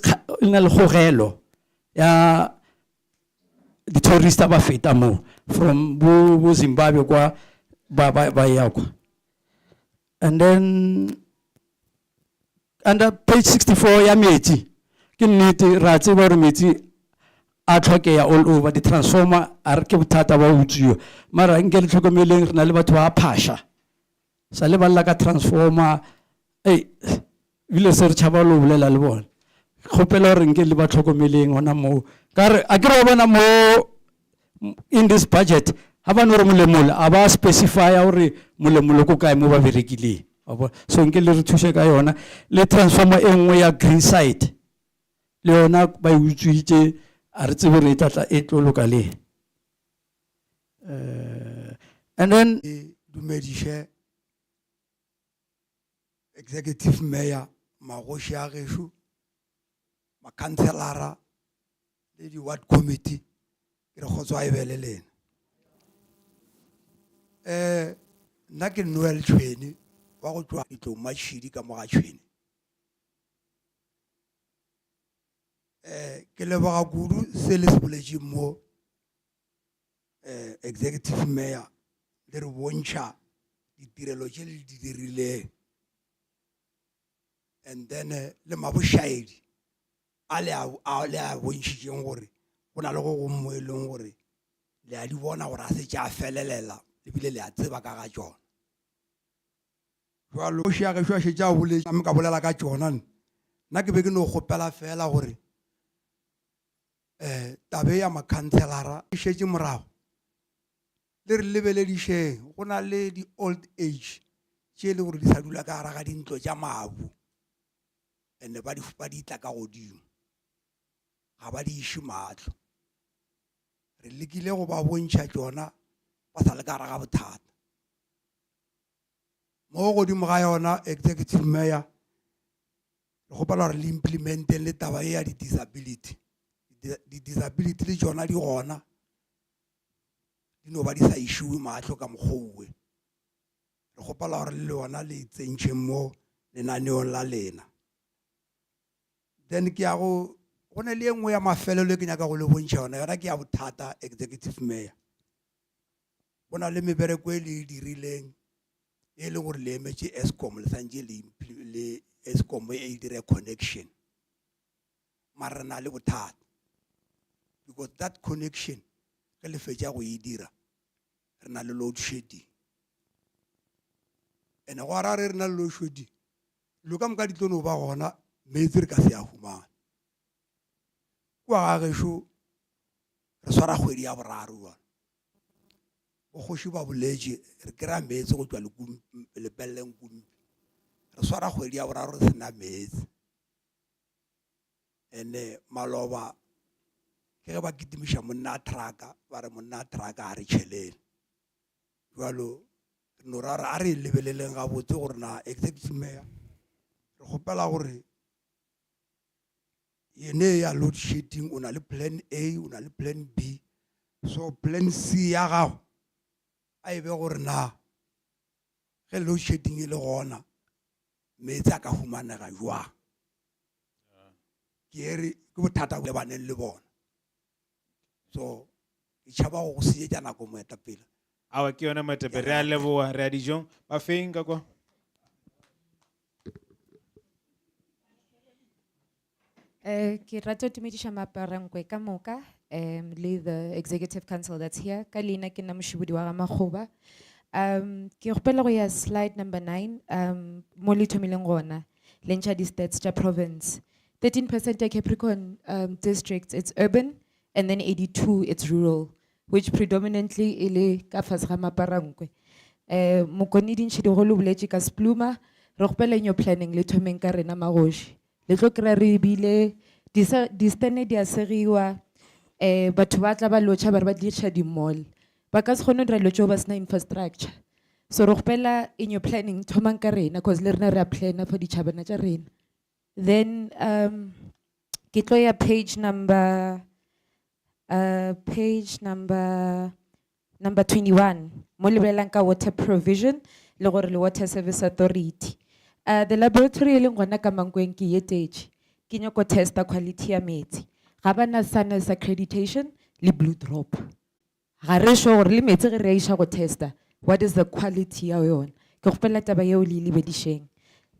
khogelo ya the tourists ba feta mo from bo Zimbabwe kwa ba ya kwa. And then under page 64 ya metsi ke nnete ra tseba re metsi a tlhokeya all over, the transformer a re ke bothata ba utswiwa mara nke le tlhokomeleng re na le batho ba phasha sa le balla ka transformer bile se re tšhaba lo bolela le bona kgopela gore nke le ba tlhokomeleng gona moo ka re a ke re bona mo in this budget ha ba no re molemola a ba specify gore molemolo ko kae mo ba berekileng so nke le re thuse ka yona le transformer e nngwe ya green side le yona ba e utswitse a re tsebe re e tlatla e tlo loka le and then dumedishe executive mayor magoši a gešo makhanselara le di-ward committee ke re kgotso a e be le lena nna ke Noel Tshweni wa go tšwa Ditlou-Matšhidi ka mo ga Tshweni ke leboga kudu se le se boletšeng mo executive mayor le re bontšha ditirelo tše le di dirileng and then le mabošaedi a le a bontšhitšeng gore go na le go go mo e leng gore le a di bona gore a se tša felelela ebile le a tseba ka ga tšona jalo o šia gešo a šetše a boletše mme ka bolela ka tšona nna ke be ke no kgopela fela gore tabe ya makhanselara e šetše morago le re lebeledišeng go na le di-old age tše e le gore di sa dula ka gara ga dintlo tša mabu and ba di tla ka godimo ga ba di iše matlho re lekile go ba bontšha tšona ba sa le ka gara ga bothata mo godimo ga yona executive mayor re gopela gore le implementeng le taba e ya di-disability le tšona di gona di no ba di sa išiwe matlho ka mokgouwe re gopela gore le lona le tsentšheng mo lenaneong la lena then ke ya go ne le engwe ya mafelelo e ke nyaka go le bontšha yona yona ke ya bothata executive mayor go na le mebereko e le dirileng e le gore le emetše Eskom le santše le Eskom e dire connection mara re na le bothata because that connection ke le fetša go e dira re na le load shedding ene go ara re na le load shedding lo ka moka di tlo no ba gona metsi re ka se a humana kwa ga gešo re swara kgwedi ya boraro wa o kgoši ba boletše re kry-a metsi go tšwa lepeleleng kumpi re swara kgwedi ya boraro re sena metsi ene maloba ke ge ba kitimiša monna a traka ba re monna a traka a re tšhelele jalo no ra a re lebeleleng gabotse gore na executive mayor re gopela gore yene ya load shedding o na le plan A o na le plan B so plan C ya gago a e be gore na ge load shedding e le gona metsi a ka humanega jwang ke re ke bothata le baneng le bona so ke tšhaba go seetša nako moetapele awa ke yona moetapele re a leboa re a dijong ba feng ka kwa Ke rata tumediša Maparankwe ka moka le the executive council that's here ka leina ke nna mošibodi wa ga Makgoba ke gopela go ya slide number 9 mo le thomileng gona le ntšha di-stats tša province 13% ya Capricorn districts it's urban and then 82 it's rural which predominantly e le ka fase ga Maparankwe mokone dintšhi di go le boletše ka Spluma re gopela nyo planning le thomeng ka rena Magoši le tlo kry-a re ebile di-stane di a segiwa batho ba tla ba lotšha ba re ba diriša di-mall ba ka se kgone go dira dilo tšeo ba sena infrastructure so re gopela in your planning thomang ka rena cause le rena re a plana for ditšhabana tša rena then ke tlo ya page number 21 mo lebelelang ka water provision le gore le water service authority the laboratory e leng gona ka Mankweng ke etetše ke nyako testa quality ya metsi ga ba na SANES accreditation le blue drop. Ga re sure gore le metsi ge re a iša go testa, what is the quality ya yona? Ke kgopela taba yeo le e lebedišeng.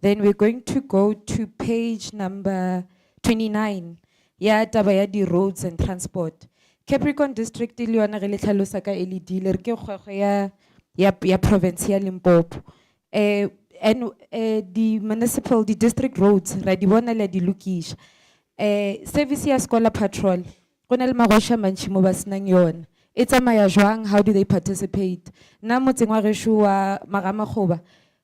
Then we're going to go to page number 29. Ya taba ya di roads and transport. Capricorn district le yona ge le tlhalosa ka LED le re ke kgwekgwe ya province ya Limpopo. And the municipal, the district roads, ra di bona le di lokiša. Service ya Scholar Patrol, go na le magosha mantši mo ba senang yona. E tsamaya jwang? How do they participate? Na motseng wa gešo wa Magamakgoba,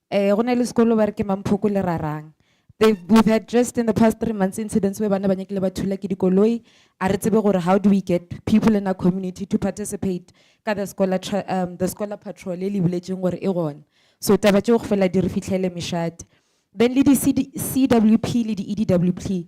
go na le sekolo ba re ke Mamphoko le Rarang. We've had just in the past 3 months incidents where bana ba nyakile ba thula ke dikoloi. A re tsebe gore how do we get people in our community to participate ka the Scholar Patrol e le buletseng gore e gona. So taba tšeo go fela di re fitlhele mešate. Then le di CWP le di EDWP,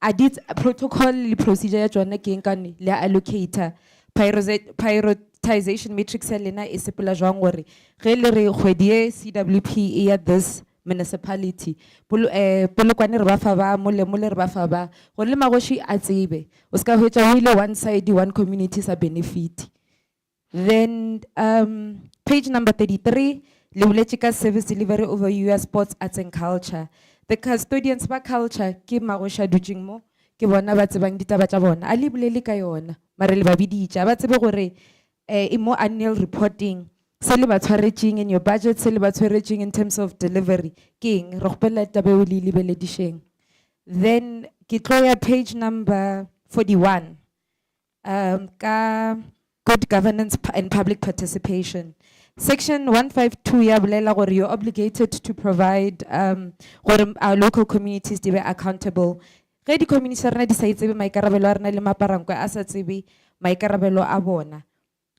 a di protocol le procedure ya tsona ke eng kane le allocator prioritization matrix ya lena e sepola jwang gore ge le re kgwedi e CWP e ya this municipality Polokwane re ba fa ba mole re ba fa ba gore le magoši a tsebe o ska hwetša o ile one side one community sa benefit. Then page number 33 le boletše ka service delivery over US sports, arts and culture. The custodians ba culture ke magoši a dutšeng mo ke bona ba tsebang ditaba tša bona a le bolele ka yona mare le ba biditša ba tsebe gore e mo annual reporting se le ba tshwaretšeng in your budget se le ba tshwaretšeng in terms of delivery ke eng re kgopela taba eo le lebeledišeng. Then ke tlo ya page number 41 ka good governance and public participation. Section 152 ya bolela gore you're obligated to provide gore our local communities be accountable. Ge di communities rena di sa itsebe maikarabelo a rena le maparanko a sa tsebe maikarabelo a bona.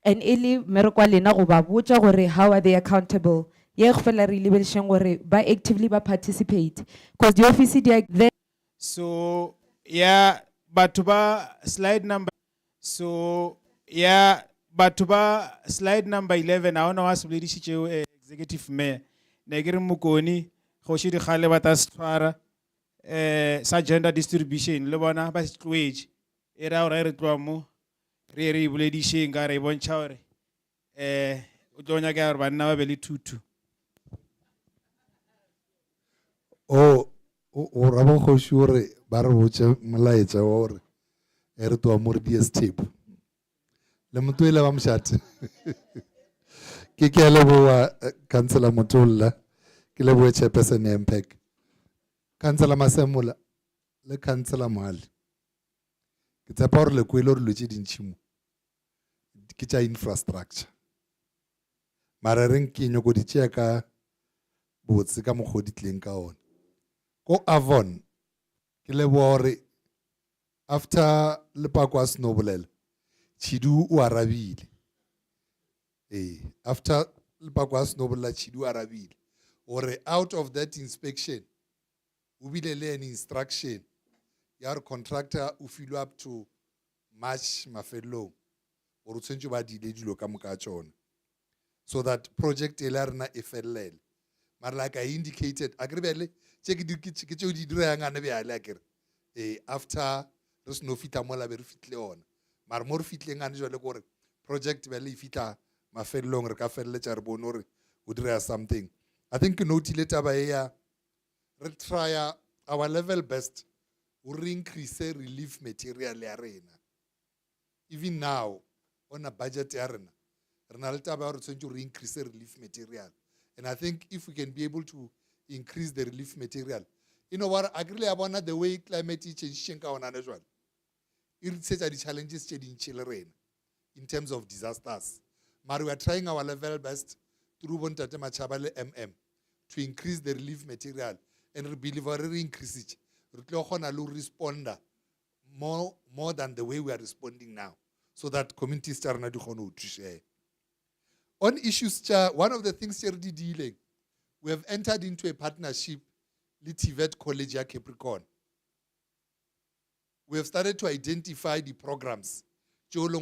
And ele mereko wa lena go ba botša gore how are they accountable? Ye go fela re lebedišeng gore ba actively ba participate because the office di there. So yeah, batho ba slide number. So yeah, batho ba slide number 11 a ona wa se boledišitšego executive mayor ne ke re Mokoni kgoši dikgale ba ta se tshwara sa gender distribution le bona ba se tloetše e ra gore re tloa mo re e boledišeng ka re e bontšha gore o tlo nyaka gore banna ba be le thutu. o ra bo kgoši gore ba re botše molaetša wa gore re tloa mo re DSTP le motho ile ba mšate ke a leboa councillor Motolla ke leboe chairperson ya MPAC councillor Masemola le councillor Mohale ke tshepa gore le kwele re lwetse dintšhi mo ke tša infrastructure mara reng ke nyoko di tšea ka botse ka mokgwa di tleng ka ona ko Avon ke leboa gore after Lepako a snowbolela Chidu o arabile after Lepako a snowbolela Chidu arabile or out of that inspection o bile le an instruction ya contractor o fill up to March mafelong or tshwentse ba dile dilo ka moka tsona so that project e la rena e fellele mara like I indicated a grebele ke tšeo di dirang ane bjale a kere after re seno fitla mola be re fitlhe ona mara mo re fitleng ane jwale gore project be le e fitla mafelelong re ka feleletša re bone gore o dira something. I think ke notile taba e ya re try our level best o re increase relief material ya rena even now on a budget ya rena re na le taba ya gore tshwantse re increase relief material and I think if we can be able to increase the relief material you know what I really bona the way climate is changing ka ona jwale it's such a challenges in terms of disasters. But we are trying our level best through Bontate Machabale MM to increase the relief material and we believe we increase it. We will respond more than the way we are responding now, so that communities start to share. On issues, one of the things we're dealing, we have entered into a partnership with TVET College at Capricorn. We have started to identify the programs. One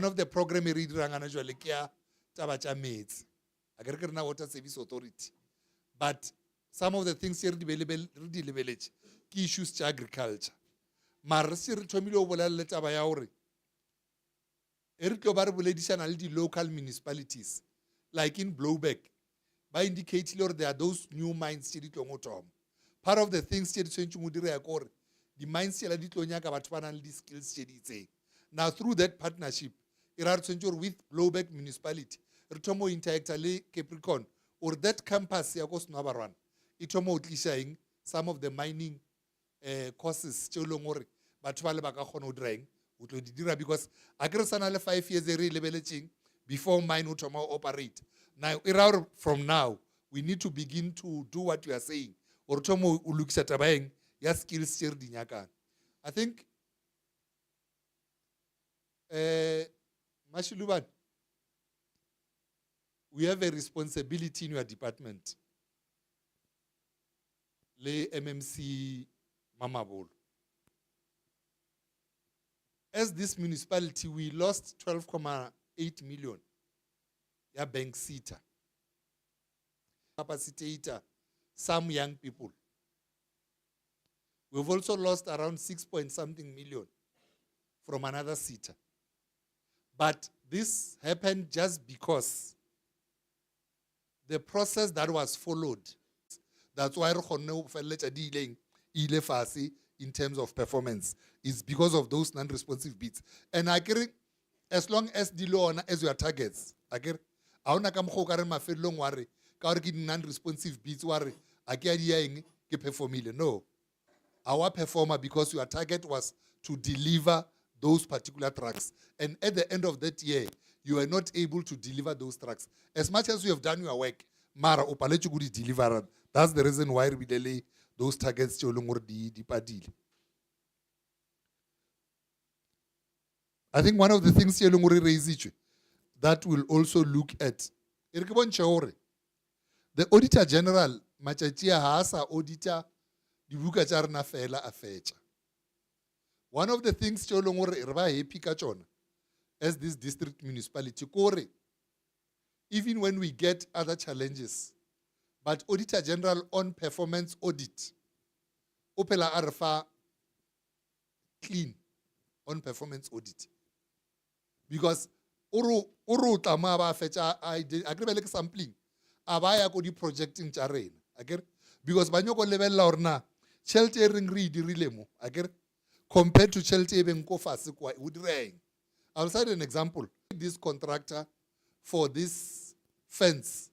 of the programs we read Water Service Authority. But some of the things here develop key issues to agriculture. mara re se re thomile o bolelele taba ya hore e re tlo ba re boledisana le di-local municipalities like in Blowback ba indicate hore there are those new mines tse di tlong o thoma. Part of the things tse di tshwanetseng o dire ya ke gore di-mines tsela di tlo nyaka batho ba nang le di-skills tse di itseng. Now through that partnership e ra re tshwanetse gore with Blowback municipality re thoma o interacta le Capricorn or that campus ya ko Senwabarwana e thoma o tlisha eng some of the mining courses tse e leng gore batho ba le ba ka kgona o dira eng o tlo di dira, because a ke re sana le 5 years e re e lebeletseng before mine o thoma o operate. Now from now we need to begin to do what you are saying or thoma o lokisa taba eng ya skills tse re di nyakang. I think Mashilubane, we have a responsibility in your department. Le MMC Mamabolo. As this municipality, we lost 12.8 million. Ya bank seater. Capacitator, some young people. We've also lost around 6-point-something million from another seater. But this happened just because the process that was followed, that's why in terms of performance, is because of those non-responsive bits. And I agree, as long as the law as your targets, I agree, I don't worry, non-responsive bits worry, I get perform. No. Our performer, because your target was to deliver those particular tracks. And at the end of that year, you are not able to deliver those tracks. As much as you have done your work, Mara opalechu gudi deliver. That's the reason why we delay those targets to di padil. I think one of the things that will also look at the Auditor General, Machachia Hasa Auditor, the Buka Charna Fela Afecha. One of the things as this district municipality, even when we get other challenges, but Auditor General on performance audit, Opela Arfa clean on performance audit. Because Uru Tamaba Fecha, I agree like sampling, Abaya Kodi projecting Charain. Because Banyoko level Lorna, sheltering read Rilemo, compared to shelter even Kofas would rain. I'll cite an example. This contractor for this fence,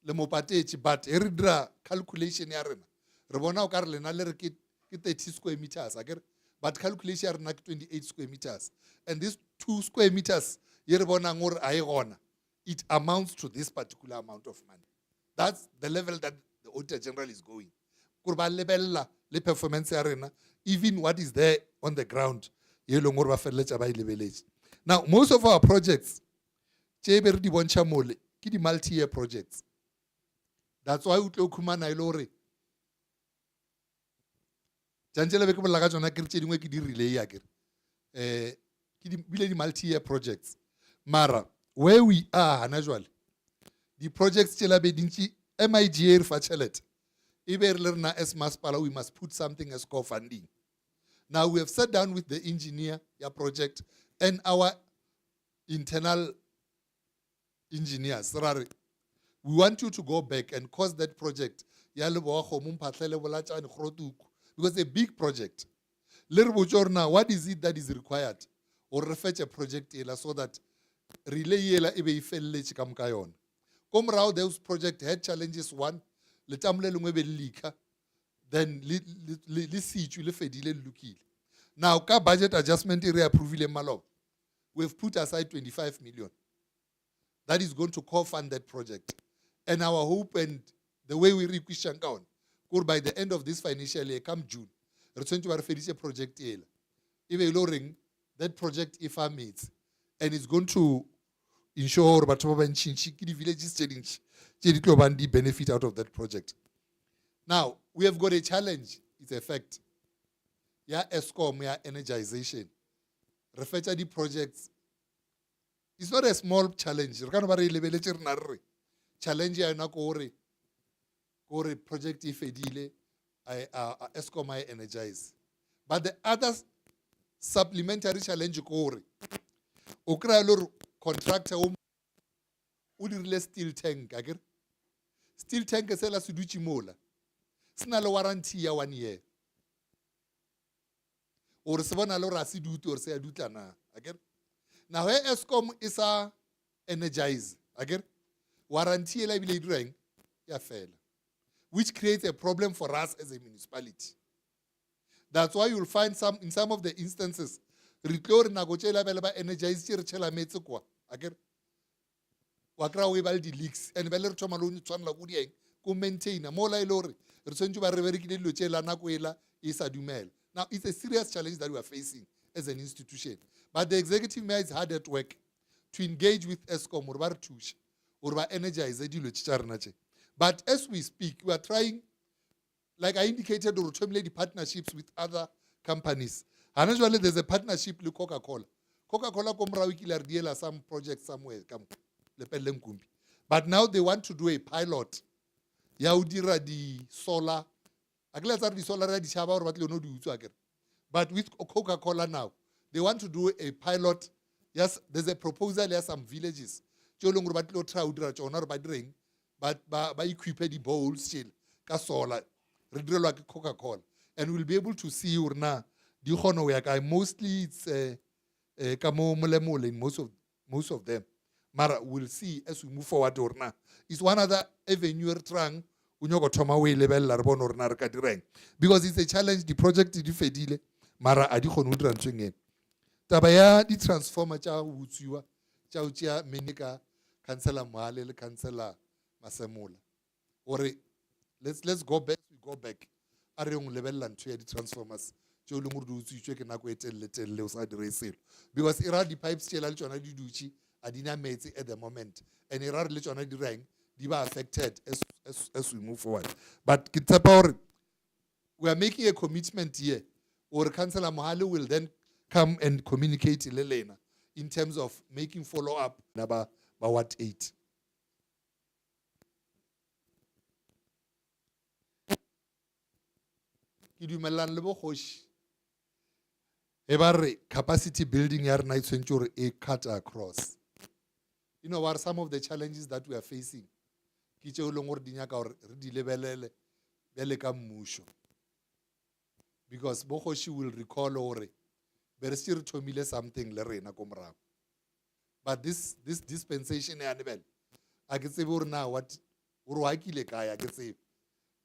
le mopatechi, but eridra calculation yarena. Rebona okarle na lere ki 30 square meters, but calculation yarena 28 square meters. And these 2 square meters, yerebona ngor aigona, it amounts to this particular amount of money. That's the level that the Auditor General is going. Kurba lebella le performance arena, even what is there on the ground. Now, most of our projects, multi-year projects. That's why we talk about Nailore. Multi-year projects. Mara, where we are, usually, the projects MIGA Fachelet. We must put something as core funding. Now we have sat down with the engineer, your project, and our internal engineers. We want you to go back and cause that project. Because it's a big project. What is it that is required? Or refetch a project so that relay ebe ifelle kam kayon. Come round those project had challenges one, then now ka budget adjustment area approval we've put aside 25 million. That is going to co-fund that project. And our hope and the way we request account, by the end of this financial year, come June, we're going to finish a project here. If lowering that project if I meets, and it's going to ensure that the villages benefit out of that project. Now, we have got a challenge, it's a fact. Yeah, ESCOM, yeah, energization. Refer to the projects. It's not a small challenge. Challenge ya na kore project if edile ESCOM I energize. But the other supplementary challenge kore o kry-a le gore contractor o dirile steel tank akere steel tank sela se dutse mola se na le warranty ya 1 year or se bona le gore a se dute or se ya dutla na akere now he Eskom is a energize akere warranty ela ebile e dirang ya fela which creates a problem for us as a municipality. That's why you'll find in some of the instances re tlo re nako tse lebele ba energize tse re tshela metse kwa akere wa kra o ba le di leaks and ba le re thoma lo tshwanela go dieng go maintainer mo la ile gore re tsentse ba re berekile dilo tse la nako ela e sa dumela. Now it's a serious challenge that we are facing as an institution, but the executive mayor is hard at work to engage with Eskom or ba re thusha or ba energize dilo tse tsa rena tse. But as we speak, we are trying, like I indicated, to terminate partnerships with other companies. And actually, there's a partnership with Coca-Cola. Coca-Cola komra some project somewhere. But now they want to do a pilot. Yaudira di solar. But with Coca-Cola now, they want to do a pilot. Yes, there's a proposal. There are some villages. But by equipping the bowls still, solar, like Coca-Cola, and we'll be able to see urna. Mostly it's in most of them. Mara we'll see as we move forward urna. It's one other avenue trang because it's a challenge. The project is fedile. Mara adikon udran chungen. Tabaya di transformer cha utsiwa cha uchia menika kansela mahale le kansela masemola. Or let's go back. We go back. Are yung level land to the transformers. Jo lumurdu utswe ke nako etelle o sa dire selo. Because ira di pipes tshela le tsona di dutse adina metsi at the moment. And ira le tsona di rang di ba affected as we move forward. But we are making a commitment here. Or Councillor Mohale will then come and communicate to Lelena in terms of making follow-up about what 8. Kidumelan lebo khoshi. Ebare capacity building yar night century a cut across. You know what are some of the challenges that we are facing? Kiche ulongor dinyaka or ridilebelele bele ka musho. Because Bohoshi will recall ore Beresir Tomile something Lerena Komra. But this dispensation I can say now what Uruaki Lekaya I can say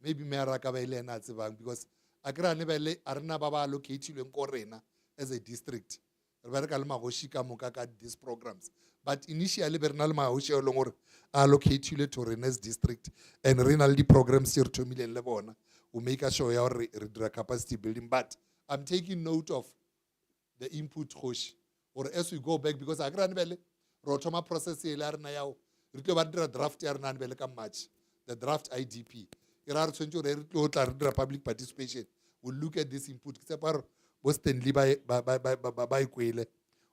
maybe Merakabele and Natsibang because Agra Nebele Arna Baba located in Korena as a district. Kalma Hoshika Mukaka these programs. But initially Bernalma Hoshi Longor allocated to Renes district and Rinaldi programs here 2 million Lebona will make us show our capacity building. But I'm taking note of the input Hoshi or as we go back because Agranbele Rotoma process now draft match the draft IDP. Public participation will look at this input.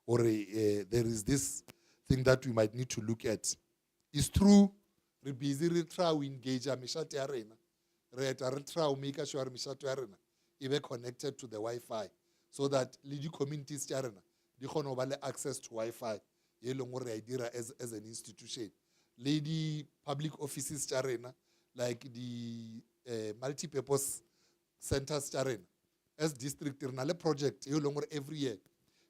Or there is this thing that we might need to look at. It's true, we busy try to engage a Mishati Arena. Try to make sure Mishati Arena is connected to the Wi-Fi so that lady communities arena they can access to Wi-Fi. As an institution. Lady public offices arena like the multi-purpose centers arena. As district project every year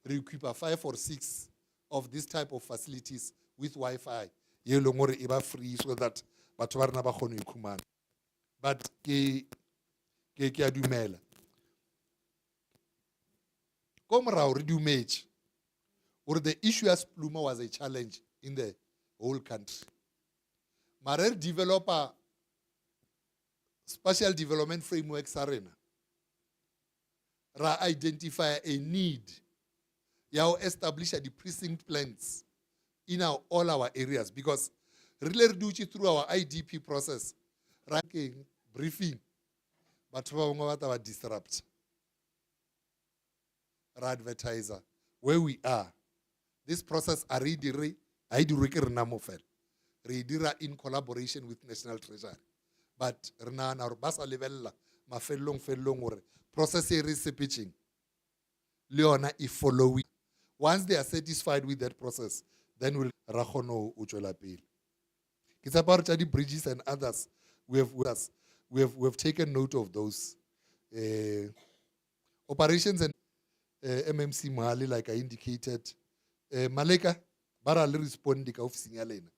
we equip 5 or 6 of this type of facilities with Wi-Fi. Iba free so that batwarna ba khone ikhumana. But ke adumela. Komra o redumage. Or the issue as Pluma was a challenge in the whole country. Marer developer spatial development framework arena. Ra identify a need. Yao establish the precinct plans in all our areas because really do it through our IDP process. Ranking, briefing, but we disrupt. Advertiser, where we are. This process I do in collaboration with National Treasury. But Rna or Basa level ma fellong or process pitching. Leona is following. Once they are satisfied with that process, then we'll rahono uchola pele. It's about the bridges and others. We have taken note of those operations and MMC Mali, like I indicated. Maleka, bara le respondi ka office ya lena.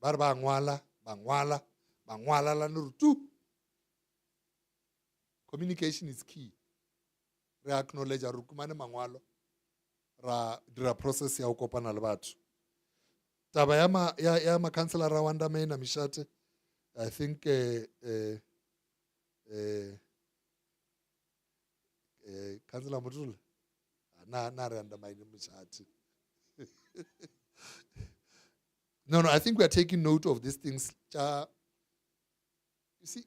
Bara bangwala la nurutu. Communication is key. Re acknowledge a rukumane mangwalo. Ra dira process ya ukopana le batho. Taba ya ma councillor Rwanda Mena Mishate, I think councillor Mutulu na Rwanda Mena Mishate. No, I think we are taking note of these things. You see,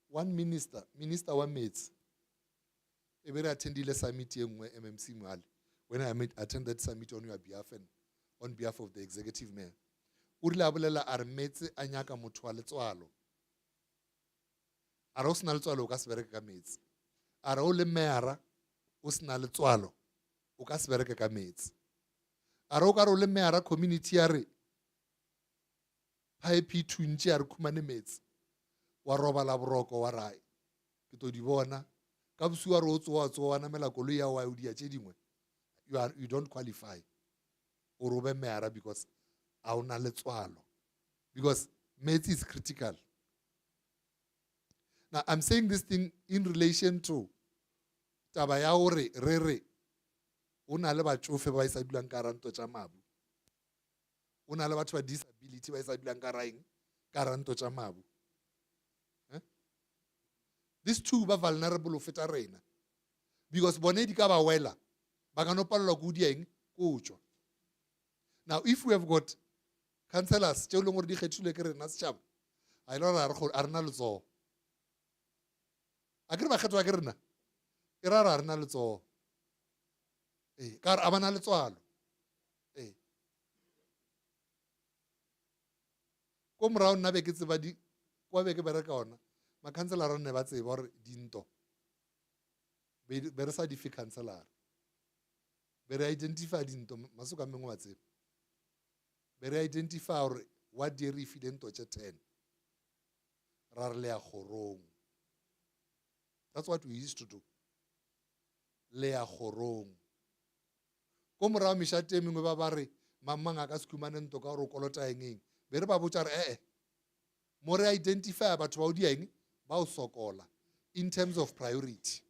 one minister one mates. Every attended a summit MMC Mwali. When I attended summit on your behalf and on behalf of the executive mayor. Urla abulela armetse anyaka motho a letswalo. Ara o sna letswalo o ka se bereke ka metsi. Ara o le mayor o sna letswalo o ka se bereke ka metsi. Ara o ka re o le mayor community ya re pipe thuntse ya re khumane metsi. Wa robala boroko wa rai. Ke to di bona ka bosiwa re o tsoa na mela koloi ya wa o dia tše dingwe. You don't qualify. Orobe meara because auna letswalo. Because metsi is critical. Now I'm saying this thing in relation to taba ya hore re una le batsofe ba isa dulang ka ranto tša mabu. Una le batho ba disability ba isa dulang ka raeng ka ranto tša mabu. These two ba vulnerable ho feta rena. Because bone di ka ba wela ba ka no palelwa go dieng go tswa. Now, if we have got councillors, tšeo leng gore di kgethilwe ke rena setšhaba, a ile gore a rena letsogo. A kere ba kgethwa ke rena, e ra rena letsogo. Ka re a bana letswalo. Ko morago nna be ke tseba kwa be ke bereka ona, ma-councillor ne ba tseba gore dinto be re sa di fe councillor. Be re identify dinto masoka mengwe wa tseba. Be re identify gore what di re file nto tše 10 ra re le ya kgorong. That's what we used to do. Le ya kgorong. Ko morago mešate e mengwe ba re mamang a ka se khumane nto ka gore o kolota eng. Be re ba botša re mo re identify batho ba o dieng ba o sokola in terms of priority.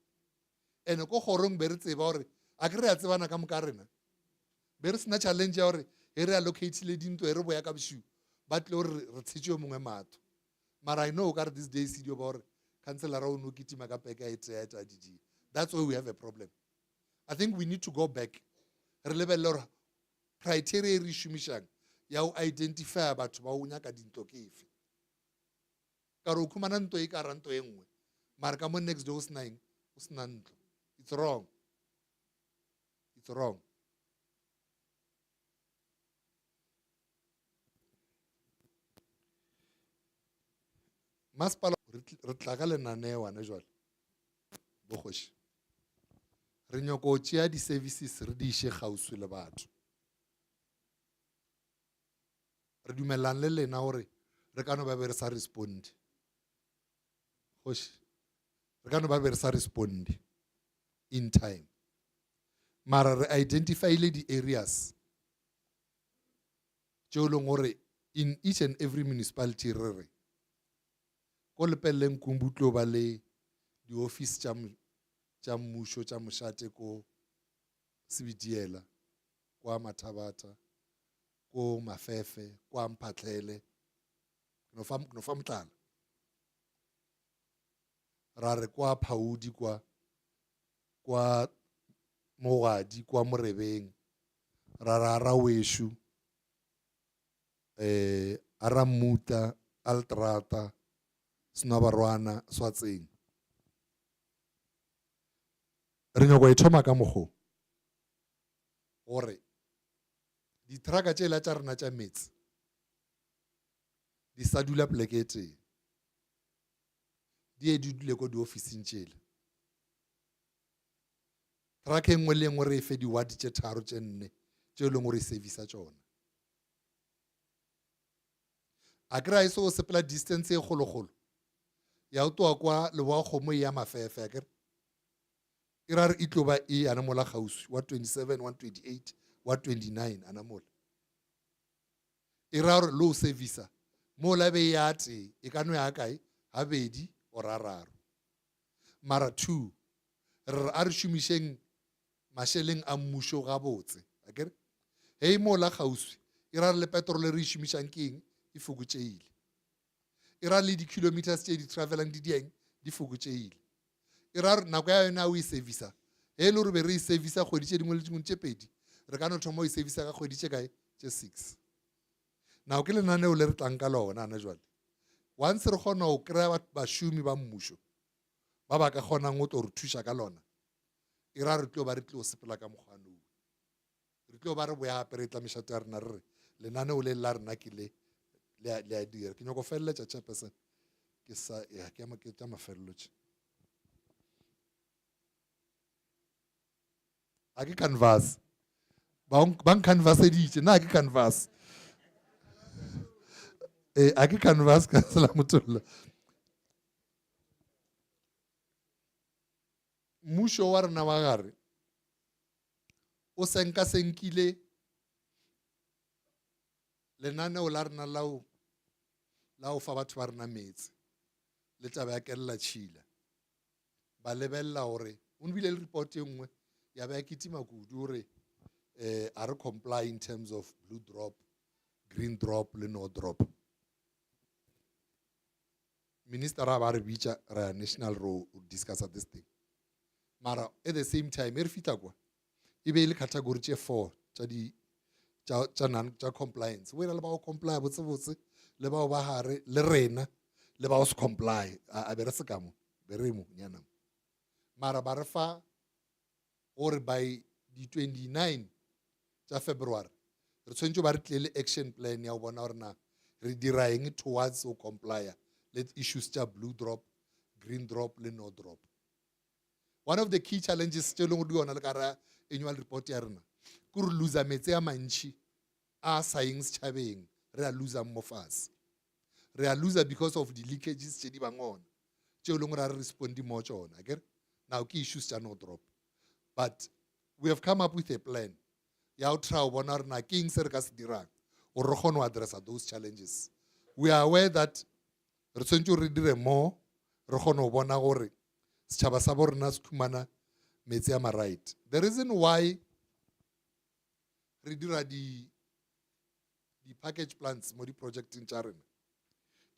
Ene ko kgorong be re tseba gore a ke re ya tsebana ka moka rena. Be re sena challenge ya gore e re allocate le dinto e re boya ka bosiu ba tle gore re tshetse yo mongwe matho. Mara I know ka re these days idio ba gore councillor o no kitima ka peka e tsa didi. That's why we have a problem. I think we need to go back. Re lebelle gore criteria e re shumishang ya o identify batho ba o nyaka dinto ke efe. Ka re o khumana nto e ka ranto e nngwe mara ka mo next day o sna ntlo. It's wrong. It's wrong. Masepala re tla ka lenaneo wane jwale bokgoši re nyako o tšea di-services re di iše kgauswi le batho. Re dumellang le lena gore re ka no ba be re sa responde. Kgoši re ka no ba be re sa responde in time. Mara re identifyile di-areas tšeo leng gore in each and every municipality re ko lepeleng kumbutlo ba le di-office tša mmušo tša mošate ko Sebitiela, kwa Mathabata, ko Mafefe, kwa Mphatlele, no fa Mtlala. Ra re kwa Phaudi, kwa Mogadi, kwa Morebeng, ra Weshu, Aramuta, Altrata, Sinabarwana, Swatseng. Re nyako e thoma ka mokgo gore diteraka tšela tša rena tša metsi di sa dula poleke e tee, di e di dule ko di-officing tšela. ra ke engwe le engwe re fe di-ward tše tharo tše nne tše e leng gore e servisa tšona. A kry-a e se go sepela distance e kgolokgolo ya o toa kwa leboa kgomo e ya mafefe a kere e ra re e tlo ba e ana mola kgauswi wa 27 wa 28 wa 29 ana mola e ra gore lo servisa mo la be ya tee e ka no ya kae ha bedi o rararo mara 2 re a re šomišeng mašeleng a mmušo ga botse akere hei mo la kgauswi e ra re le petrol re e šomišang ke eng e fokotšeile e ra le di-kilometers tše di travelang di dieng di fokotšeile e ra nako ya yona o e servisa e le gore be re e servisa kgwedi tše dingwe le dingwe tše pedi re ka no thoma o e servisa ka kgwedi tše kae tše 6 nao ke lenaneo le re tlang ka lona ana jwale once re kgona go kry-a bašomi ba mmušo ba ba ka kgonang go tlo re thuša ka lona e ra re tlo ba re tlo sepela ka mokgwanong re tlo ba re boya gape re tla mešato ya rena re re lenaneo le la rena ke le a dira ke nyako feleletša chairperson ke sa ya ke tša mafelelo tše a ke canvas ba ncanvaseditše nna a ke canvas a ke canvas ka tsela motolla mmušo wa rena wa gare o senkasenkile lenaneo la rena la go fa batho ba rena metsi le taba ya kelela tšhila ba lebelela gore o nbile le report e nngwe ya ba ya kitima kudu gore a re comply in terms of blue drop green drop le no drop minister a ba re bitša ra national ro discussa this thing mara at the same time e re fitlha kwa e be e le category tše 4 tša compliance o ena le ba go comply botsebotse le bao ba gare le rena le ba go se comply a be re se kamo be re mo nyanamo mara ba re fa gore by di 29 tša February re tshwanetse ba re tlile action plan ya go bona gore na re dira eng towards go comply let issues tša blue drop green drop le no drop. One of the key challenges tše leng go di yona le ka ra annual report ya rena ke re loser metsi a mantši a sayeng setšhabeng re a loser mo fase re a loser because of the leakages tše di bangona tšeo leng gore a re respondi mo tšona akere now ke issues tša no drop but we have come up with a plan ya go try go bona gore na ke eng se re ka se dirang gore re kgone go addressa those challenges. We are aware that re tshwanetse re dire mo re kgone go bona gore setšhaba sa bo rena se khumana metsi a ma-right. The reason why re dira di-package plants mo di-projecting tša rena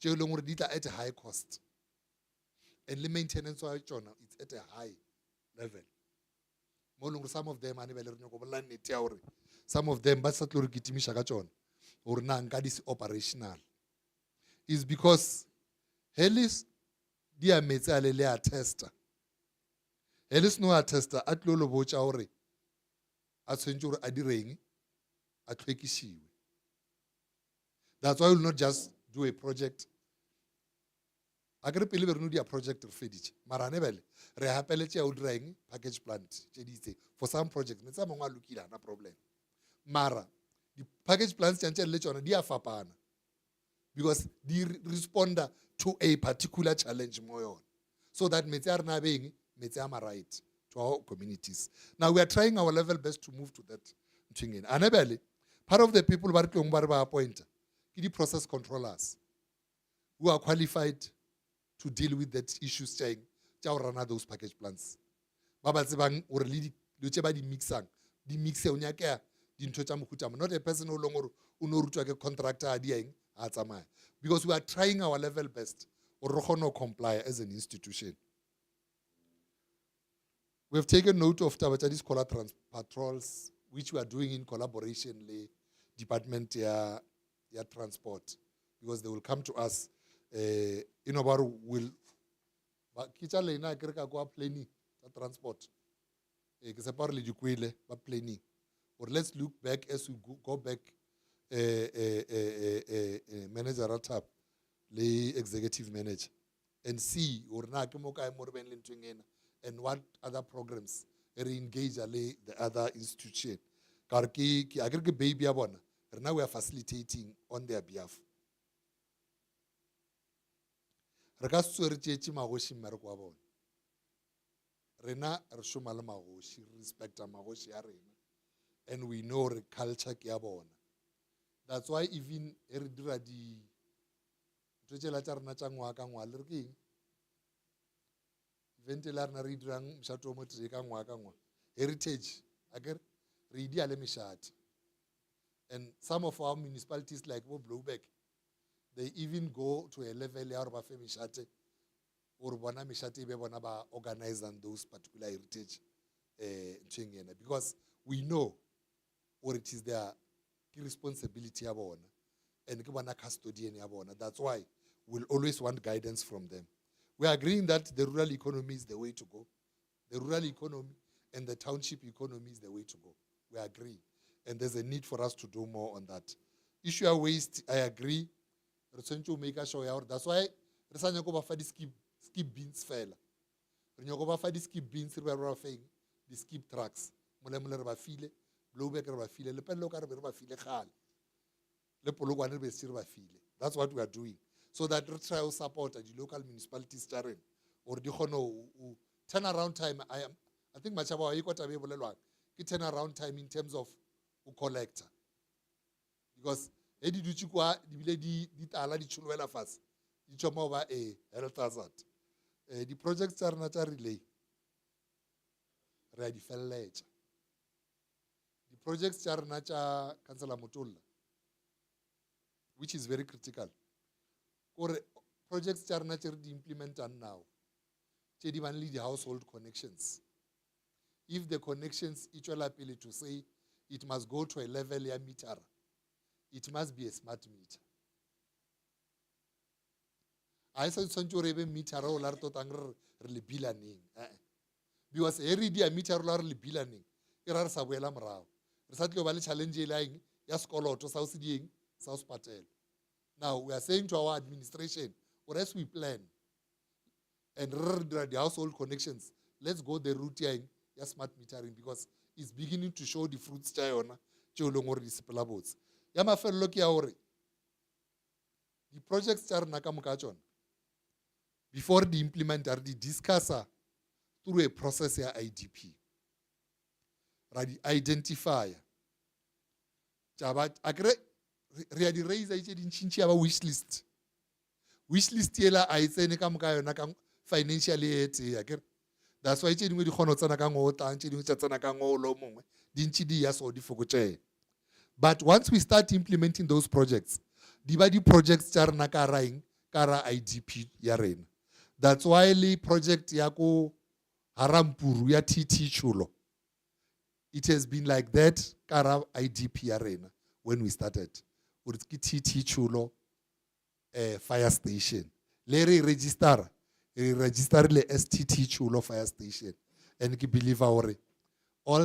tšeo leng gore di tla at a high cost and le maintenance wa tšona it's at a high level mo leng gore some of them ane be le re nyako bolela nnete ya gore some of them ba sa tlo re kitimiša ka tšona gore na nka di se operational is because helis di a metsi a le a testa helis no a testa a tlo lo botša gore a tshwentse gore a direng a tlhwekišiwe. That's why we will not just do a project a kere pele be re no dia project re feditše mara ane bele re hapeletše ya o dira eng package plant tše di itse for some project metsi a mangwe a lokile ana problem mara di-package plants tšantše le tšona di a fapana because di responda to a particular challenge mo yona so that metsi a rena beng metsi a ma-right to our communities. Now we are trying our level best to move to that thing. Ane bele part of the people ba re tlong ba re ba appointa ke di-process controllers who are qualified to deal with that issues tša go rana those package plants ba ba tsebang gore le dilo tše ba di mixang di mixe o nyakea dintho tša mohuta not a person o leng gore o no rutwa ke contractor a di eng a tsamaya because we are trying our level best gore re kgone go comply as an institution. We have taken note of taba tša di-scholar patrols which we are doing in collaboration le department ya transport because they will come to us you know about will ke tša lena ke re ka kwa planning tša transport ke sepa gore le dikwele ba planning or let's look back as we go back manager tab le executive manager and see gore na ke mo kae mo re beng le ntweng ena and what other programs re engage le the other institution ka re ke akere ke baby ya bona rena we are facilitating on their behalf re ka se re tšetše magoši mmereko wa bona rena re šoma le magoši re respecta magoši ya rena and we know re culture ke ya bona. That's why even e re dira di ntho tšela tša rena tša ngwaga ka ngwaga le re ke eng event la rena re dirang mošato o mo tee ka ngwaga ka ngwaga heritage akere re idia le mešate. And some of our municipalities like Blowback, they even go to a level ya gore ba fe mešate gore bona mešate e be bona ba organize on those particular heritage ntšheng ena because we know or it is their responsibility ya bona and ke bona custodian ya bona. That's why we'll always want guidance from them. We are agreeing that the rural economy is the way to go. The rural economy and the township economy is the way to go. We agree. And there's a need for us to do more on that. Issue of waste, I agree. That's why re sa nyako ba fa di skip beans fela. Re nyako ba fa di skip beans re ba fa di skip trucks. Mole re ba file, Blowback re ba file, le pele ka re ba file gale. Le Polokwane re be se re ba file. That's what we are doing. So that we try to support the local municipalities or the turnaround time. I think Machaba you got to be able to turnaround time in terms of collector. Because edi du chikwa di tala di chulwela fast. Di choma over a health hazard. The projects are not relay. Ready fell later. The projects are not Councillor Mutulla, which is very critical. Or projects are not implemented now. Chedi only the household connections. If the connections each will appeal to say it must go to a level ya meter, it must be a smart meter. I said century meter or larto tangr bilaning. Because every day meter or bilaning. Irar sabuela mrao. Resatlo valley challenge lying yaskolo to South Ding, South Patel. Now we are saying to our administration, or else we plan and the household connections, let's go the route here, smart metering, because it's beginning to show the fruits. The projects are nakamukachon. Before the implementer, the discusser through a process here IDP. Identifier. Ready raise a wish list. Wish list yela I say nakam financially. That's why chini wedi khono tsana ka ngota chini tsana ka ngolo mongwe dinchidi ya so di fokoche. But once we start implementing those projects, di ba di projects tsa rena ka raing kara IDP ya rena. That's why the project ya ko Harampuru ya TT Chulo, it has been like that kara IDP ya rena when we started. With TT Chulo fire station. Larry register le STT Chulo fire station. And you believe all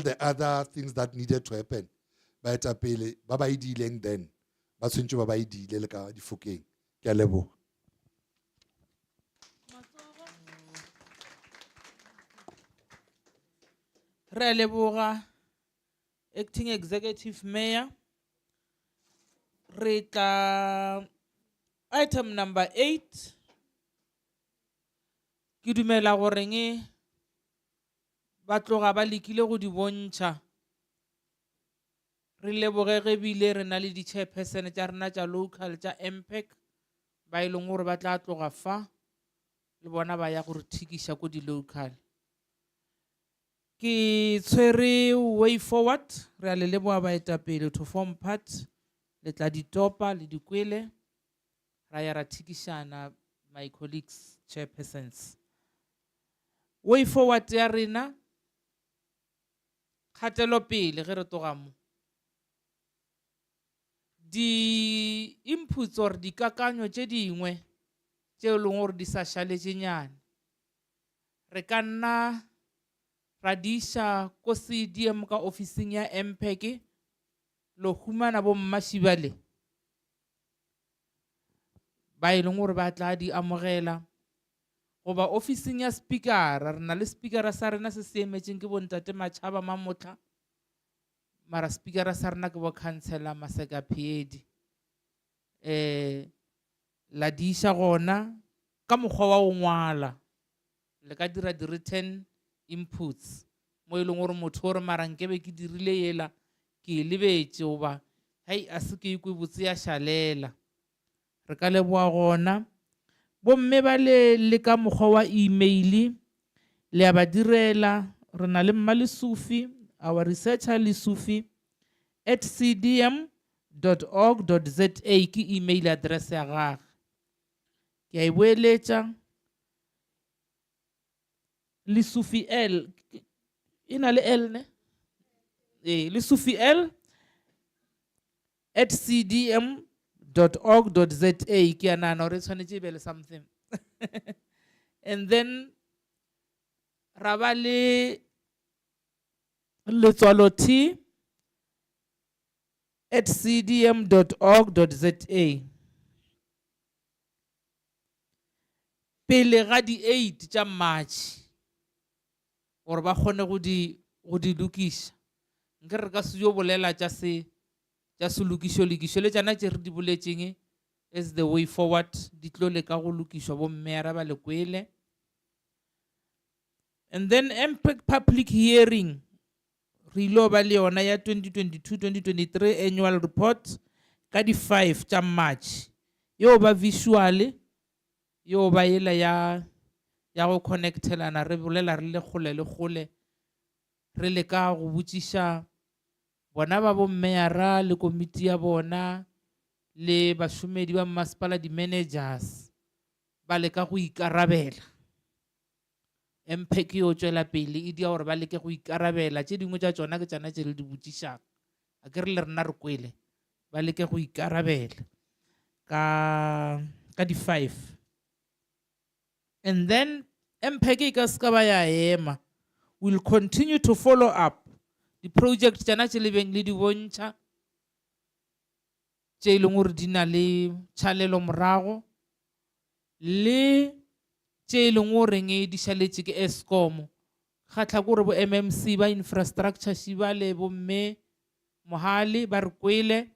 the other things that needed to happen. But apele baba idileng then. But since baba idile ka di fokeng. Ke a leboha. Re a leboga acting executive mayor. Re tla item number 8. Ke dumela gore nge ba tloga ba lekile go di bontšha. Re leboge ge bile re na le di chairperson tša rena tša local tša MPAC ba e leng gore ba tla tloga fa le bona ba ya gore thikiša ko di local. Ke tshwere way forward re a le leboga baetapele to form part le tla di topa le di kwele ra ya ra thikišana my colleagues chairpersons. Way forward ya rena kgatelo pele ge re toga mo. Di inputs or di kakanyo tše dingwe tšeo leng gore di sa šaletše nyane. Re ka nna ra di iša ko CDM ka ofising ya MPAC lo humana bo Mmashibale ba e leng gore ba tla di amogela goba officing ya speakera re na le speakera sa rena se se emetseng ke bontate Matjhaba Mamotla, mara speakera sa rena ke bo councillor Masekaphedi. La di isa gona ka mokgwa wa o ngwala le ka dira di written inputs mo e leng gore motho o re mara nkebe ke dirile yela ke lebetse goba hai a se ke ikwe botse ya shalela. Re ka leboa gona bomme ba le ka mokgwa wa email le a ba direla. Re na le Mmalesufi, our researcher Lesufi @cdm.org.za ke email address ya gagwe. Ke a e boeletša Lesufi L ina le L ne Lesufi L @cdm.org.za ke a nana gore tshwanetse be le something. And then ra ba le Letswalo T @cdm.org.za pele ga di 8 tša March gore ba kgone go di lokiša. Nke re ka se yo bolela tša se lokišo le tšana tše re di boletšeng as the way forward di tlo leka go lokišwa bomme ra ba le kwele. And then MPAC public hearing re ilo ba le yona ya 2022-2023 annual report ka di 5 tša March, yo ba visual yo ba yela ya go connectelana re bolela re le kgole re le ka go botšiša bona ba bommeyara le komiti ya bona le bašomedi ba masepala di managers ba le ka go ikarabela. MPAC yo tšwela pele e dia gore ba leke go ikarabela, tše dingwe tša tšona ke tšana tše le di botšišago a ke re le rena re kwele ba leke go ikarabela ka di 5. And then MPAC ka ska ba ya ema, will continue to follow up the project tšana tše le beng le di bontšha tše e leng gore di na le tšhalelo morago le tše e leng goreng di šaletše ke Eskom. Kgatla gore bo MMC ba infrastructure šiba le bomme Mohale ba re kwele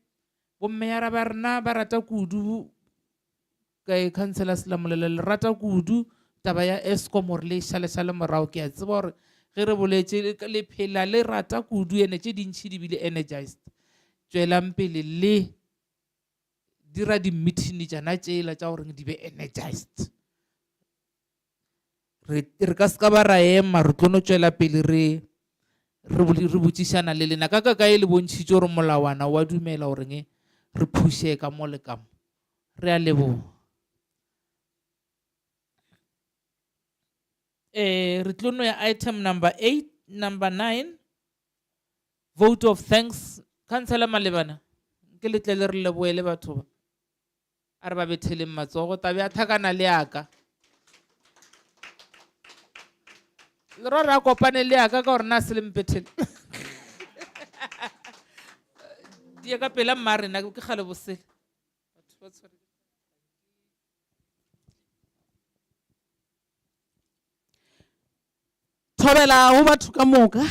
bomme yara ba rena ba rata kudu ka councillor Selamolela le rata kudu taba ya Eskom gore le šale morago. Ke a tseba gore ge re boletše le phela le rata kudu ene tše dintšhi di bile energized. Tšwelang pele le dira di meeting tšana tšela tša gore di be energized. Re ka ska ba ra ema re tlo no tšwela pele re botšišana le lena ka kae le bontšhitše gore molawana wa dumela gore re phushe ka mo le kamo. Re a leboga. Re tlo no ya item number 9, vote of thanks. Councillor Malebana ke letle le re leboele batho ba a re ba betheleng matsogo tabe a thakana le aka le ra ra kopane le aka ka gore na se le mpethele di ka pela mmarena ke kgale bosele batho ba tshware thobela go batho ka moka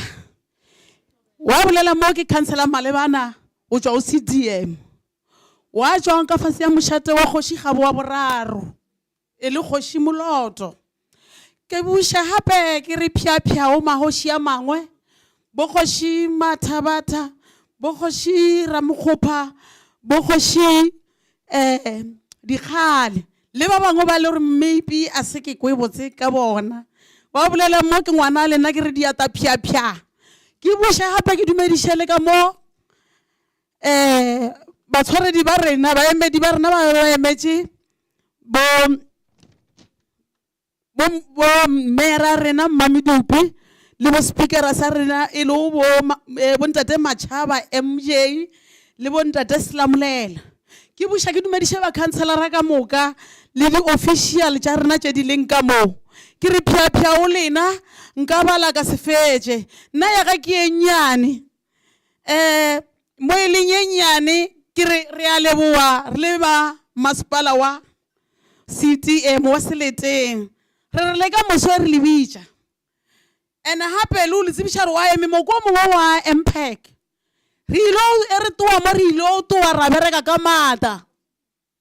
wa bolela mo ke councillor Malebana o tšwa o CDM wa tšwang ka fase ya mošate wa kgoši Kgabo wa boraro e le kgoši Moloto. Ke buša hape ke re phiaphia o magoši a mangwe bo kgoši Mathabata bo kgoši Ramokgopa bo kgoši Dikgale le ba bangwe ba le gore maybe a se ke kwe botse ka bona ba bolela mo ke ngwana le nna ke re diata phiaphia. Ke buša hape ke dumediše le ka mo batshwaredi ba rena baemedi ba rena ba emetše bo mera rena Mmamidupi le bo speakera sa rena e le bo ntate Matjhaba MJ le bo ntate Selamolela. Ke buša ke dumediše ba councilora ka moka le di-official tša rena tše di leng ka moo. Ke re phiaphia o lena nka bala ka sefetše nna ya ga ke e nnyane mo e leng e nnyane ke re a leboa re le ba masepala wa CTM wa Seleteng re le ka moso re le bitša and hape le o le tsebiša re wa eme moko o mongwe wa MPAC re ilo re toa mo re ilo toa ra bereka ka mata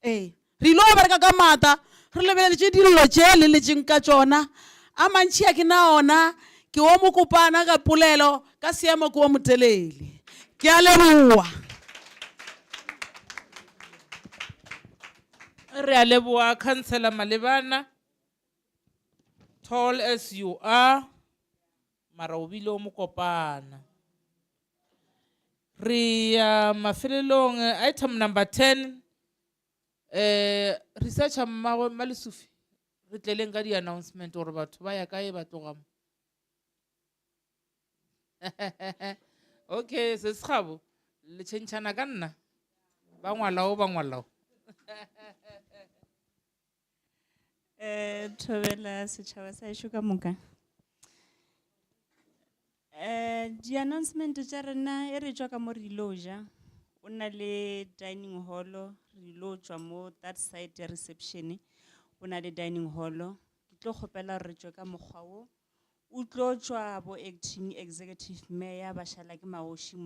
re ilo bereka ka mata re lebeletše dillo tše le letšeng ka tšona a mantši a ke na ona ke o mokopana ka polelo ka seemo ke o motelele ke a leboa re a leboa councillor Malebana, tall as you are mara o bile o mokopana. Re mafelelong item number 10 researcher mmagwe Malesufi re tleleng ka di announcement gore batho ba ya kae ba tloga mo. Okay se sekgabo le tšhentšhana ka nna ba ngwalao Thobela setšhaba sa ešo ka moka. Di-announcement tša rena e re tšwa ka mo re ilo ja o na le dining hall re ilo tšwa mo that side ya reception o na le dining hall ke tlo kgopela re tšwe ka mokgwa wo o tlo tšwa bo acting executive mayor ba šala ke maoši